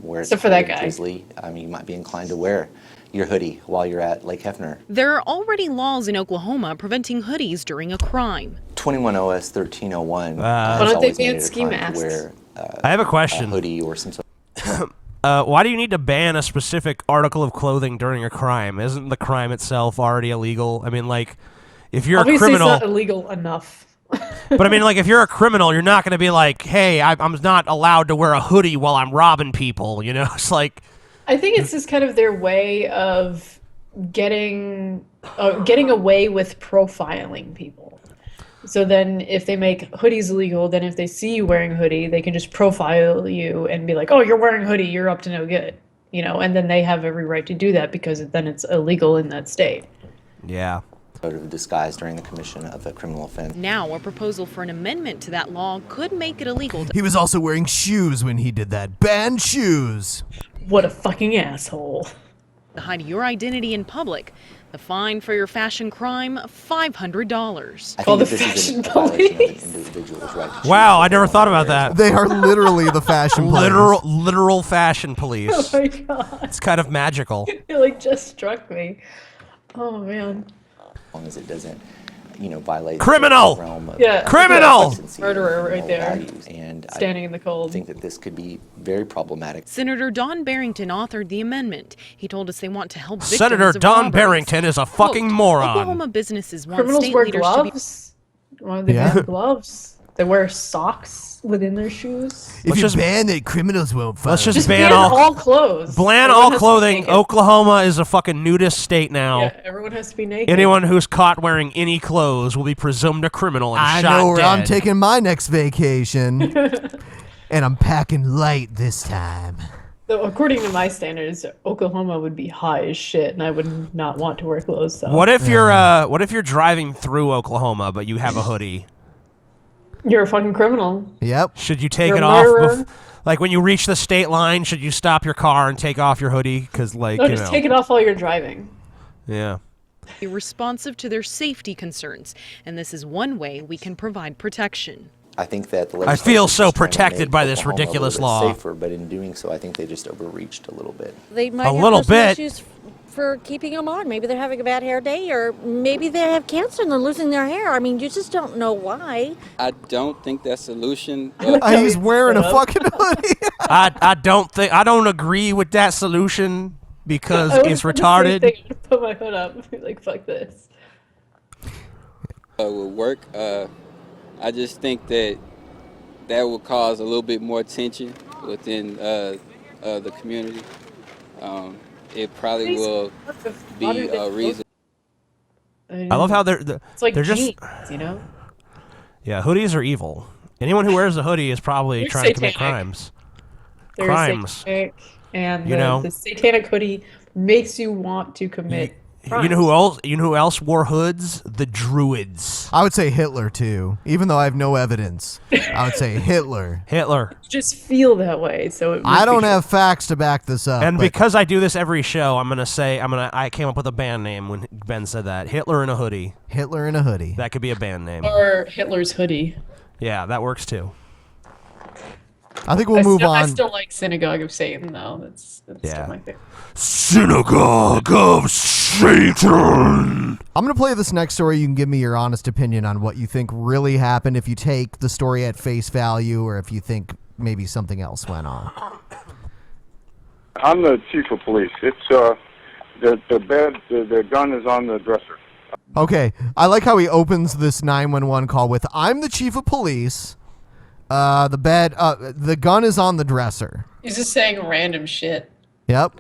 J: where it's
G: Except for that
J: cold and
G: guy.
J: drizzly. You might be inclined to wear your hoodie while you're at Lake Hefner.
I: There are already laws in Oklahoma preventing hoodies during a crime.
J: 21 OS 1301.
G: Why don't they ban ski masks?
J: Wear,
F: I have a question.
J: A hoodie or some sort.
F: Why do you need to ban a specific article of clothing during a crime? Isn't the crime itself already illegal? I mean, like, if you're
G: Obviously,
F: a criminal,
G: it's not illegal enough.
F: but I mean, like, if you're a criminal, you're not going to be like, hey, I'm not allowed to wear a hoodie while I'm robbing people. It's like.
G: I think it's just kind of their way of getting away with profiling people. So then if they make hoodies illegal, then if they see you wearing a hoodie, they can just profile you and be like, oh, you're wearing a hoodie, you're up to no good. And then they have every right to do that because then it's illegal in that state.
F: Yeah.
J: Of disguise during the commission of a criminal offense.
I: Now, a proposal for an amendment to that law could make it illegal to
B: He was also wearing shoes when he did that. Ban shoes.
G: What a fucking asshole.
I: hide your identity in public. The fine for your fashion crime, $500.
J: I think that this is a violation of an individual's right to choose.
F: Wow, I never thought about that.
B: They are literally the fashion police.
F: Literal fashion police.
G: Oh my god.
F: It's kind of magical.
G: It just struck me. Oh man.
J: As long as it doesn't, violate
F: Criminal!
J: the realm of
F: Criminal!
G: Murderer right there.
J: values. And
G: Standing in the cold.
J: I think that this could be very problematic.
I: Senator Don Barrington authored the amendment. He told us they want to help victims
F: Senator
I: of
F: Don
I: robberies.
F: Barrington is a fucking
I: Quote,
F: moron.
I: Oklahoma businesses want
G: Criminals
I: state
G: wear
I: leaders
G: gloves. Why do they
B: Yeah.
G: wear gloves? They wear socks within their shoes.
B: If you ban it, criminals won't follow.
F: Let's just
G: Just
F: ban
G: ban
F: all
G: all clothes.
F: Ban
G: Everyone
F: all
G: has to be
F: clothing.
G: naked.
F: Oklahoma is a fucking nudist state now.
G: Yeah, everyone has to be naked.
F: Anyone who's caught wearing any clothes will be presumed a criminal and
B: I
F: shot
B: know where
F: dead.
B: I'm taking my next vacation. And I'm packing light this time.
G: So according to my standards, Oklahoma would be high as shit, and I would not want to wear clothes. So.
F: What if you're driving through Oklahoma but you have a hoodie?
G: You're a fucking criminal.
B: Yep.
F: Should you take
G: You're
F: it
G: a
F: off?
G: murderer.
F: Like when you reach the state line, should you stop your car and take off your hoodie? Because
G: No, just take it off while you're driving.
F: Yeah.
I: Be responsive to their safety concerns, and this is one way we can provide protection.
J: I think that the
F: I feel so
J: legislature is trying to
F: protected
J: make
F: by this
J: Oklahoma a
F: ridiculous
J: little bit
F: law.
J: safer, but in doing so, I think they just overreached a little bit.
L: They might
F: A
L: have
F: little
L: personal
F: bit.
L: issues for keeping them on. Maybe they're having a bad hair day, or maybe they have cancer and they're losing their hair. I mean, you just don't know why.
M: I don't think that solution.
B: He's wearing a fucking hoodie.
F: I don't agree with that solution because it's retarded.
G: I put my hood up and be like, fuck this.
M: Will work. I just think that will cause a little bit more tension within the community. It probably will be a reason.
F: I love how they're
G: It's like
F: they're just
G: jeans, you know?
F: yeah, hoodies are evil. Anyone who wears a hoodie is probably
G: They're
F: trying to commit
G: satanic.
F: crimes.
G: They're
F: Crimes.
G: satanic, and
F: You know?
G: the satanic hoodie makes you want to commit crimes.
F: You know who else? You know who else wore hoods? The Druids.
B: I would say Hitler too, even though I have no evidence. I would say Hitler.
F: Hitler.
G: You just feel that way, so it
B: I don't have facts to back this up.
F: And
B: but
F: because I do this every show, I came up with a band name when Ben said that. Hitler in a hoodie.
B: Hitler in a hoodie.
F: That could be a band name.
G: Or Hitler's hoodie.
F: Yeah, that works too.
B: I think we'll move on.
G: I still like Synagogue of Satan, though. That's still my favorite.
B: Synagogue of Satan. I'm going to play this next story. You can give me your honest opinion on what you think really happened, if you take the story at face value or if you think maybe something else went on.
W: I'm the chief of police. It's the gun is on the dresser.
B: Okay, I like how he opens this 911 call with, "I'm the chief of police. The gun is on the dresser."
G: He's just saying random shit.
B: Yep.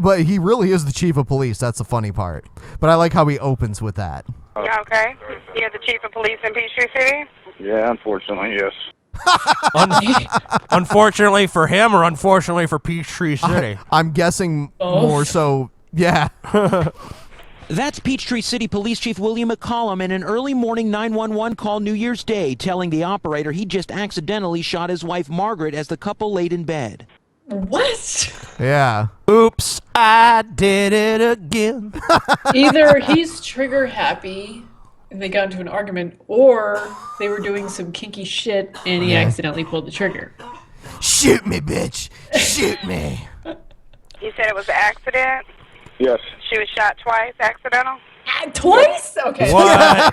B: But he really is the chief of police. That's the funny part. But I like how he opens with that.
X: Yeah, okay. You're the chief of police in Peachtree City?
W: Yeah, unfortunately, yes.
F: Unfortunately for him or unfortunately for Peachtree City?
B: I'm guessing more so, yeah.
Y: That's Peachtree City Police Chief William McCollum in an early morning 911 call New Year's Day, telling the operator he just accidentally shot his wife Margaret as the couple laid in bed.
G: What?
B: Yeah.
F: Oops, I did it again.
G: Either he's trigger happy and they got into an argument, or they were doing some kinky shit and he accidentally pulled the trigger.
B: Shoot me, bitch. Shoot me.
X: You said it was an accident?
W: Yes.
X: She was shot twice, accidental?
G: Twice? Okay.
F: What?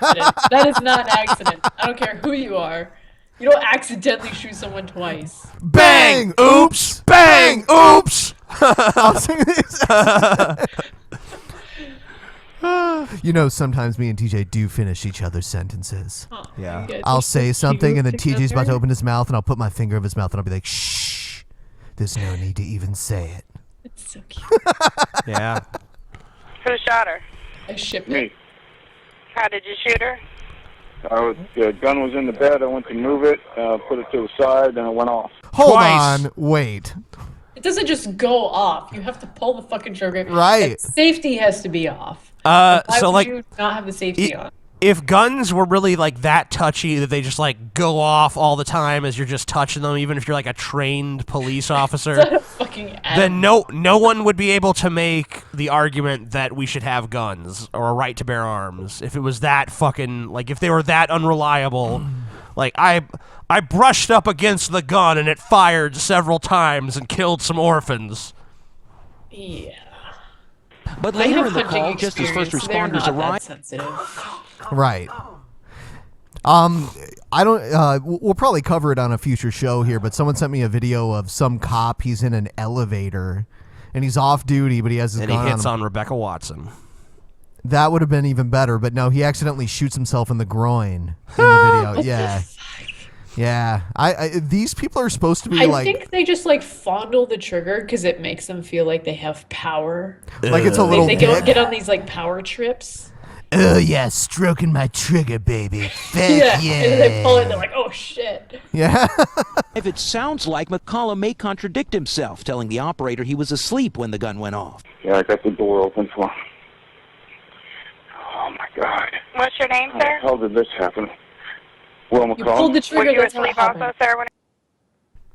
G: That is not an accident. I don't care who you are. You don't accidentally shoot someone twice.
B: Bang! Oops! Bang! Oops! I'll sing this. You know, sometimes me and TJ do finish each other's sentences.
G: Oh,
F: yeah.
B: I'll say something, and then
G: together.
B: TJ's about to open his mouth, and I'll put my finger over his mouth, and I'll be like, "Shh! There's no need to even say it."
G: It's so cute.
F: Yeah.
X: Who shot her?
G: I shipped
W: Me.
G: it.
X: How did you shoot her?
W: The gun was in the bed. I went to move it, put it to the side, and it went off.
B: Hold on, wait.
G: It doesn't just go off. You have to pull the fucking trigger.
B: Right.
G: And safety has to be off.
F: So
G: Why would
F: like,
G: you not have the safety on?
F: if guns were really like that touchy that they just like go off all the time as you're just touching them, even if you're like a trained police officer, then no one would be able to make the argument that we should have guns or a right to bear arms if it was that fucking like if they were that unreliable. Like I brushed up against the gun and it fired several times and killed some orphans.
G: Yeah.
Y: But
G: I
Y: later
G: have
Y: in the
G: hunting
Y: call, just as first
G: experience. They're
Y: responders
G: not that
Y: arrived.
G: sensitive.
B: Right. I don't. We'll probably cover it on a future show here. But someone sent me a video of some cop. He's in an elevator, and he's off duty, but he has his
F: And
B: gun
F: he hits
B: on
F: on
B: him.
F: Rebecca Watson.
B: That would have been even better. But no, he accidentally shoots himself in the groin in the video. Yeah. Yeah. I these people are supposed to be
G: I
B: like.
G: think they just like fondle the trigger because it makes them feel like they have power.
B: Like it's a little
G: They
B: dick.
G: get on these like power trips.
B: Oh yeah, stroking my trigger, baby. Fuck
G: Yeah.
B: yeah.
G: And then they pull it and they're like, oh shit.
B: Yeah.
Y: If it sounds like McCollum may contradict himself, telling the operator he was asleep when the gun went off.
W: Yeah, I got the door open for him. Oh my God.
X: What's your name,
W: How
X: sir?
W: the hell did this happen? Will
G: You pulled the
W: McCollum?
G: trigger,
X: Were you
G: that's how it
X: asleep also,
G: happened.
X: sir? When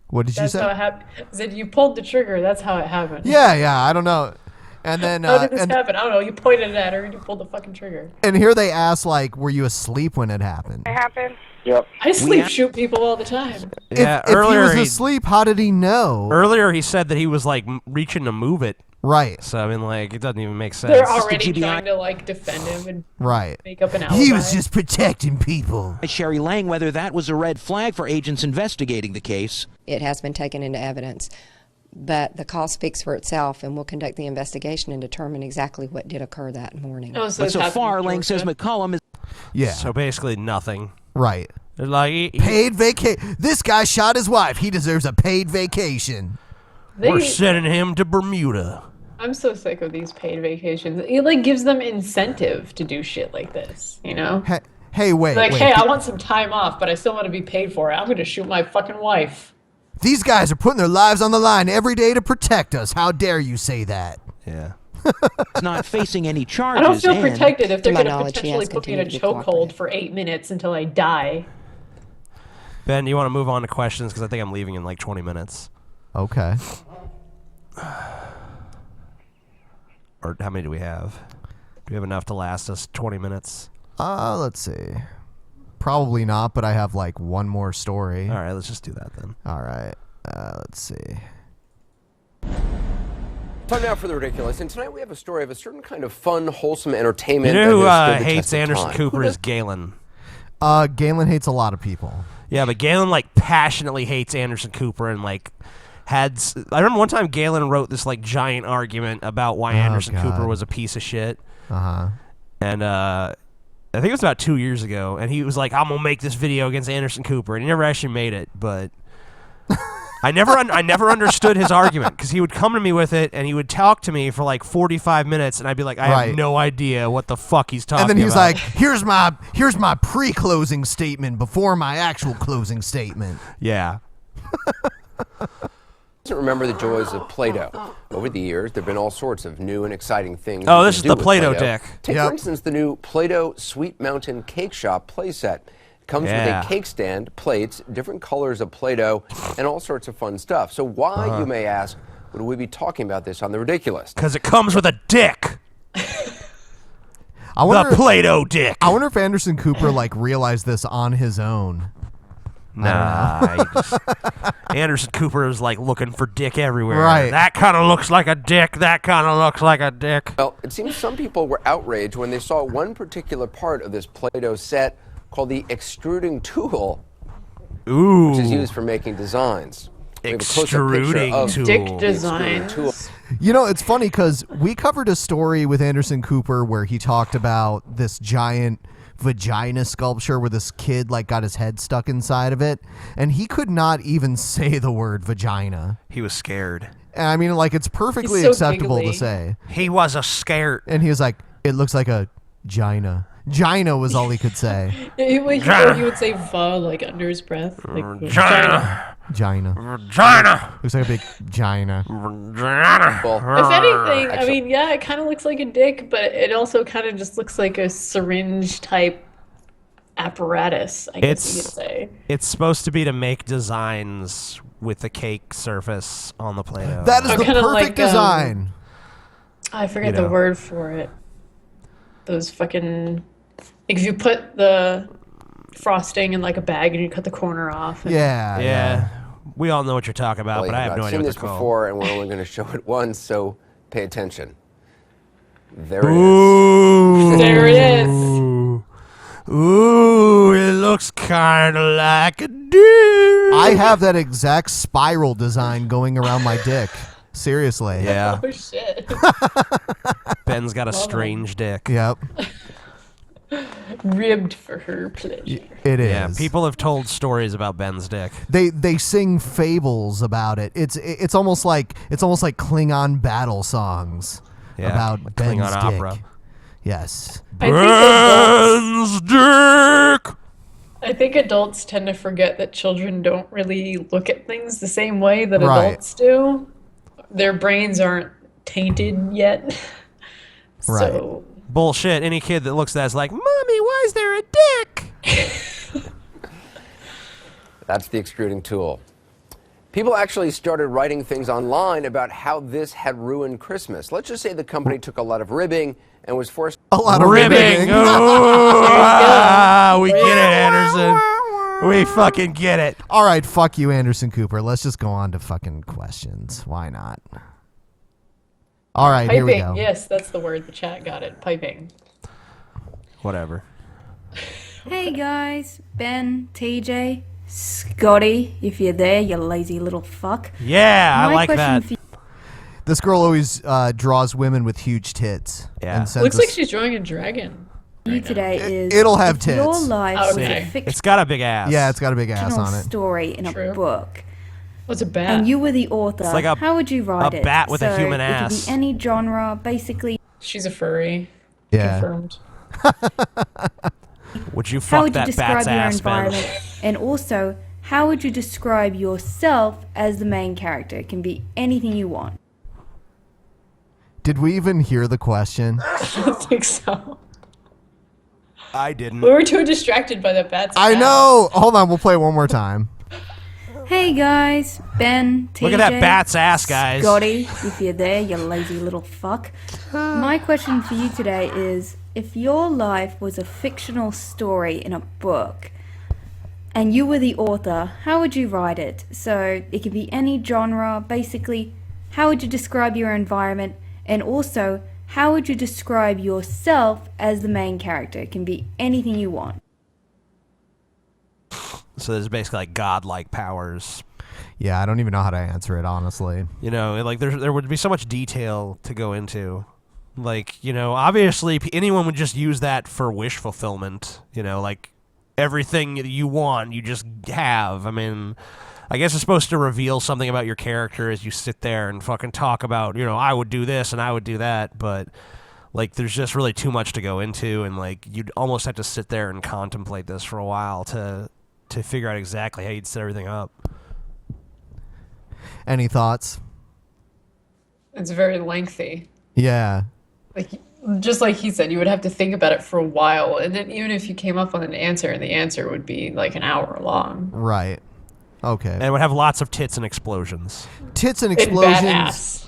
B: What did you
G: That's
B: say?
G: how it happened. I said you pulled the trigger, that's how it happened.
B: Yeah, I don't know. And then
G: how did this happen? I don't know. You pointed at her and you pulled the fucking trigger.
B: And here they ask, like, were you asleep when it happened?
X: It happened.
W: Yep.
G: I sleep shoot people all the time.
F: Yeah,
B: If he was asleep, how did he know?
F: Earlier, he said that he was like reaching to move it.
B: Right.
F: So I mean, like, it doesn't even make sense.
G: They're already trying to like defend him and
B: Right.
G: make up an alibi.
Y: He was
B: just protecting people.
Y: Sherry Lang, whether that was a red flag for agents investigating the case.
H: It has been taken into evidence, but the call speaks for itself, and we'll conduct the investigation and determine exactly what did occur that morning.
G: Oh,
Y: But so far, Lang says McCollum is.
B: Yeah.
F: So basically nothing.
B: Right.
F: Like
B: paid vacation. This guy shot his wife. He deserves a paid vacation.
F: We're sending him to Bermuda.
G: I'm so sick of these paid vacations. It like gives them incentive to do shit like this, you know?
B: Hey, wait.
G: Like,
B: wait.
G: hey, I want some time off, but I still want to be paid for it. I'm gonna shoot my fucking wife.
B: These guys are putting their lives on the line every day to protect us. How dare you say that?
F: Yeah.
Y: not facing any
G: I
Y: charges.
G: don't feel
Y: and-
G: protected if they're
H: my
G: gonna
H: knowledge, he
G: potentially
H: has
G: put me in a
H: continued to be
G: chokehold for 8 minutes until I die.
F: Ben, you want to move on to questions? Because I think I'm leaving in like 20 minutes.
B: Okay.
F: Or how many do we have? Do we have enough to last us 20 minutes?
B: Let's see. Probably not, but I have like one more story.
F: All right, let's just do that then.
B: All right. Let's see.
K: Time now for the ridiculous, and tonight we have a story of a certain kind of fun, wholesome entertainment.
F: You know who
K: that has stood the
F: hates
K: test of
F: Anderson
K: time.
F: Cooper is Galen.
B: Galen hates a lot of people.
F: Yeah, but Galen like passionately hates Anderson Cooper and like I remember one time Galen wrote this like giant argument about why Anderson Cooper was a piece of shit. And I think it was about 2 years ago, and he was like, "I'm gonna make this video against Anderson Cooper," and he never actually made it. But I never understood his argument because he would come to me with it, and he would talk to me for like 45 minutes, and I'd be like, "I have no idea what the fuck he's talking about."
B: And then he was like, "Here's my pre-closing statement before my actual closing statement."
F: Yeah.
K: Doesn't remember the joys of Play-Doh. Over the years, there have been all sorts of new and exciting things.
F: Oh,
K: you
F: this
K: can
F: is
K: do
F: the
K: with
F: Play-Doh deck.
K: Take, for instance, the new Play-Doh Sweet Mountain Cake Shop playset. It comes with
F: Yeah.
K: a cake stand, plates, different colors of Play-Doh, and all sorts of fun stuff. So why, you may ask, would we be talking about this on The Ridiculous?
F: Because it comes with a dick.
B: I wonder,
F: the Play-Doh dick.
B: I wonder if Anderson Cooper like realized this on his own.
F: Nah, Anderson Cooper is like looking for dick everywhere.
B: Right.
F: That kind of looks like a dick. That kind of looks like a dick.
K: Well, it seems some people were outraged when they saw one particular part of this Play-Doh set called the extruding tool,
F: Ooh.
K: which is used for making designs. We have a close-up picture
F: Extruding
K: of
F: tool.
G: Dick
K: the
G: designs.
K: extruding tool.
B: You know, it's funny because we covered a story with Anderson Cooper where he talked about this giant vagina sculpture where this kid like got his head stuck inside of it, and he could not even say the word vagina.
F: He was scared.
B: And I mean, like, it's perfectly
G: He's so
B: acceptable
G: giggly.
B: to say.
F: He was a scared.
B: And he was like, "It looks like a gina." Gina was all he could say.
G: He would say "va" like under his breath. Like,
F: Vagina.
B: Gina.
F: Vagina.
B: Looks like a big gina.
F: Vagina.
G: If anything, I mean, yeah, it kind of looks like a dick, but it also kind of just looks like a syringe type apparatus, I guess you could say.
F: It's supposed to be to make designs with the cake surface on the Play-Doh.
B: That is
G: Or
B: the
G: kinda
B: perfect
G: like,
B: design.
G: I forget
F: You
G: the
F: know.
G: word for it. Those fucking, like if you put the frosting in like a bag and you cut the corner off. And
F: Yeah. We all know what you're talking about, but I have no
K: I've
F: idea
K: seen
F: what
K: this
F: they're called.
K: before, and we're only going to show it once, so pay attention. There it is.
F: Ooh.
G: There it is.
F: Ooh, it looks kind of like a dick.
B: I have that exact spiral design going around my dick. Seriously.
F: Yeah.
G: Oh shit.
F: Ben's got a strange dick.
B: Yep.
G: Ribbed for her pleasure.
B: It is.
F: Yeah, people have told stories about Ben's dick.
B: They sing fables about it. It's almost like Klingon battle songs about
F: like
B: Ben's
F: Klingon
B: dick.
F: opera.
B: Yes.
F: Ben's dick.
G: I think adults tend to forget that children don't really look at things the same way that
B: Right.
G: adults do. Their brains aren't tainted yet.
B: Right.
G: So
F: Bullshit. Any kid that looks at that is like, "Mommy, why is there a dick?"
K: That's the extruding tool. People actually started writing things online about how this had ruined Christmas. Let's just say the company took a lot of ribbing and was forced...
B: A lot of
F: ribbing. We get it, Anderson. We fucking get it.
B: All right, fuck you, Anderson Cooper. Let's just go on to fucking questions. Why not? All right, here we go.
G: Yes, that's the word. The chat got it. Piping.
F: Whatever.
N: Hey guys, Ben, TJ, Scotty, if you're there, you lazy little fuck.
F: Yeah, I like that.
B: This girl always draws women with huge tits.
F: Yeah.
B: And
G: Looks like she's drawing a dragon.
N: You today is
B: it'll have
N: if your
B: tits.
N: life was a fictional
F: It's got a big ass.
B: Yeah, it's got a big ass on it.
N: story in a book.
G: What's a bat?
N: And you were the author.
F: It's like a-
N: How would you write it?
F: a bat with a
N: So
F: human
N: it
F: ass.
N: could be any genre, basically.
G: She's a furry.
B: Yeah.
G: Confirmed.
F: Would you
N: How
F: fuck
N: would you
F: that
N: describe
F: bat's
N: your
F: ass, man?
N: environment? And also, how would you describe yourself as the main character? It can be anything you want.
B: Did we even hear the question?
G: I don't think so.
F: I didn't.
G: We were too distracted by the bat's
B: I
G: ass.
B: know. Hold on, we'll play it one more time.
N: Hey guys, Ben, TJ,
F: Look at that bat's ass, guys.
N: Scotty, if you're there, you lazy little fuck. My question for you today is, if your life was a fictional story in a book, and you were the author, how would you write it? So it could be any genre, basically, how would you describe your environment? And also, how would you describe yourself as the main character? It can be anything you want.
F: So there's basically like godlike powers.
B: Yeah, I don't even know how to answer it, honestly.
F: You know, like there would be so much detail to go into. Like, you know, obviously anyone would just use that for wish fulfillment. You know, like everything you want, you just have. I mean, I guess it's supposed to reveal something about your character as you sit there and fucking talk about, you know, I would do this and I would do that, but like there's just really too much to go into, and like you'd almost have to sit there and contemplate this for a while to figure out exactly how you'd set everything up.
B: Any thoughts?
G: It's very lengthy.
B: Yeah.
G: Like, just like he said, you would have to think about it for a while, and then even if you came up with an answer, and the answer would be like an hour long.
B: Right. Okay.
F: And it would have lots of tits and explosions.
B: Tits and
G: And
B: explosions.
G: badass.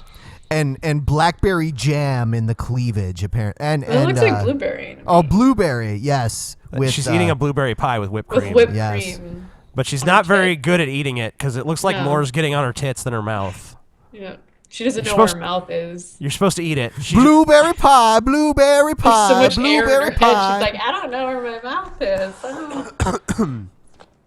B: And blackberry jam in the cleavage, apparently. And
G: It looks like blueberry.
B: Oh, blueberry, yes.
F: She's eating a blueberry pie with whipped
G: With
F: cream.
G: whipped
B: Yes.
G: cream.
F: But she's not very good at eating it because it looks like
G: No.
F: more's getting on her tits than her mouth.
G: Yeah. She doesn't
F: You're
G: know where
F: supposed-
G: her mouth is.
F: You're supposed to eat it.
B: Blueberry pie, blueberry
G: There's
B: pie,
G: so much air in her
B: blueberry
G: head.
B: pie.
G: She's like, I don't know where my mouth is.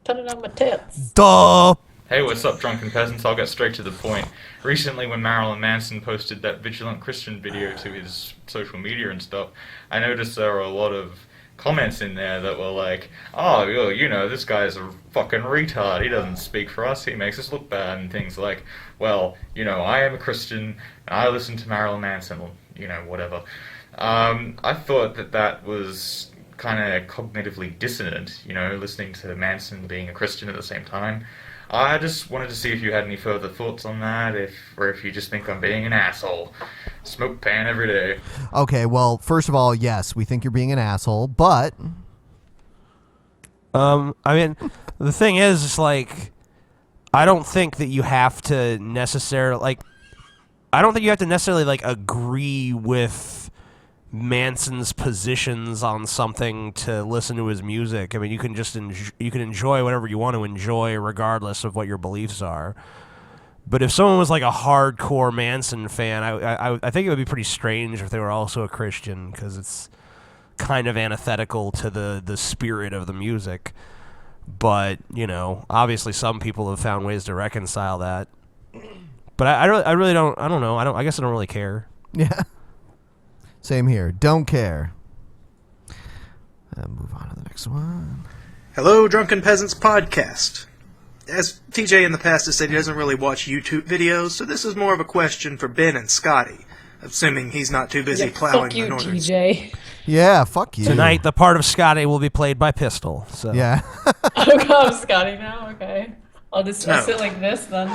G: Put it on my tits.
B: Duh.
O: Hey, what's up, Drunken Peasants? I'll get straight to the point. Recently, when Marilyn Manson posted that Vigilant Christian video to his social media and stuff, I noticed there were a lot of comments in there that were like, oh, you know, this guy's a fucking retard. He doesn't speak for us. He makes us look bad. And things like, well, you know, I am a Christian. And I listen to Marilyn Manson, or, you know, whatever. I thought that was kind of cognitively dissonant, you know, listening to Manson being a Christian at the same time. I just wanted to see if you had any further thoughts on that, or if you just think I'm being an asshole. Smoke pan every day.
B: Okay, well, first of all, yes, we think you're being an asshole, but
F: I mean, the thing is, it's like, I don't think that you have to necessarily, like, agree with Manson's positions on something to listen to his music. I mean, you can just you can enjoy whatever you want to enjoy regardless of what your beliefs are. But if someone was like a hardcore Manson fan, I think it would be pretty strange if they were also a Christian, because it's kind of antithetical to the spirit of the music. But, you know, obviously some people have found ways to reconcile that. But I really don't know. I guess I don't really care.
B: yeah. Same here. Don't care. Move on to the next one.
P: Hello, Drunken Peasants podcast. As TJ in the past has said, he doesn't really watch YouTube videos, so this is more of a question for Ben and Scotty, assuming he's not too busy plowing
G: Fuck you,
P: the northern
G: TJ.
B: Yeah, fuck you.
F: Tonight, the part of Scotty will be played by Pistol. So.
B: Yeah.
G: Oh god, I'm Scotty now? Okay. I'll just sit like this then.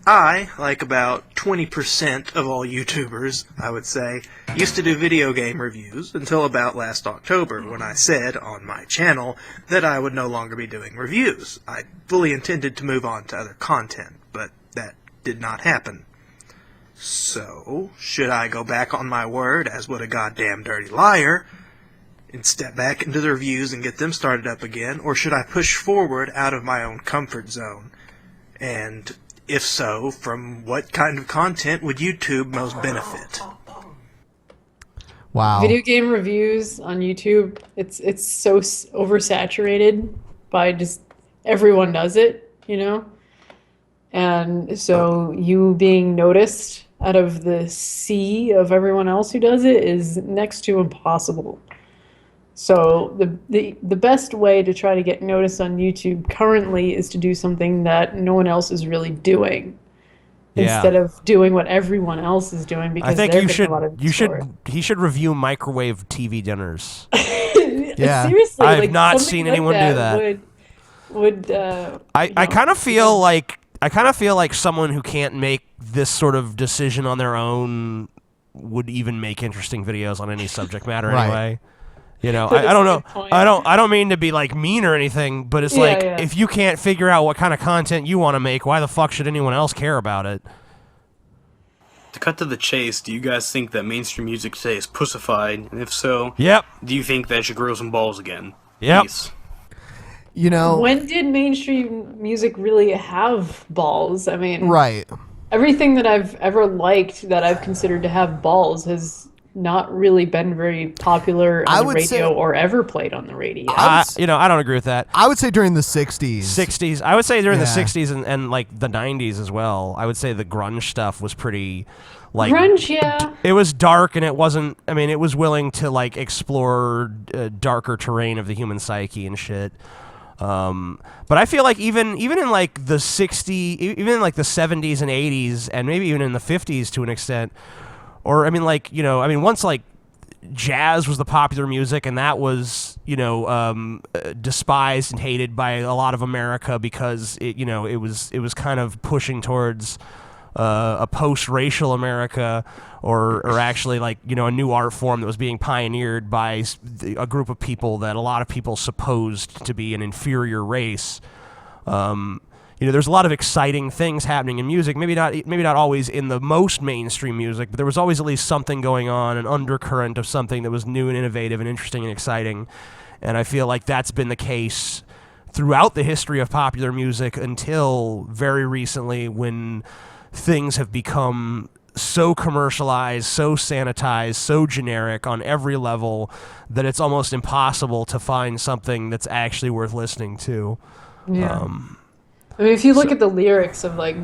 P: I, like about 20% of all YouTubers, I would say, used to do video game reviews until about last October when I said on my channel that I would no longer be doing reviews. I fully intended to move on to other content, but that did not happen. So, should I go back on my word as what a goddamn dirty liar and step back into the reviews and get them started up again, or should I push forward out of my own comfort zone? And if so, from what kind of content would YouTube most benefit?
B: Wow.
G: Video game reviews on YouTube, it's so oversaturated by just everyone does it, you know? And so you being noticed out of the sea of everyone else who does it is next to impossible. So the best way to try to get noticed on YouTube currently is to do something that no one else is really doing, instead of doing what everyone else is doing. Because
F: I think
G: he
F: should review microwave TV dinners.
B: Yeah,
G: seriously,
F: I've
G: like,
F: not
G: something
F: seen
G: like
F: anyone do that.
G: I
F: kind of feel like someone who can't make this sort of decision on their own would even make interesting videos on any subject matter anyway. You know, I don't know. I don't mean to be like mean or anything, but it's if you can't figure out what kind of content you want to make, why the fuck should anyone else care about it?
Q: To cut to the chase, do you guys think that mainstream music today is pussified? And if so, do you think that it should grow some balls again?
F: Yep.
Q: Peace.
B: You know,
G: when did mainstream music really have balls? I mean,
B: right.
G: Everything that I've ever liked that I've considered to have balls has not really been very popular on the radio or ever played on the radio.
F: I don't agree with that.
B: I would say during the 60s.
F: 60s. I would say during the 60s and like the 90s as well. I would say the grunge stuff was pretty like
G: grunge, yeah.
F: It was dark and it wasn't, I mean, it was willing to like explore darker terrain of the human psyche and shit. But I feel like even in like the even in like the 70s and 80s and maybe even in the 50s to an extent, or I mean like, you know, I mean once like jazz was the popular music and that was, you know, despised and hated by a lot of America because it, you know, it was kind of pushing towards a post-racial America, or actually like, you know, a new art form that was being pioneered by a group of people that a lot of people supposed to be an inferior race. You know, there's a lot of exciting things happening in music. Maybe not always in the most mainstream music, but there was always at least something going on, an undercurrent of something that was new and innovative and interesting and exciting. And I feel like that's been the case throughout the history of popular music until very recently, when things have become so commercialized, so sanitized, so generic on every level that it's almost impossible to find something that's actually worth listening to.
G: Yeah. I mean, if you look at the lyrics of like,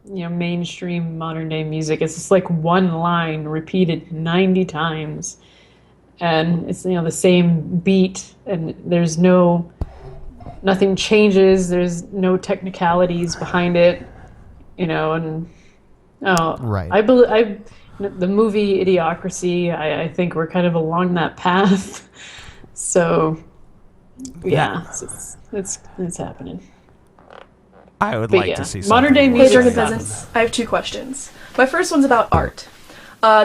G: you know, mainstream modern day music, it's just like one line repeated 90 times, and it's, you know, the same beat, and there's nothing changes. There's no technicalities behind it, you know, and
B: right.
G: I believe the movie Idiocracy. I think we're kind of along that path. So yeah, it's happening.
F: I would like to see
G: modern day
F: something.
G: music.
R: Drunken Peasants. I have two questions. My first one's about art.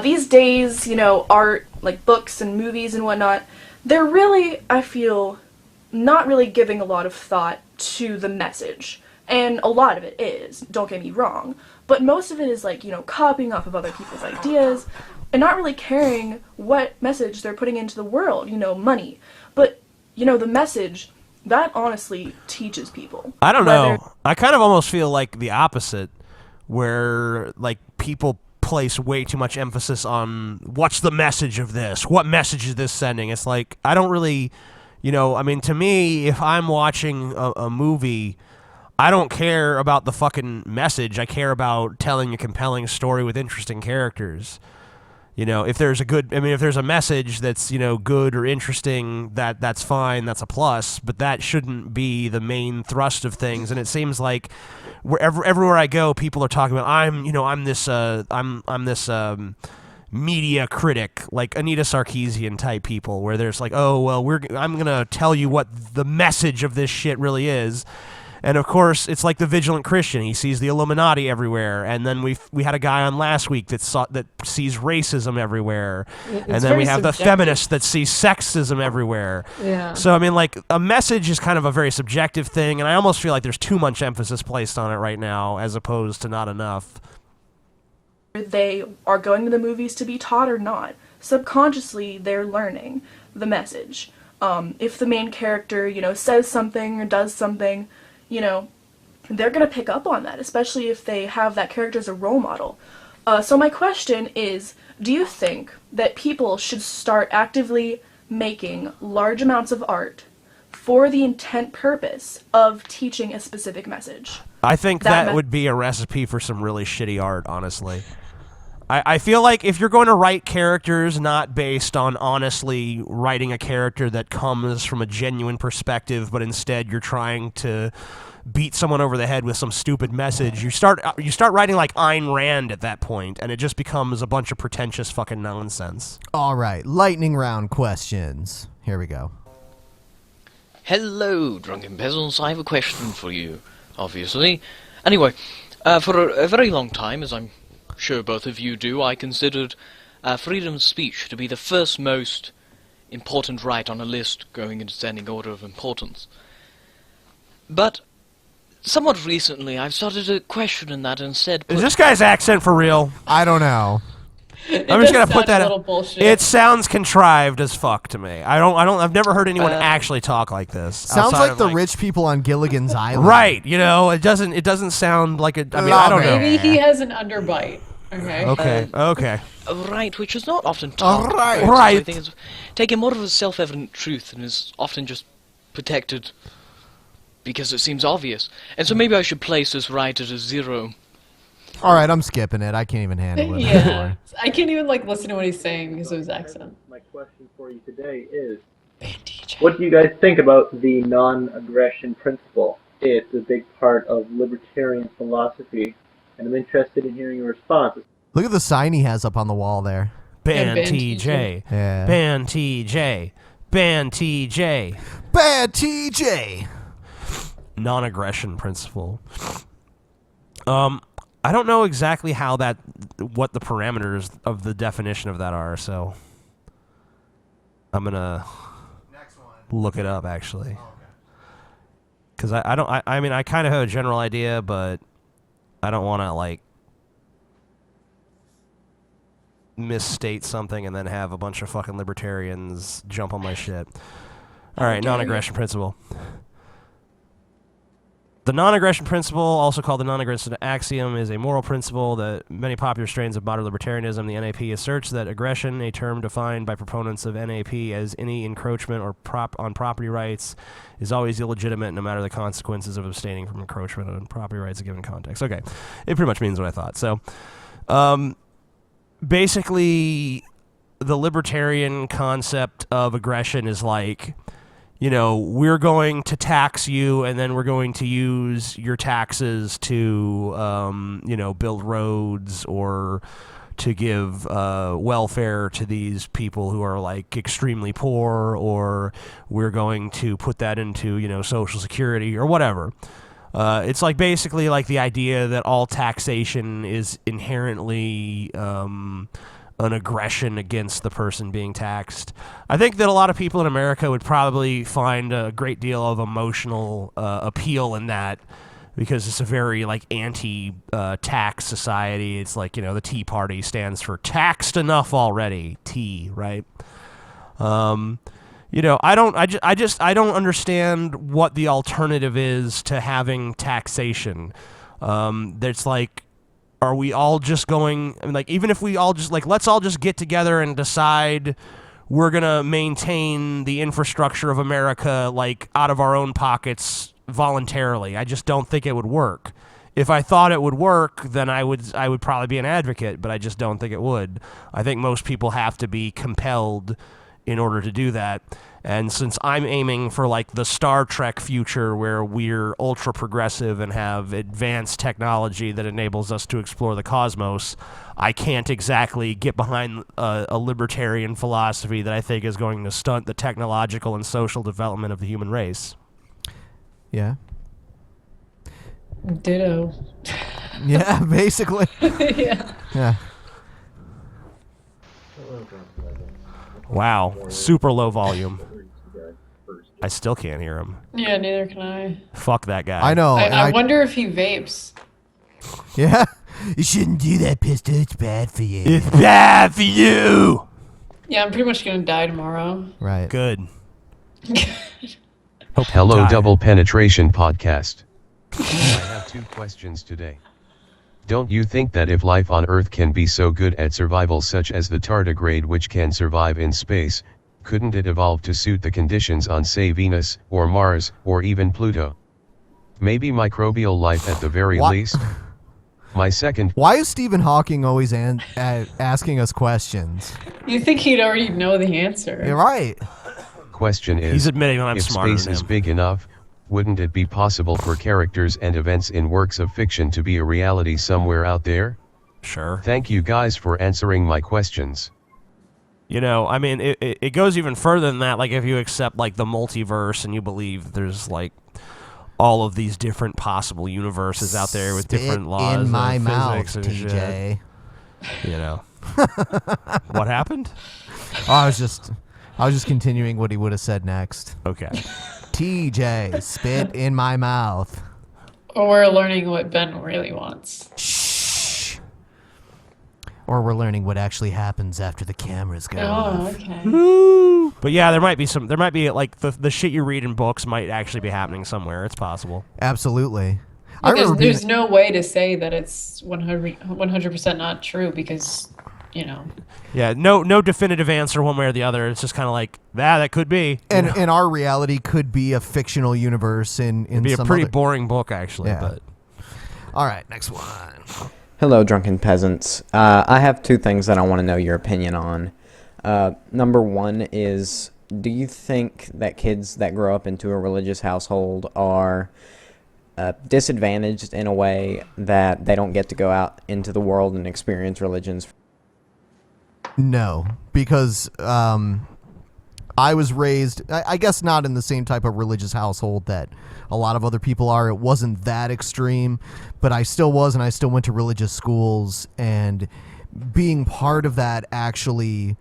R: These days, you know, art, like books and movies and whatnot, they're really, I feel, not really giving a lot of thought to the message. And a lot of it is, don't get me wrong, but most of it is like, you know, copying off of other people's ideas and not really caring what message they're putting into the world, you know, money. But, you know, the message, that honestly teaches people.
F: I don't know. I kind of almost feel like the opposite, where like people place way too much emphasis on what's the message of this? What message is this sending? It's like, I don't really, you know, I mean, to me, if I'm watching a movie, I don't care about the fucking message. I care about telling a compelling story with interesting characters. You know, if there's a message that's, you know, good or interesting, that's fine, that's a plus, but that shouldn't be the main thrust of things. And it seems like everywhere I go, people are talking about, I'm this media critic, like Anita Sarkeesian type people, where there's like, oh, well, I'm going to tell you what the message of this shit really is. And of course, it's like the Vigilant Christian. He sees the Illuminati everywhere. And then we had a guy on last week that sees racism everywhere. And then we have the feminist that sees sexism everywhere.
G: Yeah.
F: So I mean, like, a message is kind of a very subjective thing, and I almost feel like there's too much emphasis placed on it right now, as opposed to not enough.
R: They are going to the movies to be taught or not. Subconsciously, they're learning the message. If the main character, says something or does something, they're going to pick up on that, especially if they have that character as a role model. So my question is, do you think that people should start actively making large amounts of art for the intent purpose of teaching a specific message?
F: I think that would be a recipe for some really shitty art, honestly. I feel like if you're going to write characters not based on honestly writing a character that comes from a genuine perspective, but instead you're trying to beat someone over the head with some stupid message, you start writing like Ayn Rand at that point, and it just becomes a bunch of pretentious fucking nonsense.
B: All right, lightning round questions. Here we go.
A: Hello, Drunken Peasants. I have a question for you, obviously. Anyway, for a very long time, as I'm sure both of you do, I considered freedom of speech to be the first most important right on a list going in descending order of importance. But somewhat recently, I've started to question that and said...
F: Is this guy's accent for real?
B: I don't know.
F: I'm just gonna put that.
G: Bullshit.
F: It sounds contrived as fuck to me. I've never heard anyone actually talk like this.
B: Sounds like the rich people on Gilligan's Island.
F: Right? It doesn't sound like a. I mean, I don't know.
G: Maybe he has an underbite. Okay.
F: Okay.
A: A right which is not often talked about.
F: Right.
A: I think it's taken more of a self-evident truth and is often just protected because it seems obvious. And so maybe I should place this right at a 0.
B: All right, I'm skipping it. I can't even handle it
G: Yeah.
B: anymore.
G: I can't even listen to what he's saying because of his accent.
S: My question for you today is, what do you guys think about the non-aggression principle? It's a big part of libertarian philosophy, and I'm interested in hearing your response.
B: Look at the sign he has up on the wall there.
F: Ban TJ.
B: Yeah.
F: Ban TJ. Ban TJ.
B: Ban TJ.
F: Non-aggression principle. I don't know exactly what the parameters of the definition of that are, so I'm gonna look it up actually. Because I mean, I kind of have a general idea, but I don't want to misstate something and then have a bunch of fucking libertarians jump on my shit. All right, non-aggression principle. The non-aggression principle, also called the non-aggression axiom, is a moral principle that many popular strains of modern libertarianism. The NAP asserts that aggression, a term defined by proponents of NAP as any encroachment or on property rights, is always illegitimate no matter the consequences of abstaining from encroachment on property rights in a given context. Okay, it pretty much means what I thought. So, basically, the libertarian concept of aggression is like, we're going to tax you, and then we're going to use your taxes to, build roads or to give welfare to these people who are extremely poor, or we're going to put that into, Social Security or whatever. It's basically the idea that all taxation is inherently an aggression against the person being taxed. I think that a lot of people in America would probably find a great deal of emotional appeal in that, because it's a very anti-tax society. It's the Tea Party stands for taxed enough already. T, right? I don't understand what the alternative is to having taxation. There's are we all just going, even if we all just, let's all just get together and decide we're going to maintain the infrastructure of America, out of our own pockets voluntarily. I just don't think it would work. If I thought it would work, then I would probably be an advocate, but I just don't think it would. I think most people have to be compelled in order to do that. And since I'm aiming for the Star Trek future where we're ultra progressive and have advanced technology that enables us to explore the cosmos, I can't exactly get behind a libertarian philosophy that I think is going to stunt the technological and social development of the human race.
B: Yeah.
G: Ditto.
B: Yeah, basically.
G: Yeah.
B: Yeah.
F: Wow, super low volume. I still can't hear him.
G: Yeah, neither can I.
F: Fuck that guy.
B: I know.
G: I wonder if he vapes.
B: Yeah. You shouldn't do that, Pistol. It's bad for you.
F: It's bad for you.
G: Yeah, I'm pretty much gonna die tomorrow.
B: Right.
F: Good.
D: Hello,
F: die.
D: Double Penetration Podcast. I have 2 questions today. Don't you think that if life on Earth can be so good at survival, such as the tardigrade which can survive in space, couldn't it evolve to suit the conditions on, say, Venus, or Mars, or even Pluto? Maybe microbial life at the very least? My second...
B: Why is Stephen Hawking always asking us questions?
G: You think he'd already know the answer?
B: You're right.
D: Question is,
F: He's admitting I'm
D: if
F: smarter
D: space
F: than
D: is
F: him.
D: big enough, wouldn't it be possible for characters and events in works of fiction to be a reality somewhere out there?
F: Sure.
D: Thank you guys for answering my questions.
F: You know, I mean, it goes even further than that. Like, if you accept, like, the multiverse and you believe there's, like, all of these different possible universes out there with different laws
B: in my
F: of
B: mouth,
F: physics and
B: TJ.
F: shit. You know. What happened?
B: Oh, I was just continuing what he would have said next.
F: Okay.
B: TJ, spit in my mouth.
G: Or we're learning what Ben really wants.
B: Shh. Or we're learning what actually happens after the cameras go off.
G: Okay.
F: But yeah, there might be like the shit you read in books might actually be happening somewhere. It's possible.
B: Absolutely. I remember
G: There's no way to say that it's 100% not true because, you know.
F: Yeah, no definitive answer one way or the other. It's just kind of like, that could be.
B: And our reality could be a fictional universe in
F: It'd be
B: some
F: a pretty
B: other...
F: boring book, actually.
B: Yeah.
F: But
B: all right, next one.
E: Hello, Drunken Peasants. I have 2 things that I want to know your opinion on. Number 1 is, do you think that kids that grow up into a religious household are disadvantaged in a way that they don't get to go out into the world and experience religions?
B: No, because I was raised, I guess not in the same type of religious household that a lot of other people are. It wasn't that extreme, but I still was, and I still went to religious schools, and being part of that actually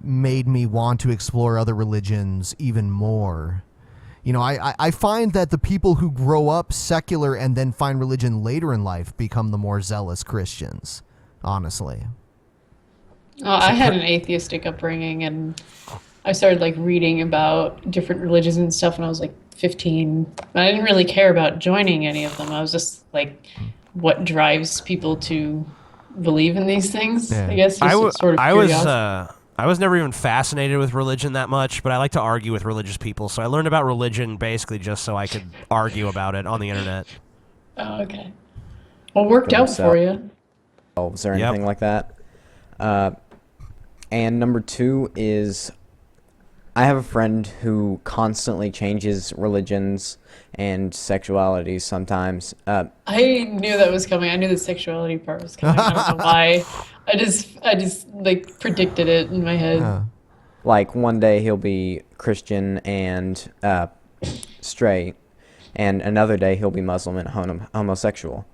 B: made me want to explore other religions even more. You know, I find that the people who grow up secular and then find religion later in life become the more zealous Christians, honestly.
G: I had an atheistic upbringing, and I started like reading about different religions and stuff when I was like 15. I didn't really care about joining any of them. I was just like, what drives people to believe in these things?
B: Yeah.
G: I guess just sort of curiosity.
F: I was never even fascinated with religion that much, but I like to argue with religious people. So I learned about religion basically just so I could argue about it on the internet.
G: Oh, okay. Well, worked out for you.
E: Or anything like that. And number 2 is, I have a friend who constantly changes religions and sexualities sometimes.
G: I knew that was coming. I knew the sexuality part was coming. I don't know why. I just like predicted it in my head.
E: Like one day he'll be Christian and straight, and another day he'll be Muslim and homosexual.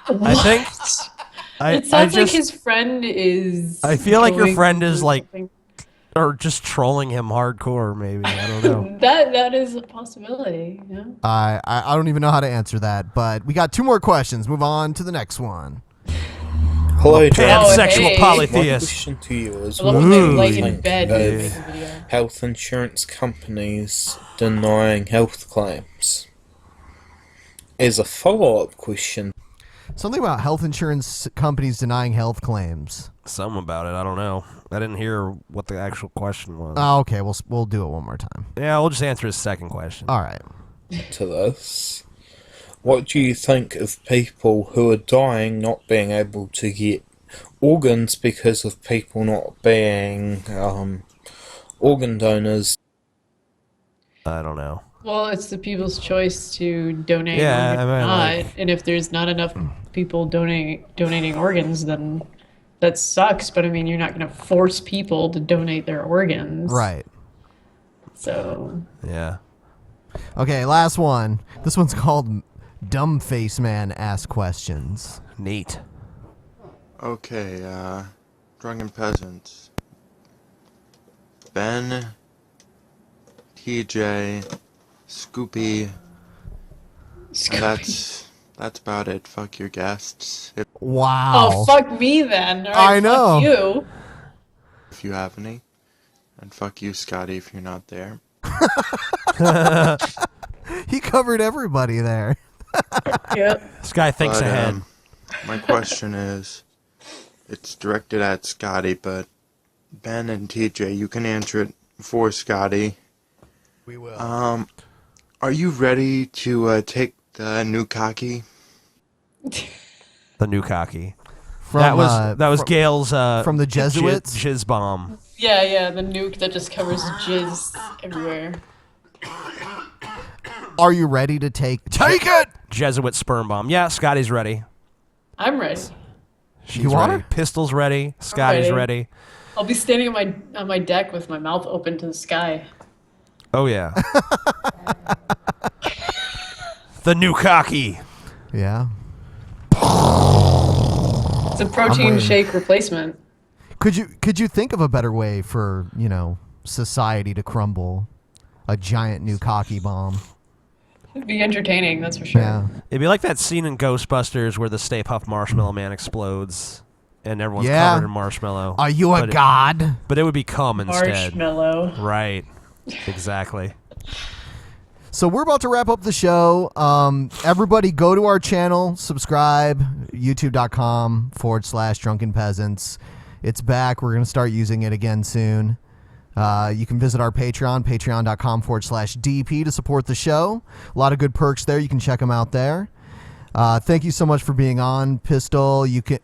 F: I think.
G: It sounds like his friend is.
F: I feel like your
G: going
F: friend is
G: through
F: like,
G: something.
F: or just trolling him hardcore. Maybe I don't know.
G: That is a possibility. Yeah.
B: I don't even know how to answer that, but we got 2 more questions. Move on to the next one.
T: Hello,
F: Pansexual polytheist.
T: My question to you is,
G: I love
T: what
G: when
T: do
G: they
T: you
G: lay in
T: think
G: bed when they
T: of
G: make a video.
T: health insurance companies denying health claims? Is a follow-up question.
B: Something about health insurance companies denying health claims.
F: Something about it. I don't know. I didn't hear what the actual question was.
B: Oh, okay. We'll do it one more time.
F: Yeah, we'll just answer his second question.
B: All right.
T: To this, what do you think of people who are dying not being able to get organs because of people not being organ donors?
F: I don't know.
G: Well, it's the people's choice to donate
F: Yeah,
G: or
F: I mean,
G: not.
F: like-
G: And if there's not enough people donating organs, then that sucks. But I mean, you're not going to force people to donate their organs.
B: Right.
G: So.
F: Yeah.
B: Okay, last one. This one's called Dumb Face Man Asks Questions.
F: Neat.
C: Okay, Drunken Peasants. Ben, TJ, Scoopy. That's about it. Fuck your guests.
B: Wow.
G: Oh, fuck me then. All right,
B: I know.
G: Fuck you.
C: If you have any. And fuck you, Scotty, if you're not there.
B: He covered everybody there.
G: Yep.
F: This guy thinks ahead.
C: My question is, it's directed at Scotty, but Ben and TJ, you can answer it for Scotty.
B: We will.
C: Are you ready to take the new cocky?
F: The new cocky.
B: From,
F: that was Gail's
B: from the Jesuits?
F: jizz bomb.
G: Yeah, the nuke that just covers jizz everywhere.
B: Are you ready to take it?
F: Jesuit sperm bomb. Yeah, Scotty's ready.
G: I'm ready.
F: She's
B: You
F: ready.
B: are?
F: Pistol's ready. Scotty's ready.
G: I'll be standing on my deck with my mouth open to the sky.
F: Oh yeah. The new cocky.
B: Yeah.
G: It's a protein shake replacement.
B: Could you think of a better way for, society to crumble? A giant new cocky bomb.
G: It'd be entertaining, that's for sure.
B: Yeah.
F: It'd be like that scene in Ghostbusters where the Stay Puft Marshmallow Man explodes and everyone's
B: Yeah.
F: covered in marshmallow.
B: Are you a god?
F: But it would be cum instead.
G: Marshmallow.
F: Right. Exactly.
B: So we're about to wrap up the show. Everybody go to our channel, subscribe, youtube.com/Drunken Peasants. It's back. We're going to start using it again soon. You can visit our Patreon, patreon.com/DP to support the show. A lot of good perks there. You can check them out there. Thank you so much for being on, Pistol. You can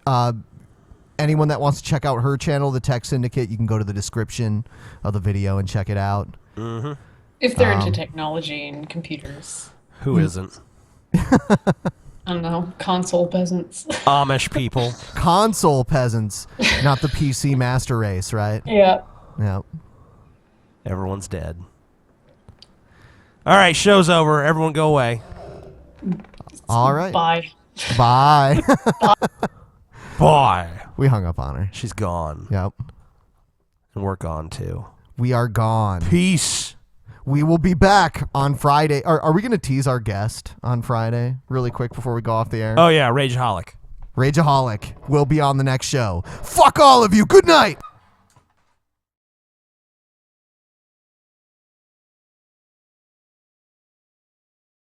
B: anyone that wants to check out her channel, the Tech Syndicate, you can go to the description of the video and check it out.
F: Mm-hmm.
G: If they're into technology and computers.
F: Who isn't?
G: I don't know. Console peasants.
F: Amish people.
B: Console peasants, not the PC master race, right?
G: Yeah.
B: Yep.
F: Everyone's dead. All right, show's over. Everyone go away.
B: All right.
G: Bye.
B: Bye.
F: Bye.
B: We hung up on her.
F: She's gone.
B: Yep.
F: And we're gone too.
B: We are gone.
F: Peace.
B: We will be back on Friday. Are we going to tease our guest on Friday really quick before we go off the air?
F: Oh, yeah, Rageaholic.
B: Rageaholic will be on the next show. Fuck all of you. Good night.